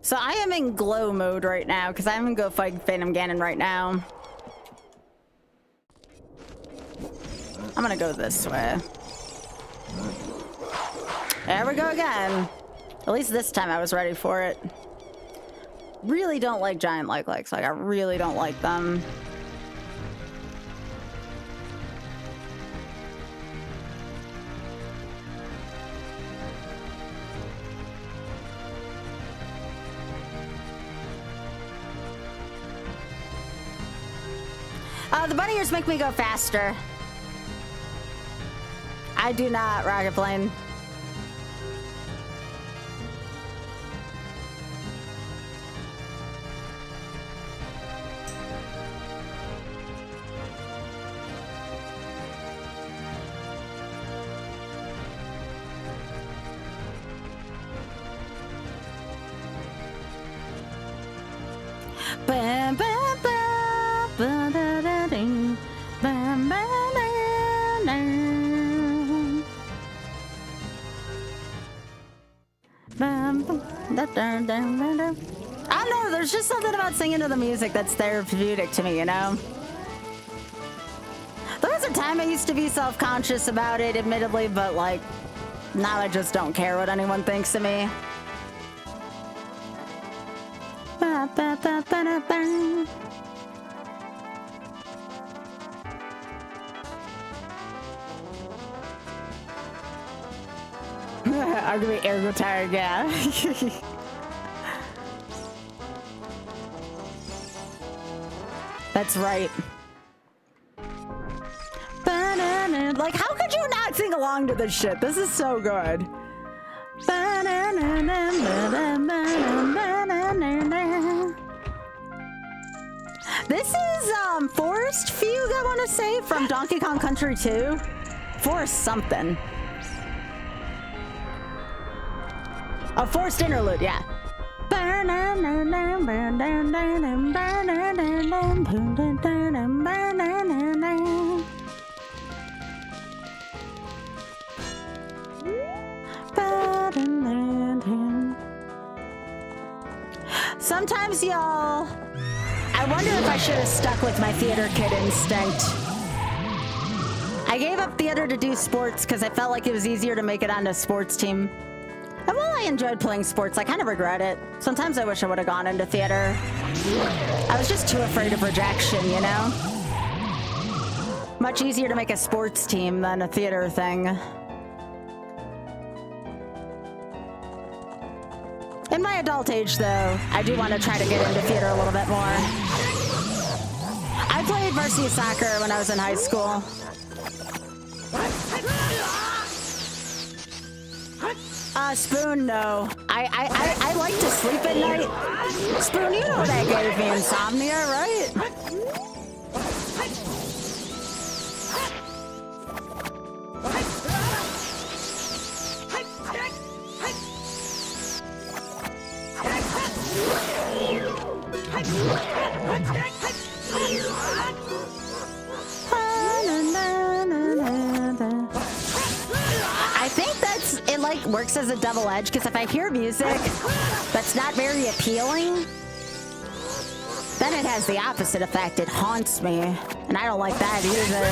So I am in glow mode right now because I'm gonna go fight Phantom Ganon right now. I'm gonna go this way. There we go again. At least this time I was ready for it. Really don't like giant like-likes. Like, I really don't like them. The bunny ears make me go faster. I do not, Rocket Plane. Bam, bam, bam, bam, da, da, ding. Bam, bam, bam, bam. Bam, bam, da, da, da, da, da. I don't know, there's just something about singing to the music that's therapeutic to me, you know? There was a time I used to be self-conscious about it, admittedly, but like, now I just don't care what anyone thinks of me. Ba, ba, ba, ba, da, ba. I'm gonna be ergo tired, yeah. That's right. Ba-na-na. Like, how could you not sing along to this shit? This is so good. This is Forest Fugue, I want to say, from Donkey Kong Country 2. Forest something. A Forest Interlude, yeah. Sometimes, y'all, I wonder if I should have stuck with my theater kid instinct. I gave up theater to do sports because I felt like it was easier to make it onto a sports team. And while I enjoyed playing sports, I kind of regret it. Sometimes I wish I would have gone into theater. I was just too afraid of rejection, you know? Much easier to make a sports team than a theater thing. In my adult age, though, I do want to try to get into theater a little bit more. I played varsity soccer when I was in high school. Spoon, no. I like to sleep at night. Spoon, you know that gave me insomnia, right? I think it like works as a double edge, because if I hear music that's not very appealing, then it has the opposite effect. It haunts me, and I don't like that either.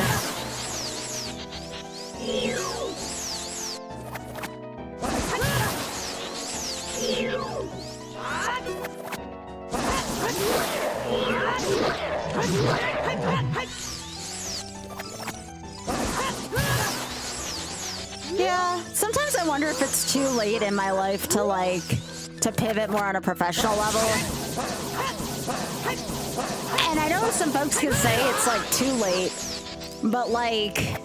Yeah, sometimes I wonder if it's too late in my life to like to pivot more on a professional level. And I know some folks can say it's like too late, but like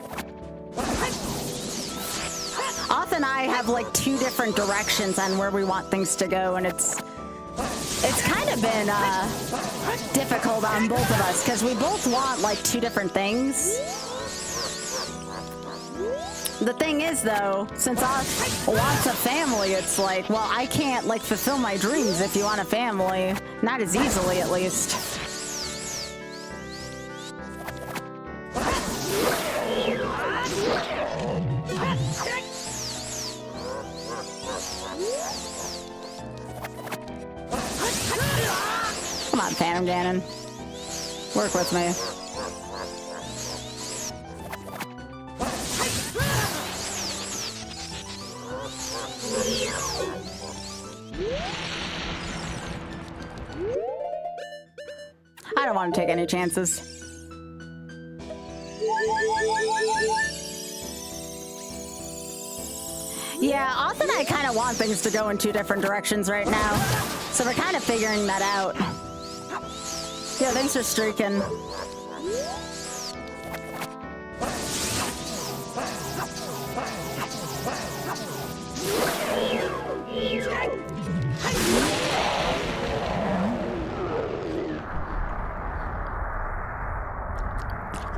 often I have like two different directions on where we want things to go, and it's kind of been difficult on both of us because we both want like two different things. The thing is, though, since Oth wants a family, it's like, well, I can't like fulfill my dreams if you want a family. Not as easily, at least. Come on, Phantom Ganon. Work with me. I don't want to take any chances. Yeah, Oth and I kind of want things to go in two different directions right now. So we're kind of figuring that out. Yeah, thanks for streaking.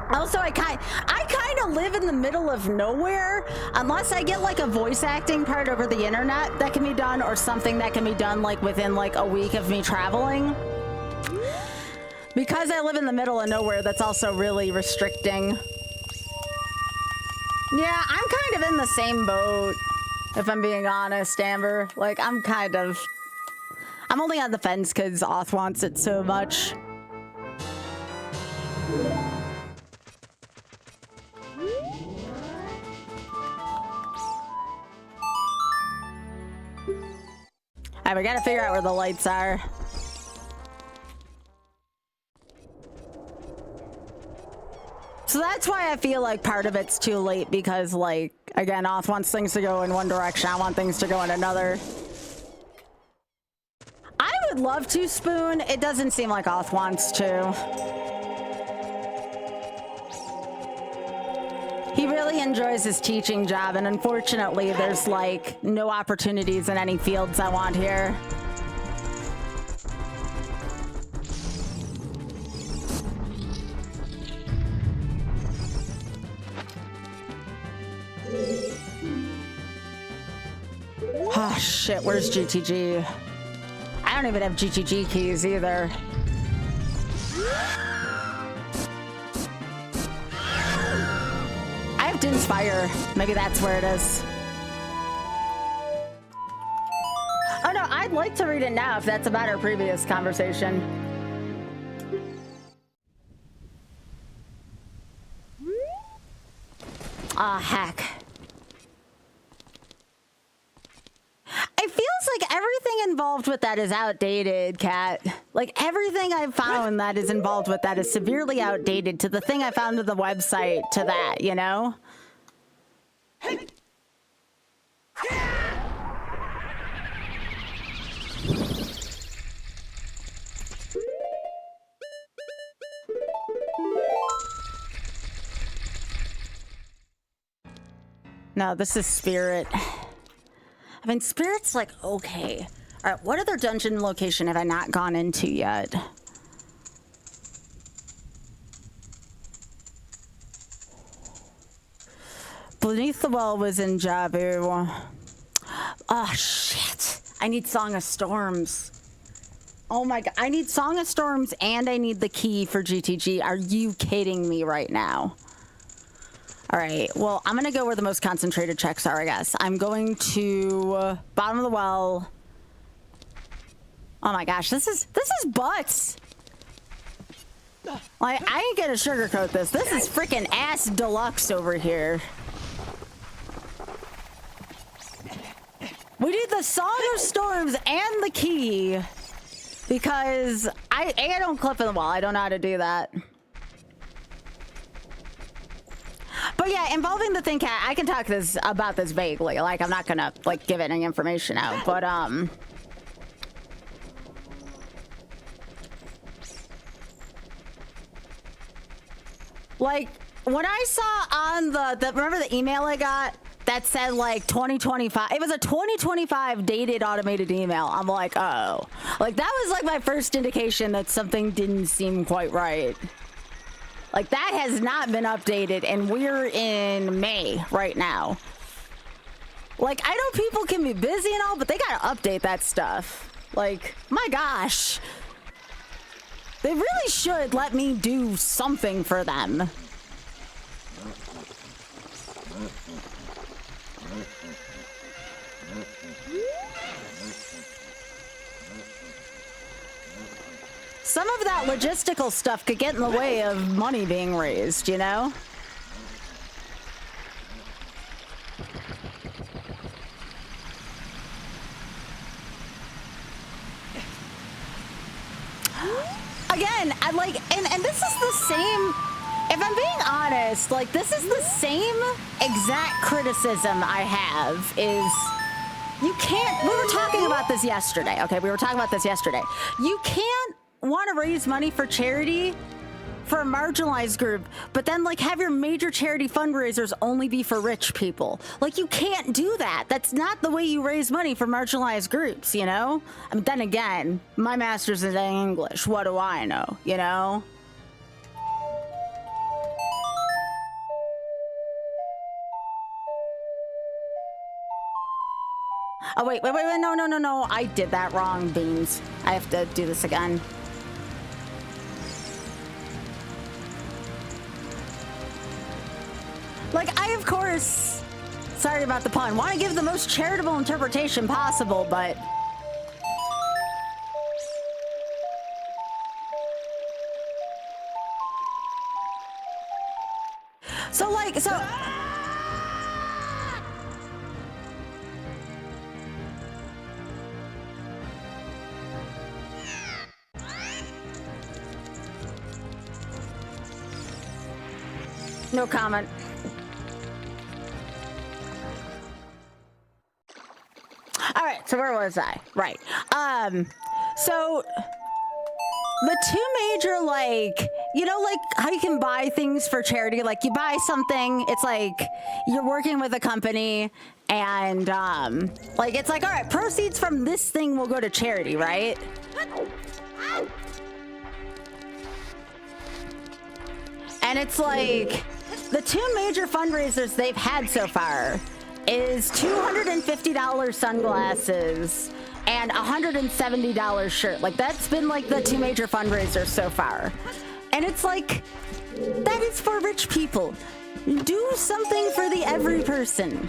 Also, I kind of live in the middle of nowhere, unless I get like a voice acting part over the internet that can be done, or something that can be done like within like a week of me traveling. Because I live in the middle of nowhere, that's also really restricting. Yeah, I'm kind of in the same boat, if I'm being honest, Amber. Like, I'm only on the fence because Oth wants it so much. All right, we gotta figure out where the lights are. So that's why I feel like part of it's too late, because like, again, Oth wants things to go in one direction, I want things to go in another. I would love to, Spoon. It doesn't seem like Oth wants to. He really enjoys his teaching job, and unfortunately, there's like no opportunities in any fields I want here. Oh shit, where's GTG? I don't even have GTG keys either. I have Din's Fire. Maybe that's where it is. Oh no, I'd like to read it now if that's about our previous conversation. Ah, heck. It feels like everything involved with that is outdated, Kat. Like, everything I've found that is involved with that is severely outdated to the thing I found on the website to that, you know? No, this is Spirit. I mean, Spirit's like, okay. All right, what other dungeon location have I not gone into yet? Beneath the Well was in Jabu. Oh, shit. I need Song of Storms. Oh my god. I need Song of Storms and I need the key for GTG. Are you kidding me right now? All right, well, I'm gonna go where the most concentrated checks are, I guess. I'm going to bottom of the well. Oh my gosh, this is butts. Like, I ain't gonna sugarcoat this. This is freaking ass deluxe over here. We need the Song of Storms and the key because I don't clip in the wall. I don't know how to do that. But yeah, involving the thing cat, I can talk about this vaguely. Like, I'm not gonna like give any information out, but like when I saw on the remember the email I got that said like 2025, it was a 2025 dated automated email. I'm like, oh, like that was like my first indication that something didn't seem quite right. Like that has not been updated and we're in May right now. Like I know people can be busy and all, but they gotta update that stuff. Like, my gosh. They really should let me do something for them. Some of that logistical stuff could get in the way of money being raised, you know? Again, I like, and this is the same, if I'm being honest, like this is the same exact criticism I have is you can't, we were talking about this yesterday, okay? We were talking about this yesterday. You can't want to raise money for charity for a marginalized group, but then like have your major charity fundraisers only be for rich people. Like you can't do that. That's not the way you raise money for marginalized groups, you know? I mean, then again, my master's is in English. What do I know, you know? Oh, wait, no. I did that wrong, Beans. I have to do this again. Like, I, of course, sorry about the pun, want to give the most charitable interpretation possible, but... So, like, so... No comment. All right, so where was I? Right. So the two major, like, you know, like how you can buy things for charity, like you buy something, it's like you're working with a company and like it's like, all right, proceeds from this thing will go to charity, right? And it's like the two major fundraisers they've had so far is $250 sunglasses and $170 shirt. Like that's been like the two major fundraisers so far. And it's like, that is for rich people. Do something for the every person.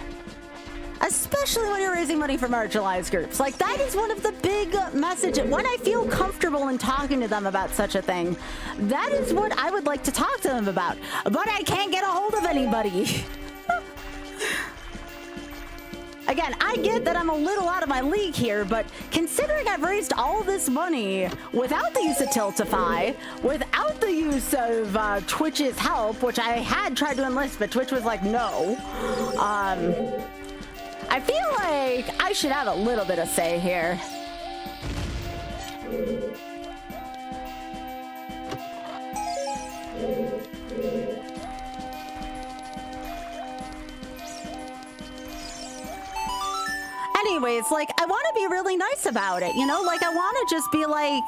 Especially when you're raising money for marginalized groups. Like that is one of the big messages. When I feel comfortable in talking to them about such a thing, that is what I would like to talk to them about. But I can't get a hold of anybody. Again, I get that I'm a little out of my league here, but considering I've raised all this money without the use of Tiltify, without the use of Twitch's help, which I had tried to enlist, but Twitch was like, no. I feel like I should have a little bit of say here. Anyways, like, I want to be really nice about it, you know? Like, I want to just be like,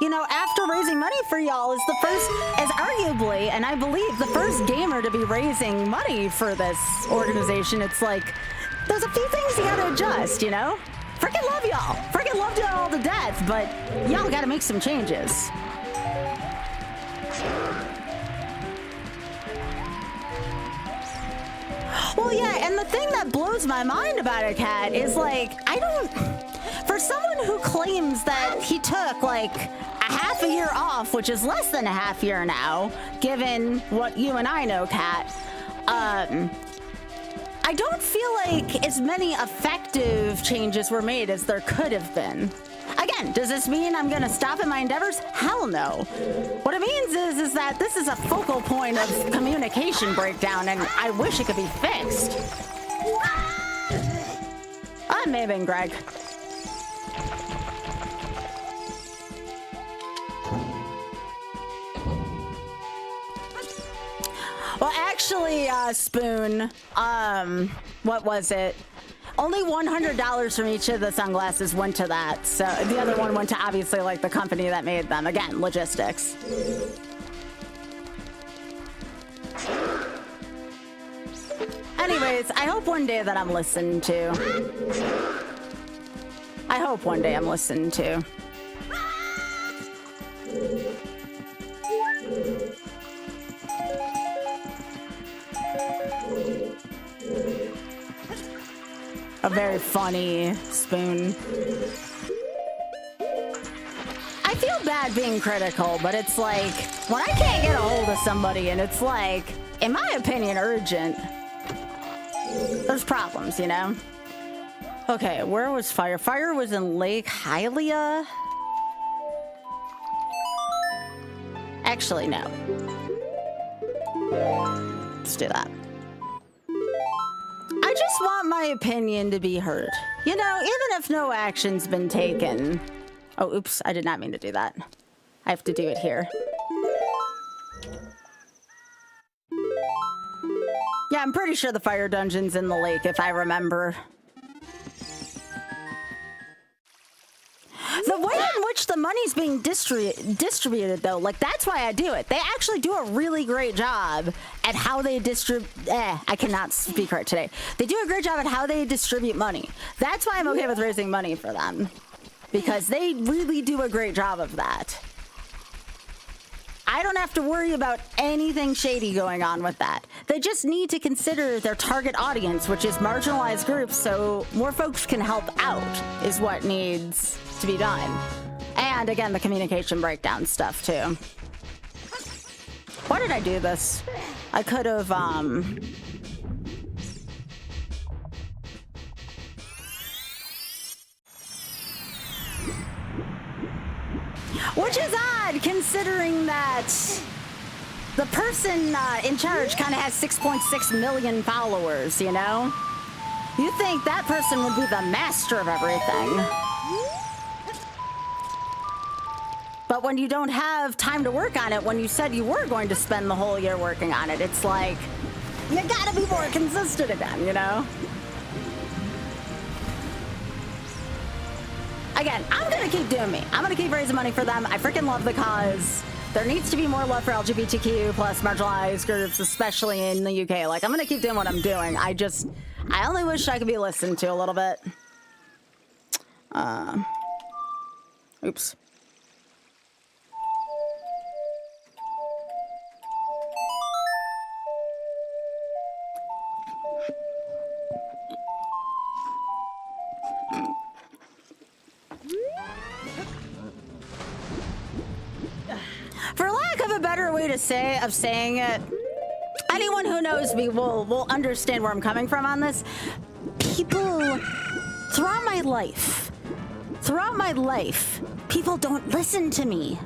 you know, after raising money for y'all is the first, as arguably, and I believe the first gamer to be raising money for this organization. It's like, there's a few things you gotta adjust, you know? Freaking love y'all. Freaking love y'all to death, but y'all gotta make some changes. Well, yeah, and the thing that blows my mind about it, Kat, is like, I don't... For someone who claims that he took, like, a half a year off, which is less than a half year now, given what you and I know, Kat, I don't feel like as many effective changes were made as there could have been. Again, Again, does this mean I'm gonna stop in my endeavors? Hell no. What it means is that this is a focal point of communication breakdown, and I wish it could be fixed. I'm maybe Greg. Well, actually, Spoon, what was it? Only $100 from each of the sunglasses went to that. So the other one went to obviously like the company that made them. Again, logistics. Anyways, I hope one day that I'm listened to. I hope one day I'm listened to. A very funny Spoon. I feel bad being critical, but it's like, when I can't get a hold of somebody and it's like, in my opinion, urgent, there's problems, you know? Okay, where was fire? Fire was in Lake Hylia? Actually, no. Let's do that. I just want my opinion to be heard. You know, even if no action's been taken. Oh, oops, I did not mean to do that. I have to do it here. Yeah, I'm pretty sure the fire dungeon's in the lake, if I remember. The way in which the money's being distributed, though, like, that's why I do it. They actually do a really great job at how they I cannot speak right today. They do a great job at how they distribute money. That's why I'm okay with raising money for them. Because they really do a great job of that. I don't have to worry about anything shady going on with that. They just need to consider their target audience, which is marginalized groups, so more folks can help out, is what needs to be done. And again, the communication breakdown stuff too. Why did I do this? I could have, which is odd, considering that the person in charge kind of has 6.6 million followers, you know? You think that person would be the master of everything. But when you don't have time to work on it, when you said you were going to spend the whole year working on it, it's like, you gotta be more consistent again, you know? Again, I'm gonna keep doing me. I'm gonna keep raising money for them. I freaking love the cause. There needs to be more love for LGBTQ plus marginalized groups, especially in the UK. Like, I'm gonna keep doing what I'm doing. I only wish I could be listened to a little bit. Oops. For lack of a better way to saying it, anyone who knows me will understand where I'm coming from on this. People, throughout my life, people don't listen to me.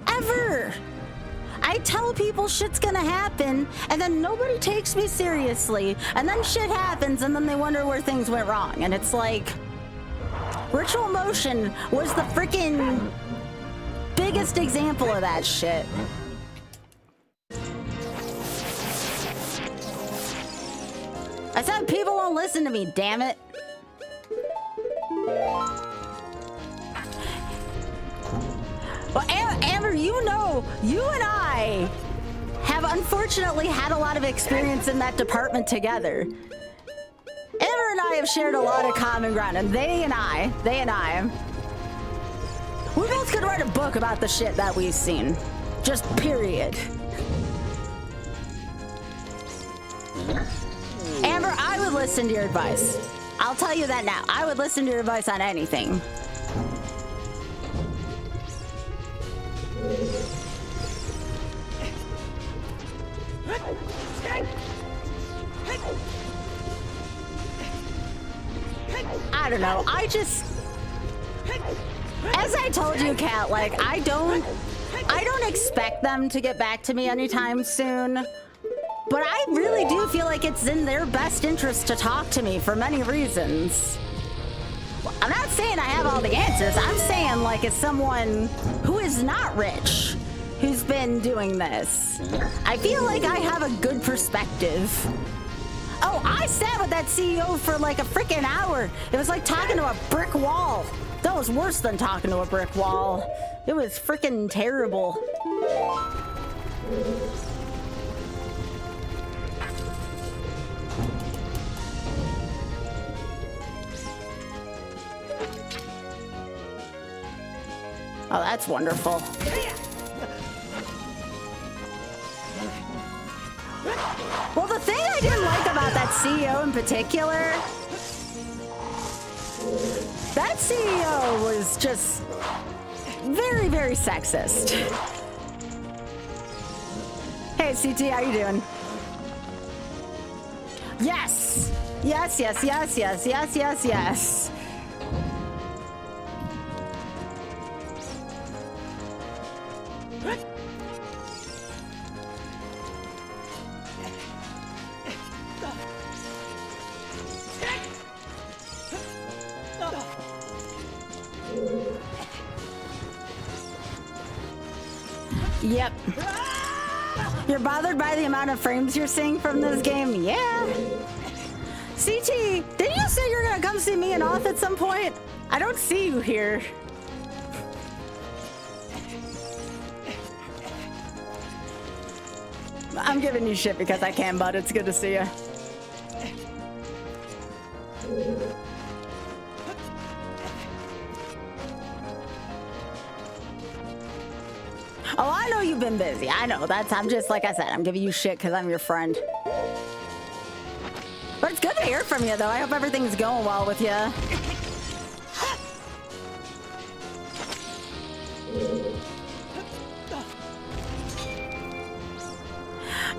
Ever. I tell people shit's gonna happen, and then nobody takes me seriously, and then shit happens, and then they wonder where things went wrong. And it's like, Ritual Motion was the freaking biggest example of that shit. I said people won't listen to me, damn it. Well, Amber, you know, you and I have unfortunately had a lot of experience in that department together. Amber and I have shared a lot of common ground, and they and I, we both could write a book about the shit that we've seen. Just period. Amber, I would listen to your advice. I'll tell you that now. I would listen to your advice on anything. I don't know. As I told you, Kat, like, I don't expect them to get back to me anytime soon. But I really do feel like it's in their best interest to talk to me for many reasons. I'm not saying I have all the answers. I'm saying, like, as someone who is not rich, who's been doing this, I feel like I have a good perspective. Oh, I sat with that CEO for like a freaking hour. It was like talking to a brick wall. That was worse than talking to a brick wall. It was freaking terrible. Oh, that's wonderful. Well, the thing I didn't like about that CEO in particular, that CEO was just very, very sexist. Hey, CT, how you doing? Yes! Yes, yes, yes, yes, yes, yes, yes. Yep. You're bothered by the amount of frames you're seeing from this game? Yeah. CT, didn't you say you're gonna come see me in Oth at some point? I don't see you here. I'm giving you shit because I can, bud. It's good to see you. Oh, I know you've been busy. I know. I'm just, like I said, I'm giving you shit because I'm your friend. But it's good to hear from you, though. I hope everything's going well with you.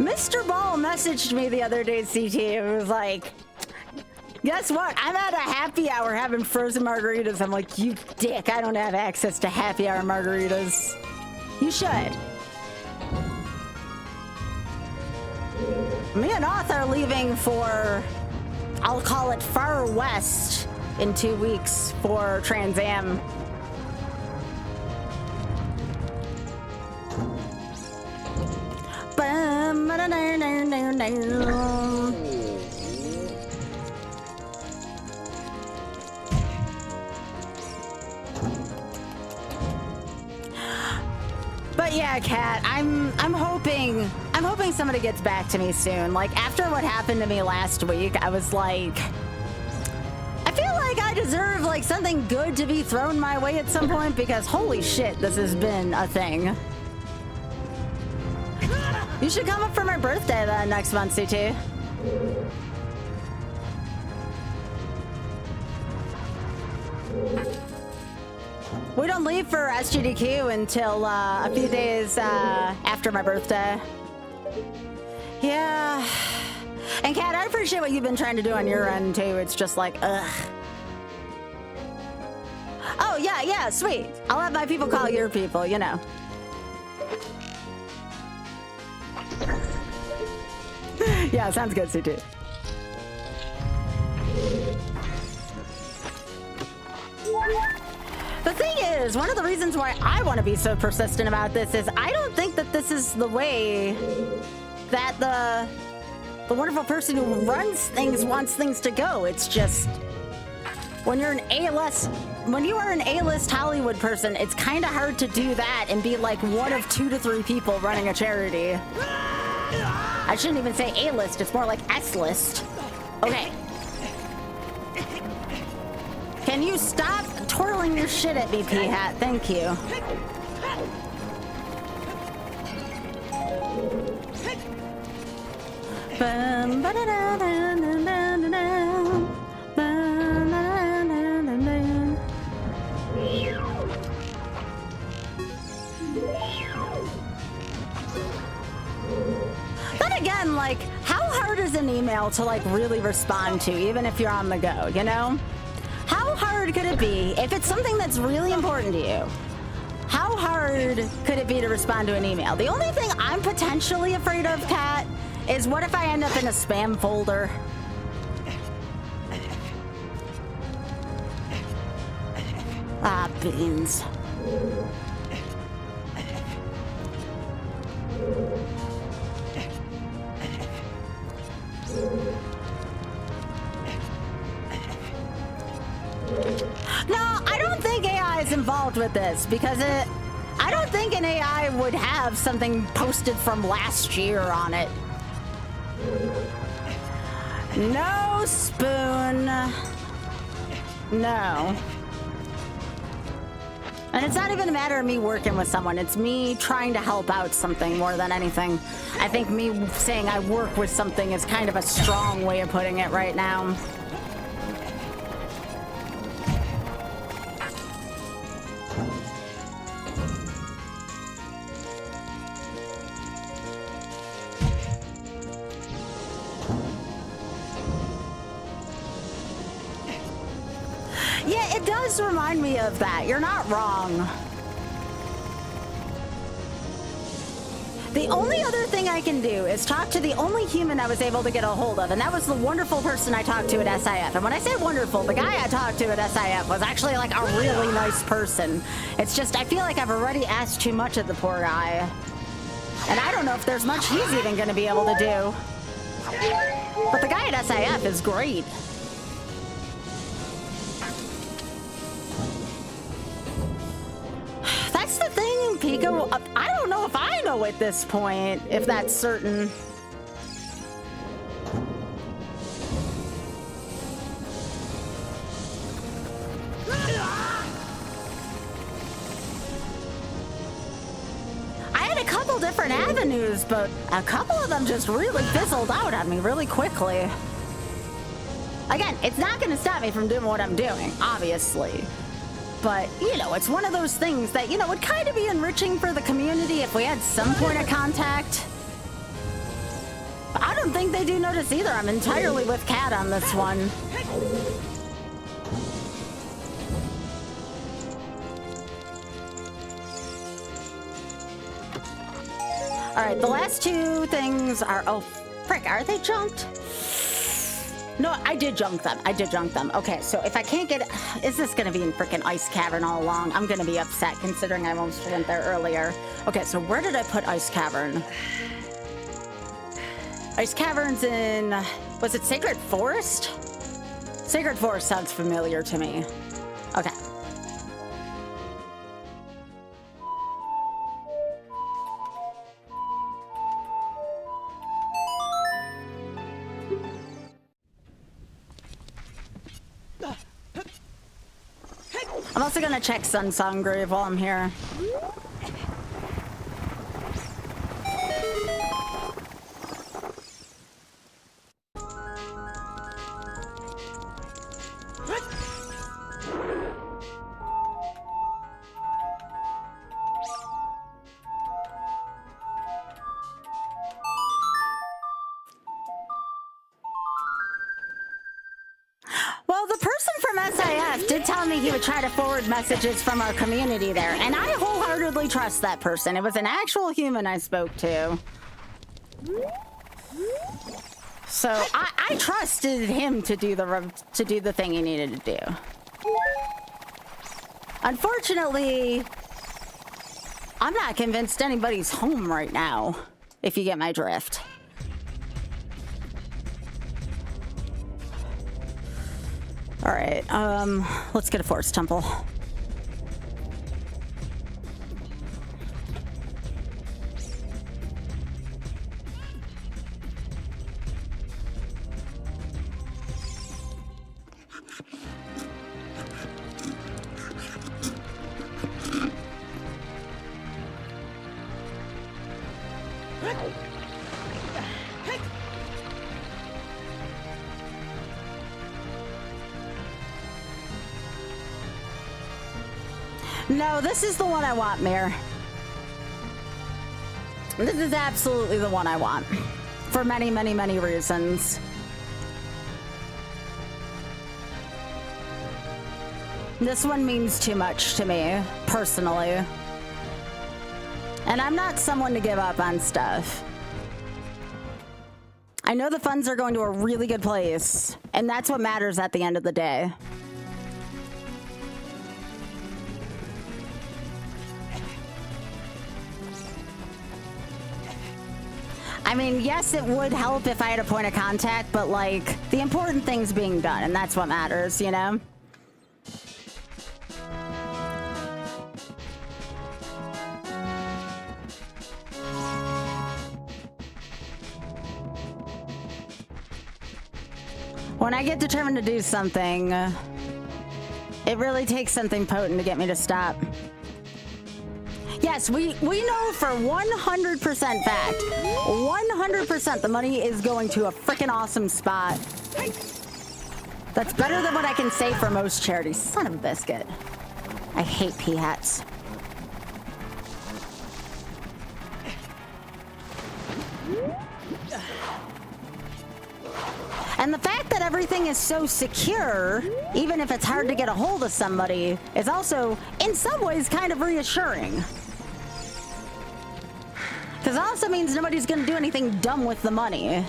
Mr. Ball messaged me the other day, CT. It was like, guess what? I'm at a happy hour having frozen margaritas. I'm like, you dick. I don't have access to happy hour margaritas. You should. Me and Oth are leaving for, I'll call it Far West in 2 weeks for Trans Am. But yeah, Kat, I'm hoping somebody gets back to me soon. Like, after what happened to me last week, I was like, I feel like I deserve like something good to be thrown my way at some point, because holy shit, this has been a thing. You should come up for my birthday then next month, CT. We don't leave for SGDQ until a few days after my birthday. Yeah. And Kat, I appreciate what you've been trying to do on your end too. It's just like, ugh. Oh, yeah, sweet. I'll have my people call your people, you know. Yeah, sounds good, CT. The thing is, one of the reasons why I want to be so persistent about this is I don't think that this is the way that the wonderful person who runs things wants things to go. It's just when you are an A-list Hollywood person, it's kind of hard to do that and be like one of 2 to 3 people running a charity. I shouldn't even say A-list, it's more like S-list. Okay. Can you stop twirling your shit at me, P-Hat? Thank you. Then again, like, how hard is an email to like really respond to, even if you're on the go, you know? How hard could it be, if it's something that's really important to you, how hard could it be to respond to an email? The only thing I'm potentially afraid of, Kat, is what if I end up in a spam folder? Ah, beans. No, I don't think AI is involved with this because I don't think an AI would have something posted from last year on it. No spoon. No. And it's not even a matter of me working with someone. It's me trying to help out something more than anything. I think me saying I work with something is kind of a strong way of putting it right now. Yeah, it does remind me of that. You're not wrong. The only other thing I can do is talk to the only human I was able to get a hold of, and that was the wonderful person I talked to at SIF. And when I say wonderful, the guy I talked to at SIF was actually like a really nice person. It's just, I feel like I've already asked too much of the poor guy. And I don't know if there's much he's even going to be able to do. But the guy at SIF is great. That's the thing, Pico. I don't know if I know at this point if that's certain. I had a couple different avenues, but a couple of them just really fizzled out on me really quickly. Again, it's not going to stop me from doing what I'm doing, obviously. But, you know, it's one of those things that, you know, would kind of be enriching for the community if we had some point of contact. But I don't think they do notice either. I'm entirely with Kat on this one. All right, the last two things are... Oh, frick, are they junked? No, I did junk them. I did junk them. Okay, so if I can't get... Is this going to be in frickin' Ice Cavern all along? I'm going to be upset considering I almost went there earlier. Okay, so where did I put Ice Cavern? Ice Cavern's in... Was it Sacred Forest? Sacred Forest sounds familiar to me. Okay. I'm also gonna check Sunsong Grave while I'm here. Well, the person from SIF did tell me he would try to forward messages from our community there, and I wholeheartedly trust that person. It was an actual human I spoke to. So I trusted him to do the thing he needed to do. Unfortunately, I'm not convinced anybody's home right now, if you get my drift. All right, let's get a forest temple. No, this is the one I want, Mir. This is absolutely the one I want. For many, many, many reasons. This one means too much to me, personally. And I'm not someone to give up on stuff. I know the funds are going to a really good place, and that's what matters at the end of the day. I mean, yes, it would help if I had a point of contact, but like, the important thing's being done, and that's what matters, you know? When I get determined to do something, it really takes something potent to get me to stop. Yes, we know for 100% fact, 100% the money is going to a freaking awesome spot. That's better than what I can say for most charities. Son of a biscuit. I hate pea hats. And the fact that everything is so secure, even if it's hard to get a hold of somebody, is also, in some ways, kind of reassuring. Because it also means nobody's going to do anything dumb with the money.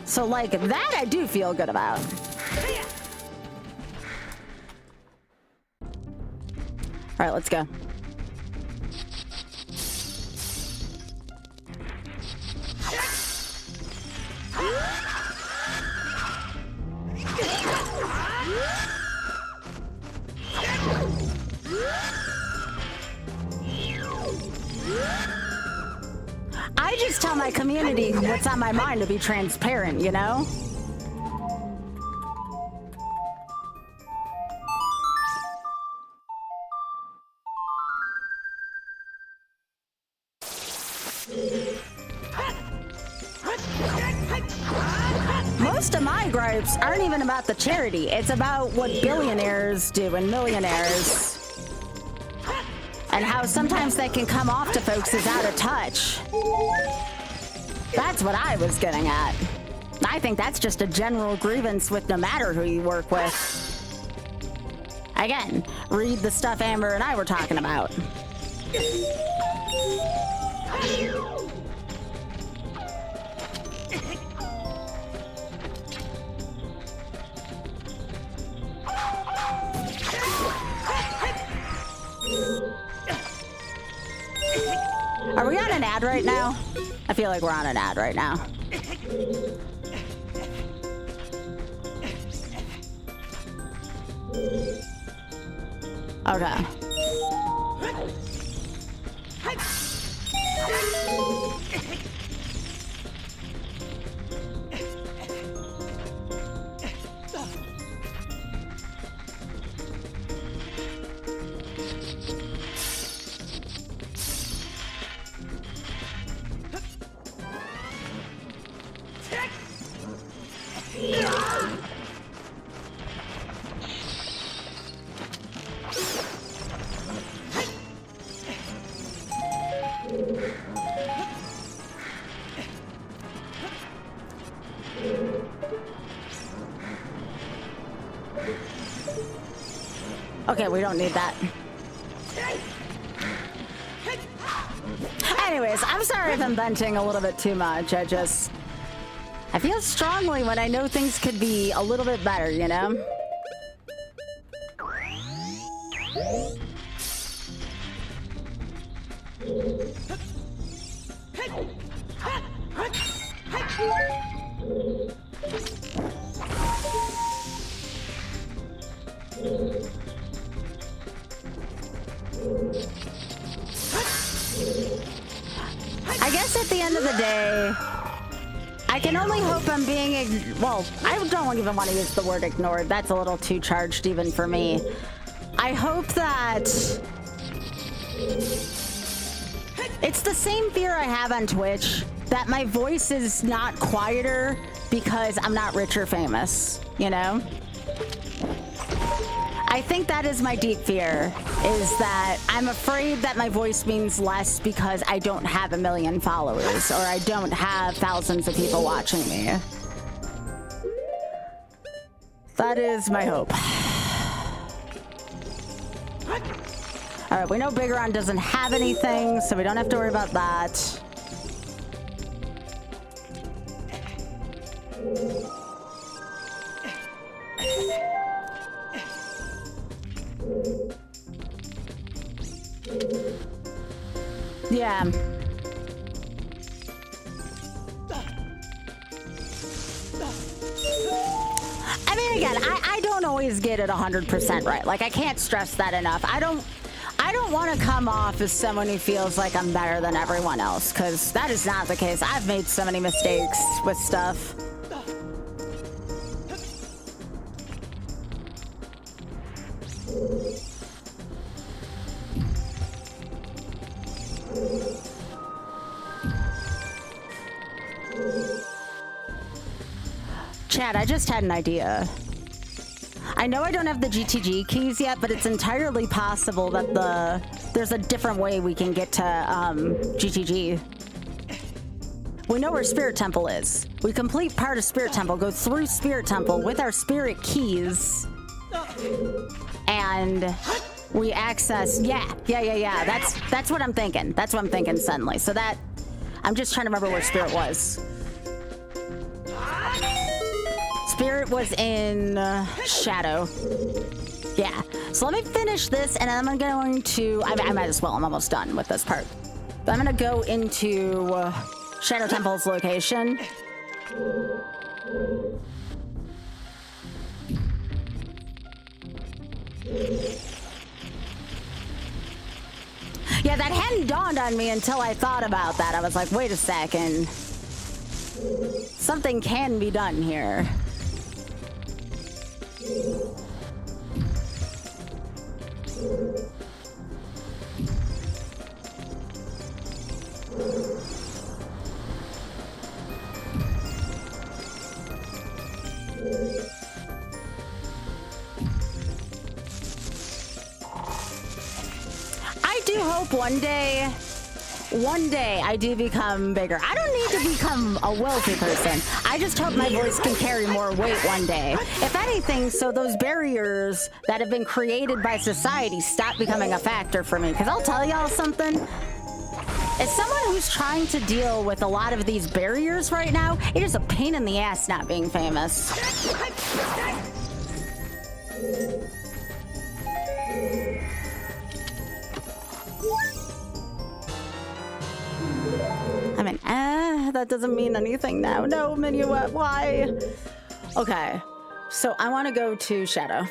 So, like, that I do feel good about. All right, let's go. I just tell my community what's on my mind to be transparent, you know? Most of my gripes aren't even about the charity. It's about what billionaires do and millionaires. And how sometimes they can come off to folks as out of touch. That's what I was getting at. I think that's just a general grievance with no matter who you work with. Again, read the stuff Amber and I were talking about. Are we on an ad right now? I feel like we're on an ad right now. Okay. Okay, we don't need that. Anyways, I'm sorry if I'm venting a little bit too much. I feel strongly when I know things could be a little bit better, you know? I guess at the end of the day, I can only hope I'm being, well, I don't even want to use the word ignored. That's a little too charged even for me. I hope that it's the same fear I have on Twitch, that my voice is not quieter because I'm not rich or famous, you know? I think that is my deep fear, is that I'm afraid that my voice means less because I don't have 1 million followers or I don't have thousands of people watching me. That is my hope. All right, we know Bigoron doesn't have anything, so we don't have to worry about that. Yeah. I mean, again, I don't always get it 100% right. Like, I can't stress that enough. I don't want to come off as someone who feels like I'm better than everyone else, because that is not the case. I've made so many mistakes with stuff. Chad, I just had an idea. I know I don't have the GTG keys yet, but it's entirely possible that there's a different way we can get to GTG. We know where Spirit Temple is. We complete part of Spirit Temple, go through Spirit Temple with our spirit keys, and we access. Yeah. That's what I'm thinking. That's what I'm thinking suddenly. So that I'm just trying to remember where Spirit was. Spirit was in Shadow. Yeah. So let me finish this, and I'm going to. I might as well. I'm almost done with this part. But I'm going to go into Shadow Temple's location. Yeah, that hadn't dawned on me until I thought about that. I was like, wait a second. Something can be done here. I do hope one day I do become bigger. I don't need to become a wealthy person. I just hope my voice can carry more weight one day. If anything, so those barriers that have been created by society stop becoming a factor for me. Because I'll tell y'all something. As someone who's trying to deal with a lot of these barriers right now, it is a pain in the ass not being famous. I mean, that doesn't mean anything now. No, Minuet, why? Okay, so I want to go to Shadow.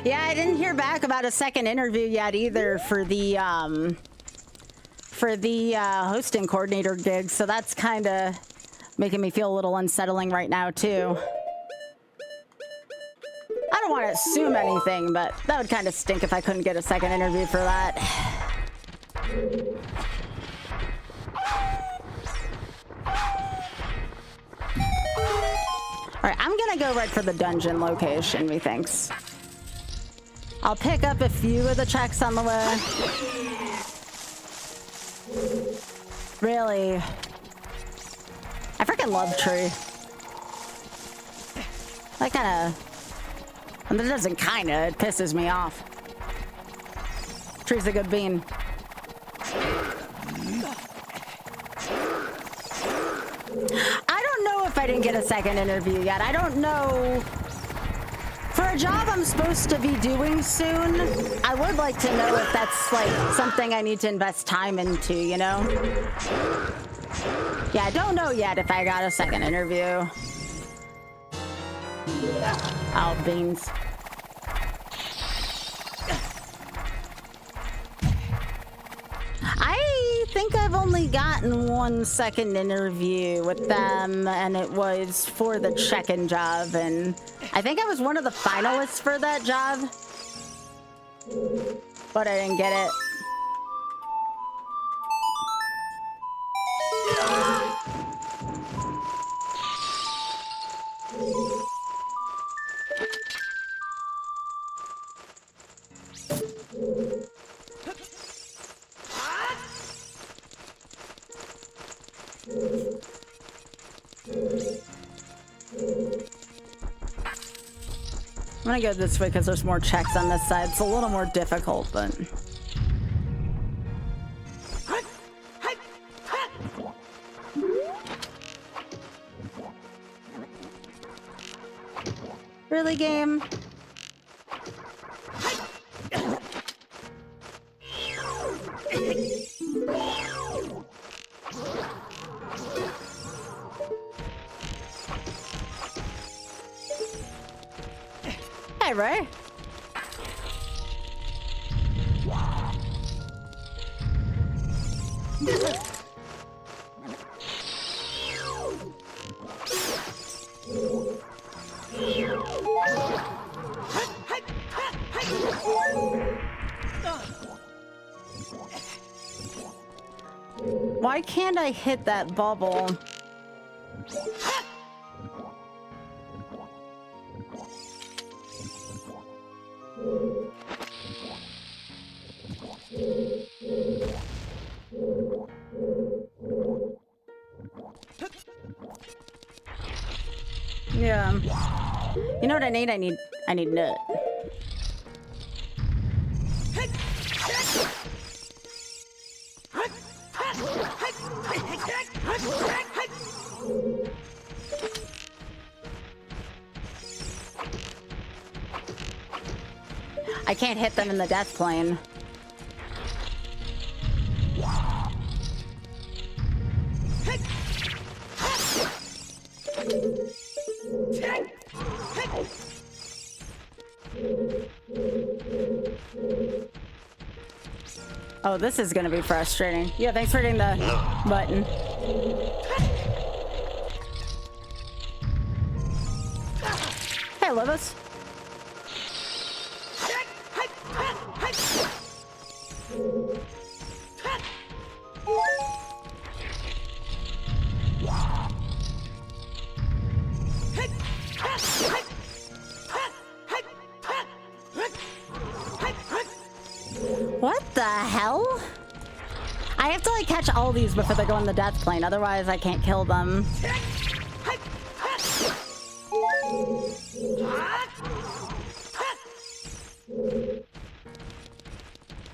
Yeah, I didn't hear back about a second interview yet either for the hosting coordinator gig, so that's kind of making me feel a little unsettling right now too. I don't want to assume anything, but that would kind of stink if I couldn't get a second interview for that. All right, I'm gonna go right for the dungeon location, methinks. I'll pick up a few of the checks on the way. Really? I freaking love Tree. That kind of... And it doesn't kinda, it pisses me off. Tree's a good bean. I don't know if I didn't get a second interview yet. I don't know. For a job I'm supposed to be doing soon, I would like to know if that's like something I need to invest time into, you know? Yeah, I don't know yet if I got a second interview. Oh, beans. I think I've only gotten one second interview with them, and it was for the check-in job, and I think I was one of the finalists for that job, but I didn't get it. gonna go this way because there's more checks on this side. It's a little more difficult, but... Really, game? Hey, Ray. Why can't I hit that bubble? Yeah. You know what I need? I need nut. I can't hit them in the death plane. Oh, this is gonna be frustrating. Yeah, thanks for hitting the button. Hey, Lobos. What the hell? I have to like catch all these before they go on the death plane, otherwise I can't kill them.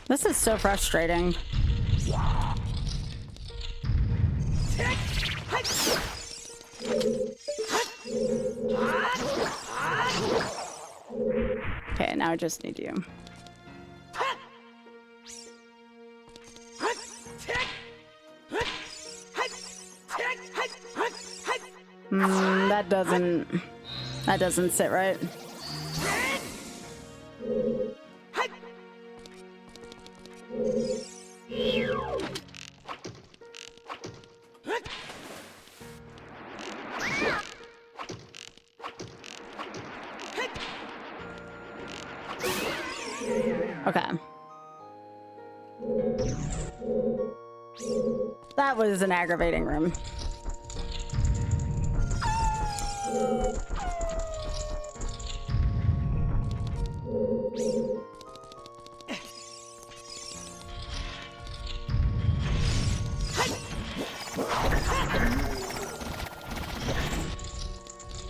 This is so frustrating. Okay, now I just need you. That doesn't sit right. Okay. That was an aggravating room.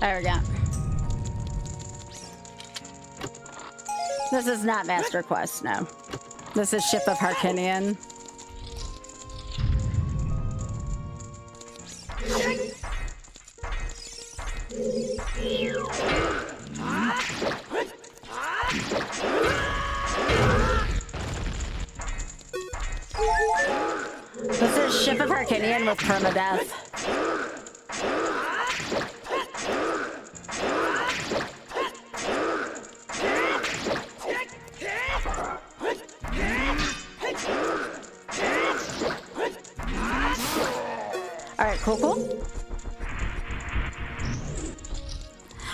There we go. This is not Master Quest, no. This is Ship of Harkinian. This is Ship of Harkinian with permadeath. Cool.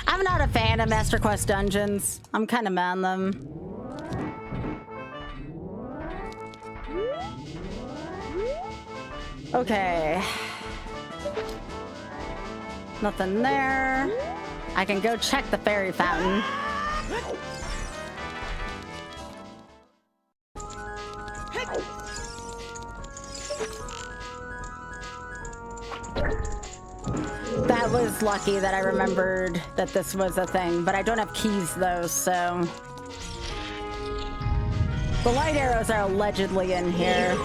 I'm not a fan of Master Quest dungeons. I'm kind of mad on them. Okay. Nothing there. I can go check the fairy fountain. That was lucky that I remembered that this was a thing, but I don't have keys though, so... The light arrows are allegedly in here.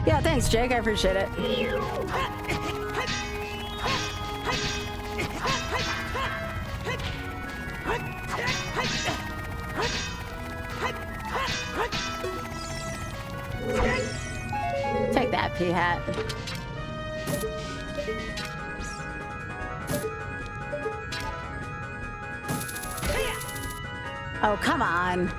Yeah, thanks, Jake. I appreciate it. Take that, P-Hat. Oh, come on.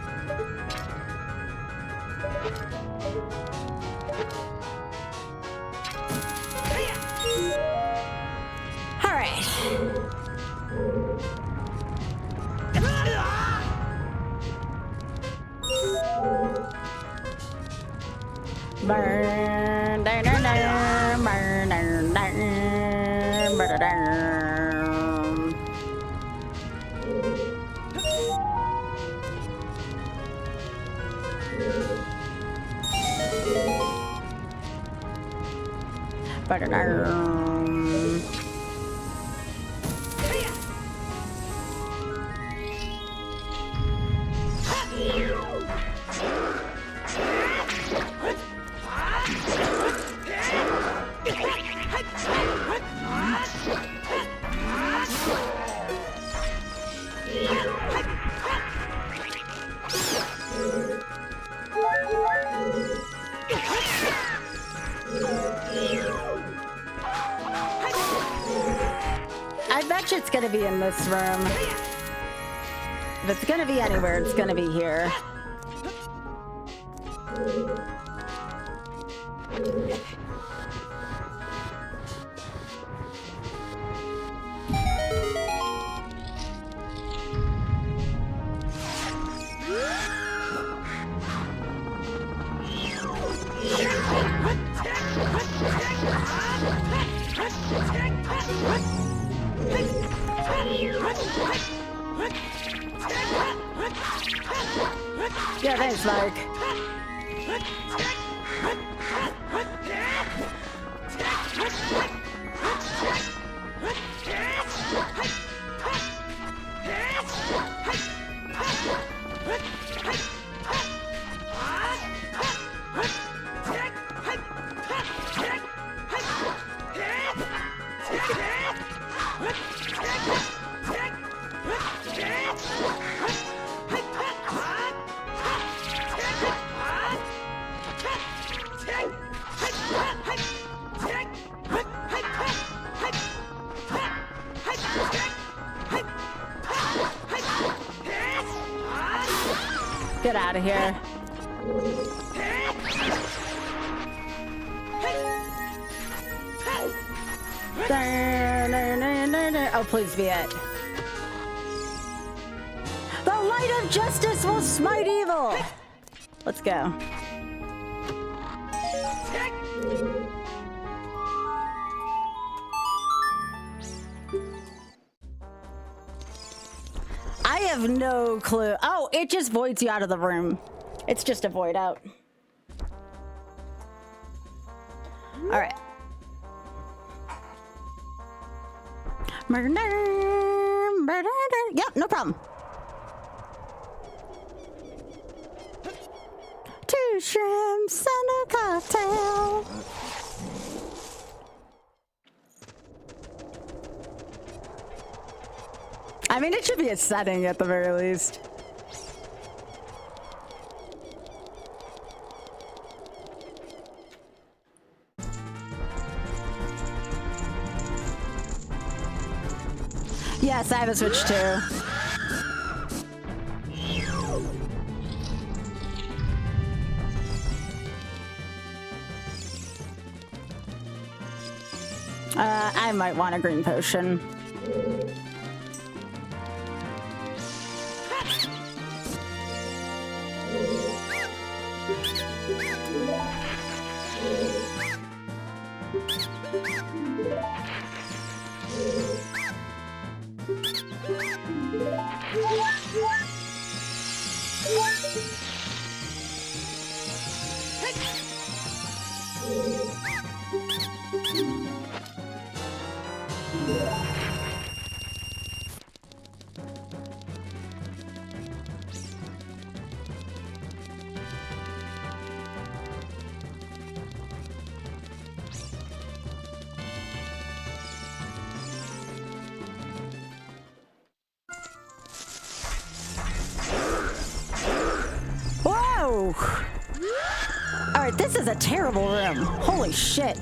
All right. Burn, burn, burn, burn, burn, burn, burn, burn. I bet you it's gonna be in this room. If it's gonna be anywhere, it's gonna be here. Yeah, thanks, Mark. Get out of here. Oh, please be it. The light of justice will smite evil. Let's go. I have no clue. Oh, it just voids you out of the room. It's just a void out. All right. Yep, no problem. Two shrimps and a cocktail. I mean, it should be a setting at the very least. Yes, I have a Switch too. I might want a green potion. Whoa! Alright, this is a terrible room. Holy shit.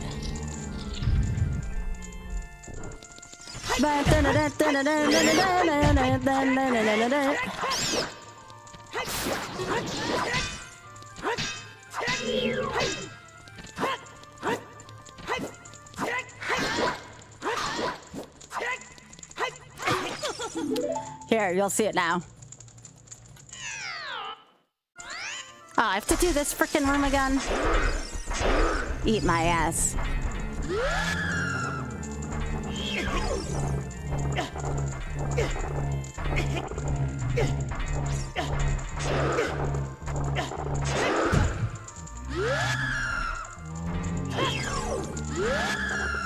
Here, you'll see it now. Oh, I have to do this frickin' room again? Eat my ass.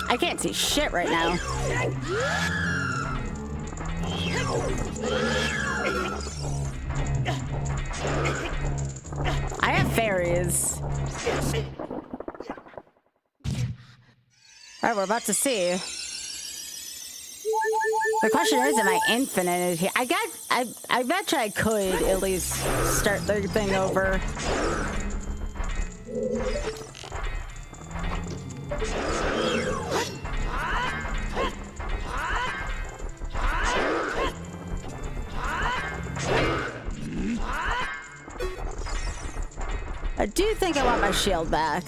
I can't see shit right now. I have fairies. Alright, we're about to see. The question is, am I infinite here? I bet you I could at least start the thing over. I do think I want my shield back.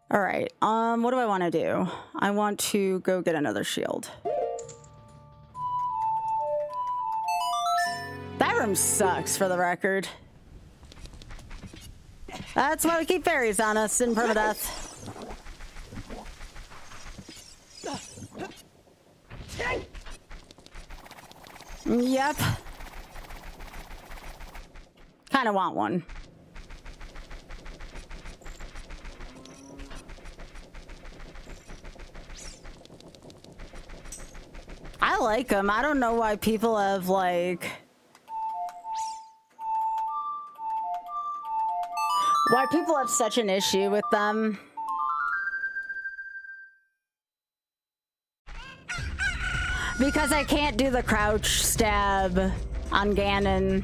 All right, what do I want to do? I want to go get another shield. That room sucks, for the record. That's why we keep fairies on us in permadeath. Yep. Kind of want one. I like them. I don't know why people have like... Why people have such an issue with them. Because I can't do the crouch stab on Ganon.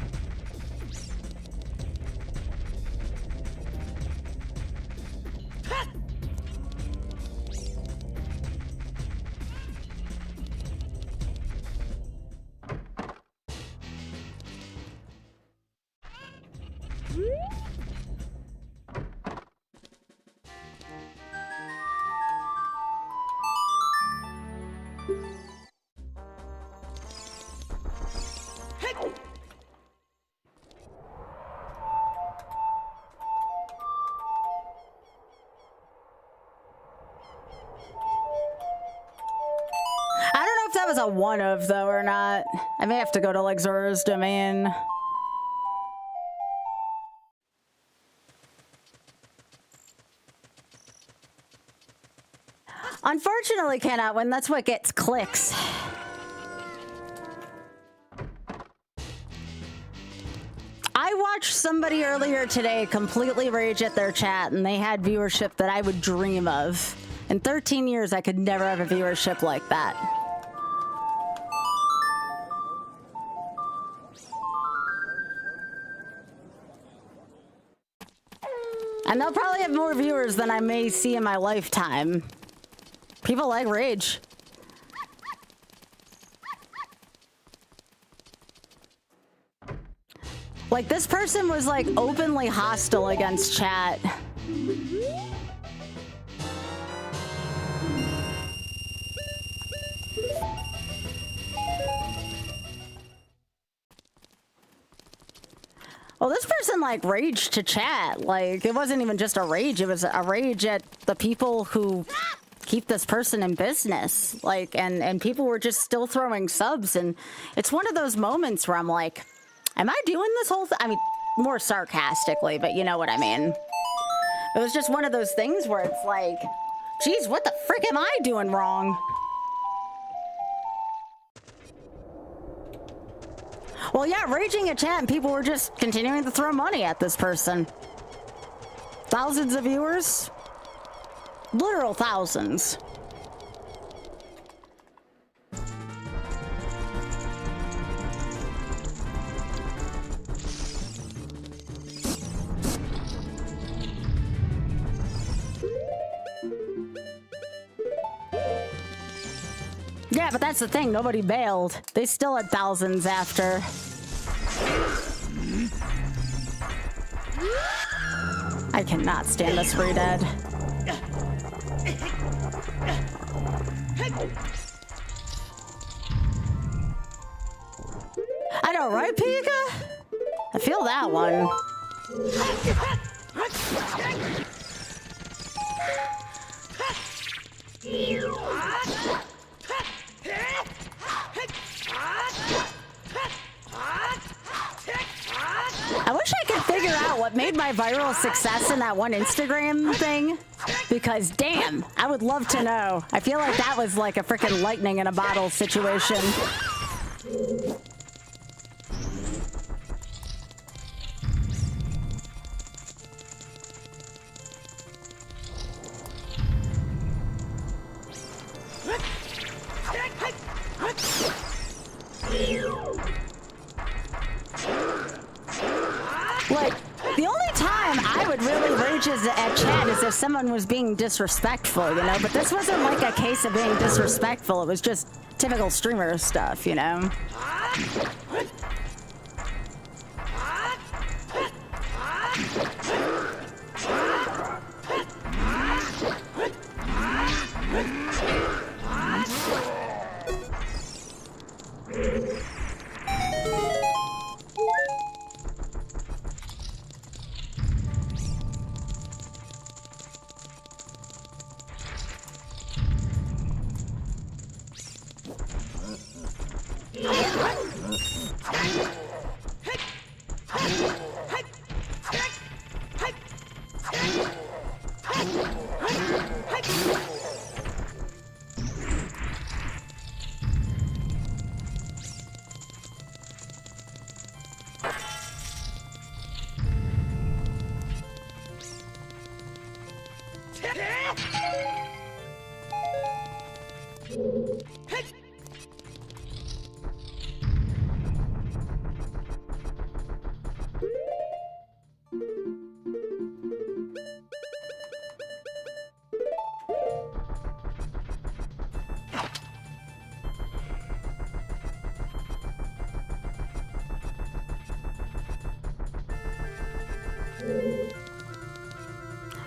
A one of though or not. I may have to go to like Zora's Domain. Unfortunately cannot win. That's what gets clicks. I watched somebody earlier today completely rage at their chat and they had viewership that I would dream of. In 13 years I could never have a viewership like that. And they'll probably have more viewers than I may see in my lifetime. People like rage. Like, this person was, like, openly hostile against chat. Well, this person, like, raged to chat. Like, it wasn't even just a rage. It was a rage at the people who keep this person in business. Like, and people were just still throwing subs, and it's one of those moments where I'm like, am I doing this whole thing? I mean, more sarcastically, but you know what I mean. It was just one of those things where it's like, geez, what the frick am I doing wrong? Well, yeah, raging at chat, and people were just continuing to throw money at this person. Thousands of viewers. Literal thousands. Yeah, but that's the thing. Nobody bailed. They still had thousands after. I cannot stand this free dead. I know, right, Pika? I feel that one. I wish I could figure out what made my viral success in that one Instagram thing, because damn, I would love to know. I feel like that was like a freaking lightning in a bottle situation. Like, the only time I would really rage at chat is if someone was being disrespectful, you know? But this wasn't like a case of being disrespectful. It was just typical streamer stuff, you know?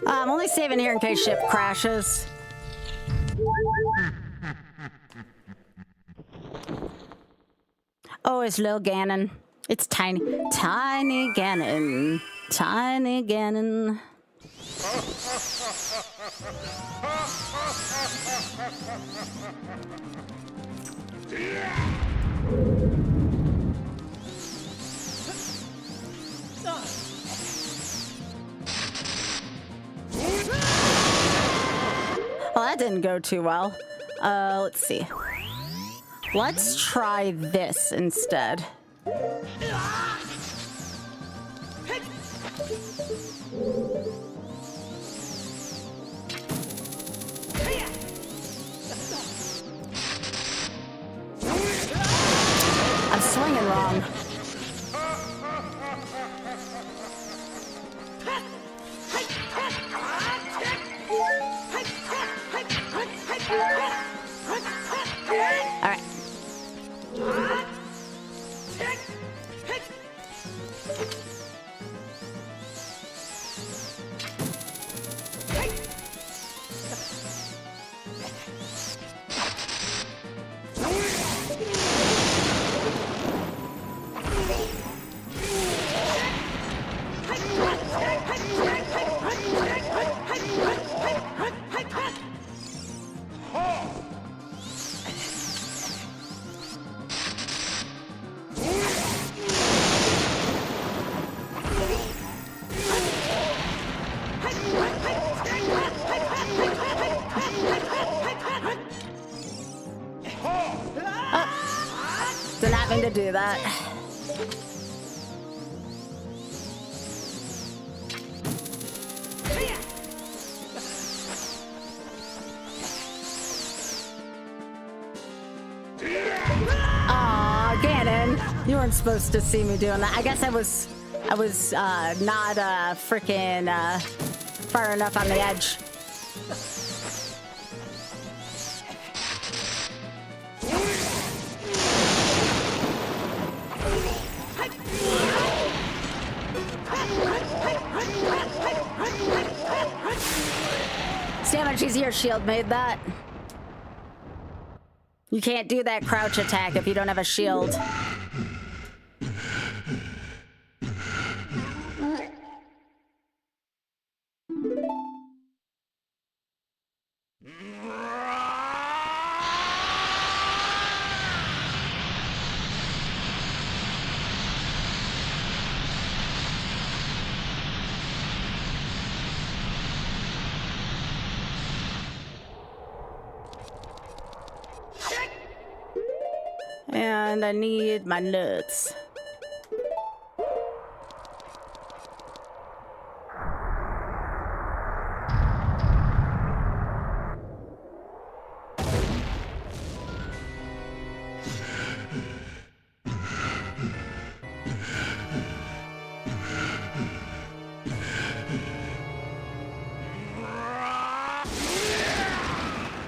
I'm only saving here in case ship crashes. Oh, it's little Ganon. It's tiny. Tiny Ganon. Tiny Ganon. Well, that didn't go too well. Let's see. Let's try this instead. I'm swinging wrong. All right. do that. Aw, Ganon, you weren't supposed to see me doing that. I guess I was not freaking far enough on the edge. See how much easier shield made that? You can't do that crouch attack if you don't have a shield. And I need my nuts.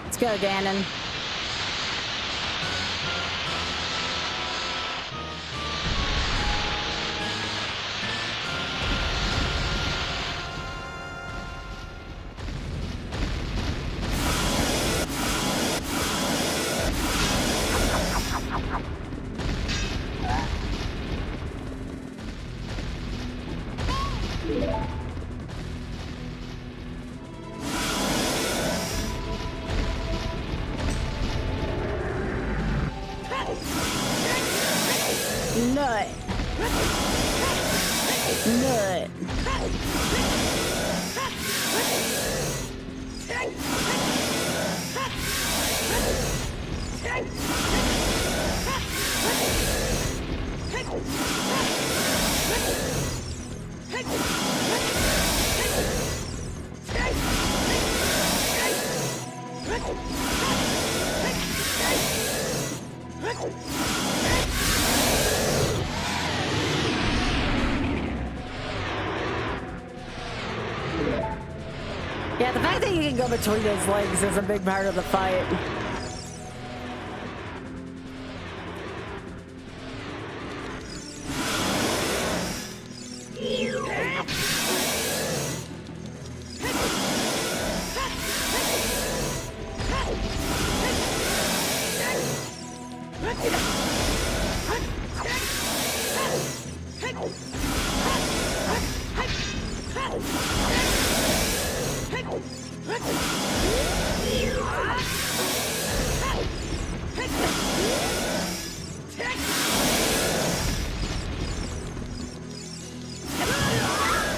Let's go, Ganon. Nut. Nut. Yeah, the fact that you can go between his legs is a big part of the fight.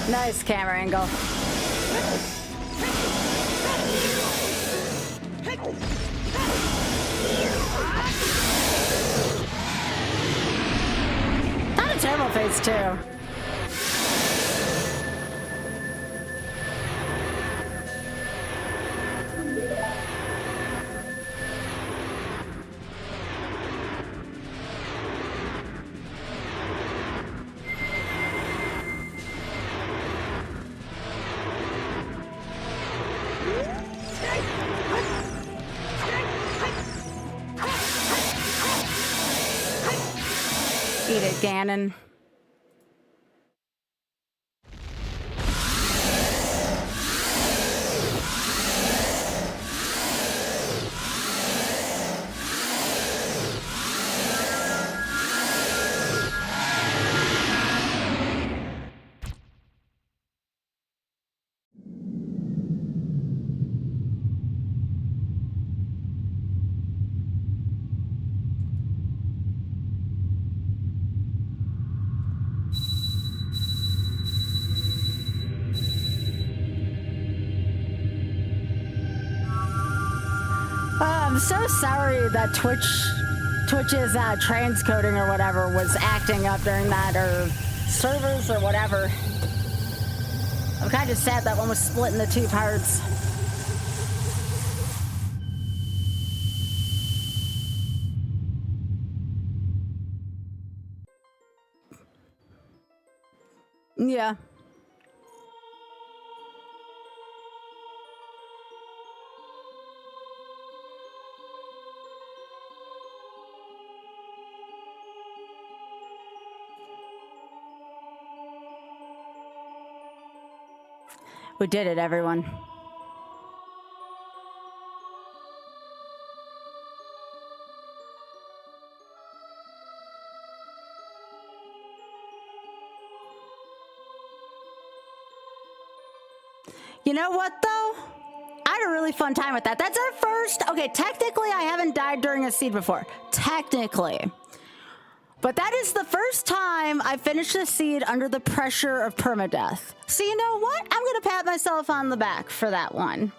Nice camera angle. Not a terrible phase too. Eat it, Ganon. I'm so sorry that Twitch's transcoding or whatever was acting up during that, or servers or whatever. I'm kind of sad that one was split into 2 parts. Yeah. We did it, everyone. You know what, though? I had a really fun time with that. That's our first... Okay, technically, I haven't died during a seed before. Technically. But that is the first time I finished a seed under the pressure of permadeath. So you know what? I'm going to pat myself on the back for that one.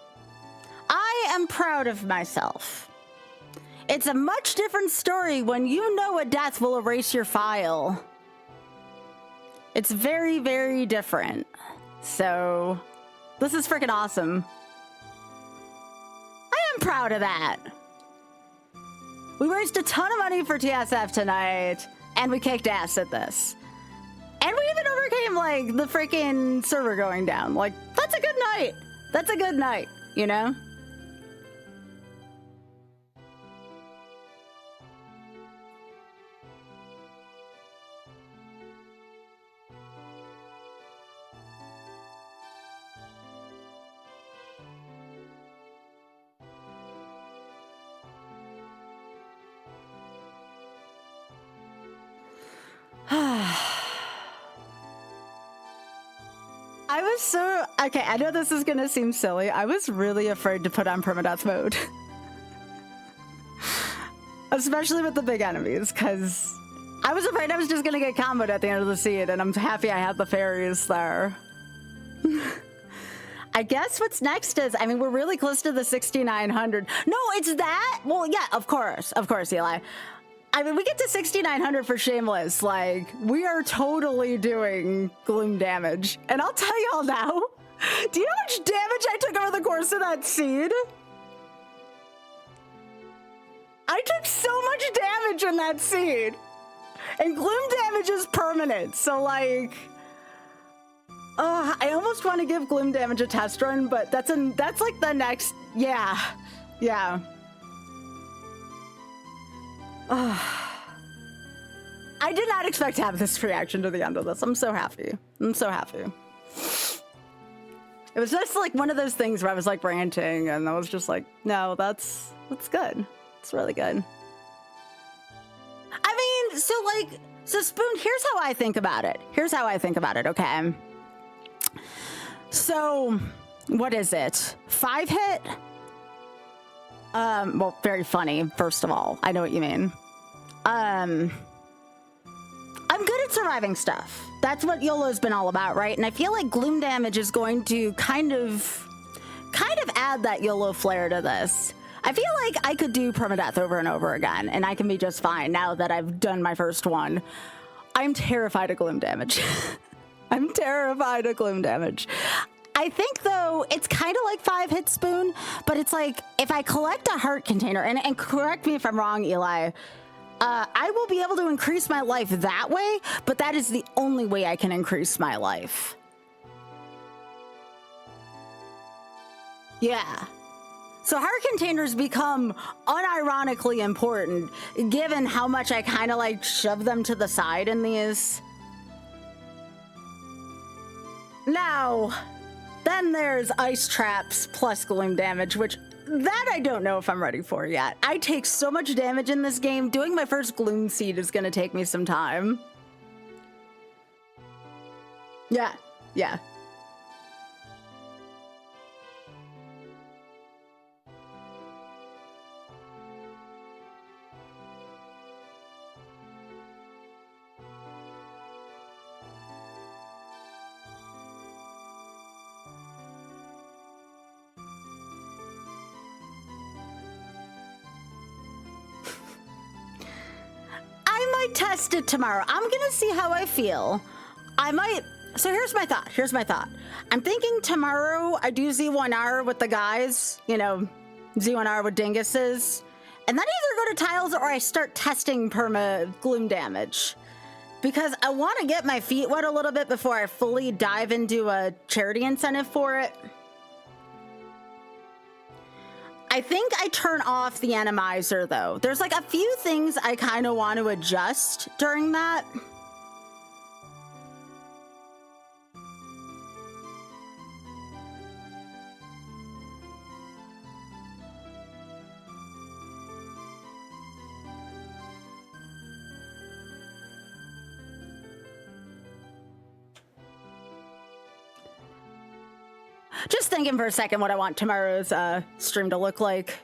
I am proud of myself. It's a much different story when you know a death will erase your file. It's very, very different. So... this is freaking awesome. I am proud of that. We raised a ton of money for TSF tonight, and we kicked ass at this. And we even overcame, like, the freaking server going down. Like, that's a good night. That's a good night, you know? I was so... okay, I know this is gonna seem silly. I was really afraid to put on permadeath mode. Especially with the big enemies, because I was afraid I was just gonna get comboed at the end of the seed, and I'm happy I had the fairies there. I guess what's next is, I mean, we're really close to the 6,900. No, it's that? Well, yeah, of course, Eli. I mean, we get to 6,900 for Shameless. Like, we are totally doing gloom damage. And I'll tell y'all now, do you know how much damage I took over the course of that seed? I took so much damage in that seed. And gloom damage is permanent, so like... I almost want to give gloom damage a test run, but that's like the next... yeah. I did not expect to have this reaction to the end of this. I'm so happy. I'm so happy. It was just like one of those things where I was like ranting, and I was just like, no, that's good. It's really good. I mean, so Spoon, here's how I think about it. Okay? So, what is it? 5 hit? Well, very funny, first of all. I know what you mean. I'm good at surviving stuff. That's what YOLO's been all about, right? And I feel like gloom damage is going to kind of add that YOLO flair to this. I feel like I could do permadeath over and over again, and I can be just fine now that I've done my first one. I'm terrified of gloom damage. I'm terrified of gloom damage. I think, though, it's kind of like 5 hit Spoon, but it's like, if I collect a heart container, and correct me if I'm wrong, Eli, I will be able to increase my life that way, but that is the only way I can increase my life. Yeah. So heart containers become unironically important, given how much I kind of like shove them to the side in these. Now, then there's ice traps plus gloom damage, which that I don't know if I'm ready for yet. I take so much damage in this game. Doing my first gloom seed is going to take me some time. Yeah. might test it tomorrow. I'm gonna see how I feel. I might. So here's my thought. Here's my thought. I'm thinking tomorrow I do Z1R with the guys. You know, Z1R with dinguses, and then either go to tiles or I start testing perma gloom damage. Because I want to get my feet wet a little bit before I fully dive into a charity incentive for it. I think I turn off the animizer though. There's like a few things I kind of want to adjust during that. Just thinking for a second what I want tomorrow's stream to look like.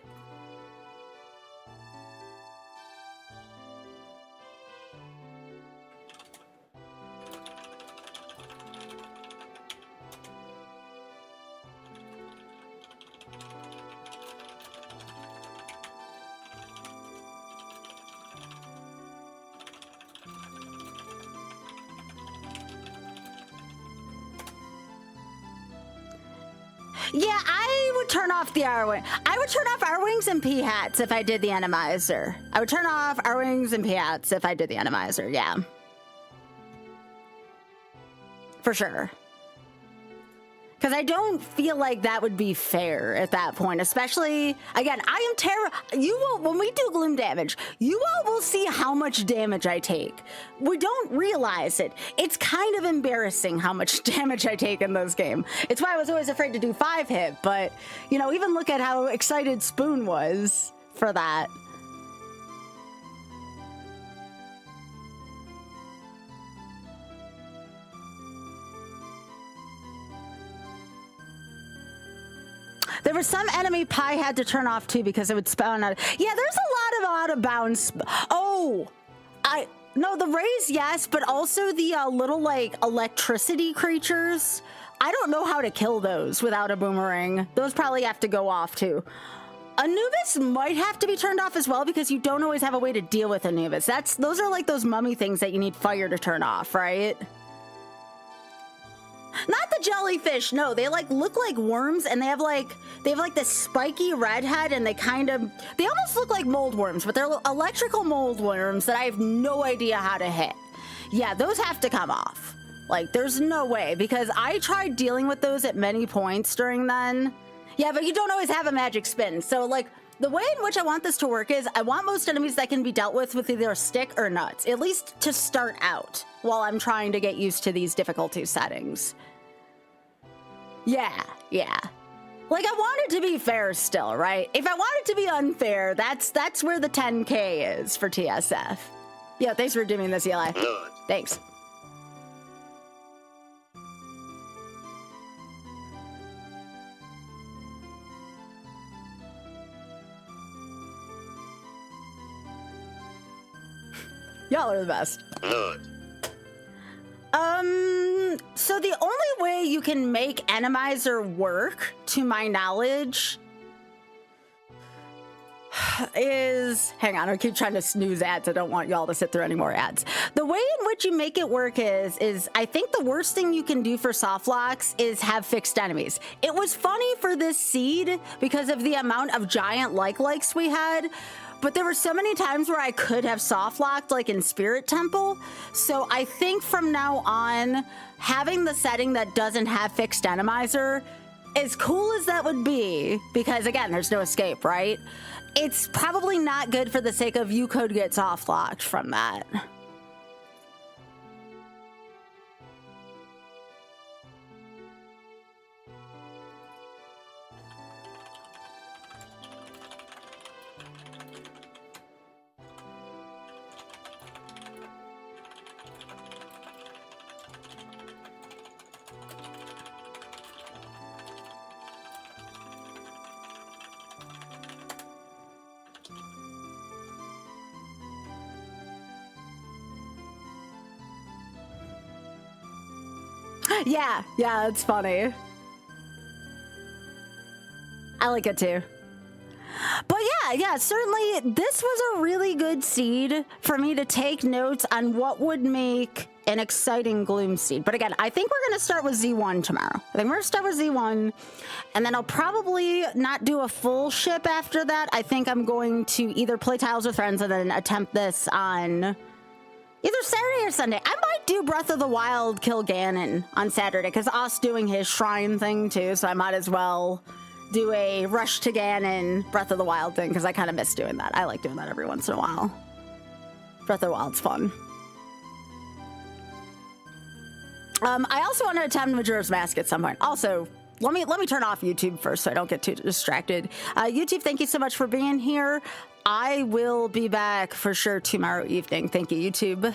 Yeah, I would turn off the R-Wing. I would turn off R-Wings and P-Hats if I did the animizer. I would turn off R-Wings and P-Hats if I did the animizer, yeah. For sure. Because I don't feel like that would be fair at that point, especially, again, I am terrible. You will, when we do gloom damage, you all will see how much damage I take. We don't realize it. It's kind of embarrassing how much damage I take in this game. It's why I was always afraid to do 5-hit, but, you know, even look at how excited Spoon was for that. There was some enemy Pi had to turn off too because it would spawn out. Yeah, there's a lot of out of bounds. Oh, no, the rays, yes, but also the little like electricity creatures. I don't know how to kill those without a boomerang. Those probably have to go off too. Anubis might have to be turned off as well because you don't always have a way to deal with Anubis. Those are like those mummy things that you need fire to turn off, right? Not the jellyfish, no, they like look like worms and they have like this spiky red head and they almost look like mold worms, but they're electrical mold worms that I have no idea how to hit. Yeah, those have to come off. Like there's no way because I tried dealing with those at many points during then. Yeah, but you don't always have a magic spin. So like the way in which I want this to work is I want most enemies that can be dealt with either a stick or nuts, at least to start out while I'm trying to get used to these difficulty settings. Yeah. Like I want it to be fair still, right? If I want it to be unfair, that's where the 10K is for TSF. Yeah, thanks for doing this, Eli. Thanks. Y'all are the best. So the only way you can make Animizer work, to my knowledge, is... Hang on, I keep trying to snooze ads. I don't want y'all to sit through any more ads. The way in which you make it work is I think the worst thing you can do for soft locks is have fixed enemies. It was funny for this seed because of the amount of giant likes we had, but there were so many times where I could have soft locked, like in Spirit Temple. So I think from now on, having the setting that doesn't have fixed Animizer, as cool as that would be, because again, there's no escape, right? It's probably not good for the sake of you could get soft locked from that. Yeah, it's funny. I like it too. But Yeah, certainly this was a really good seed for me to take notes on what would make an exciting Gloom seed. But again, I think we're going to start with Z1 tomorrow. I think we're going to start with Z1, and then I'll probably not do a full ship after that. I think I'm going to either play Tiles with Friends and then attempt this on either Saturday or Sunday. I might do Breath of the Wild Kill Ganon on Saturday, because Us doing his shrine thing too, so I might as well do a Rush to Ganon Breath of the Wild thing, because I kind of miss doing that. I like doing that every once in a while. Breath of the Wild's fun. I also want to attempt Majora's Mask at some point. Also, let me turn off YouTube first so I don't get too distracted. YouTube, thank you so much for being here. I will be back for sure tomorrow evening. Thank you, YouTube.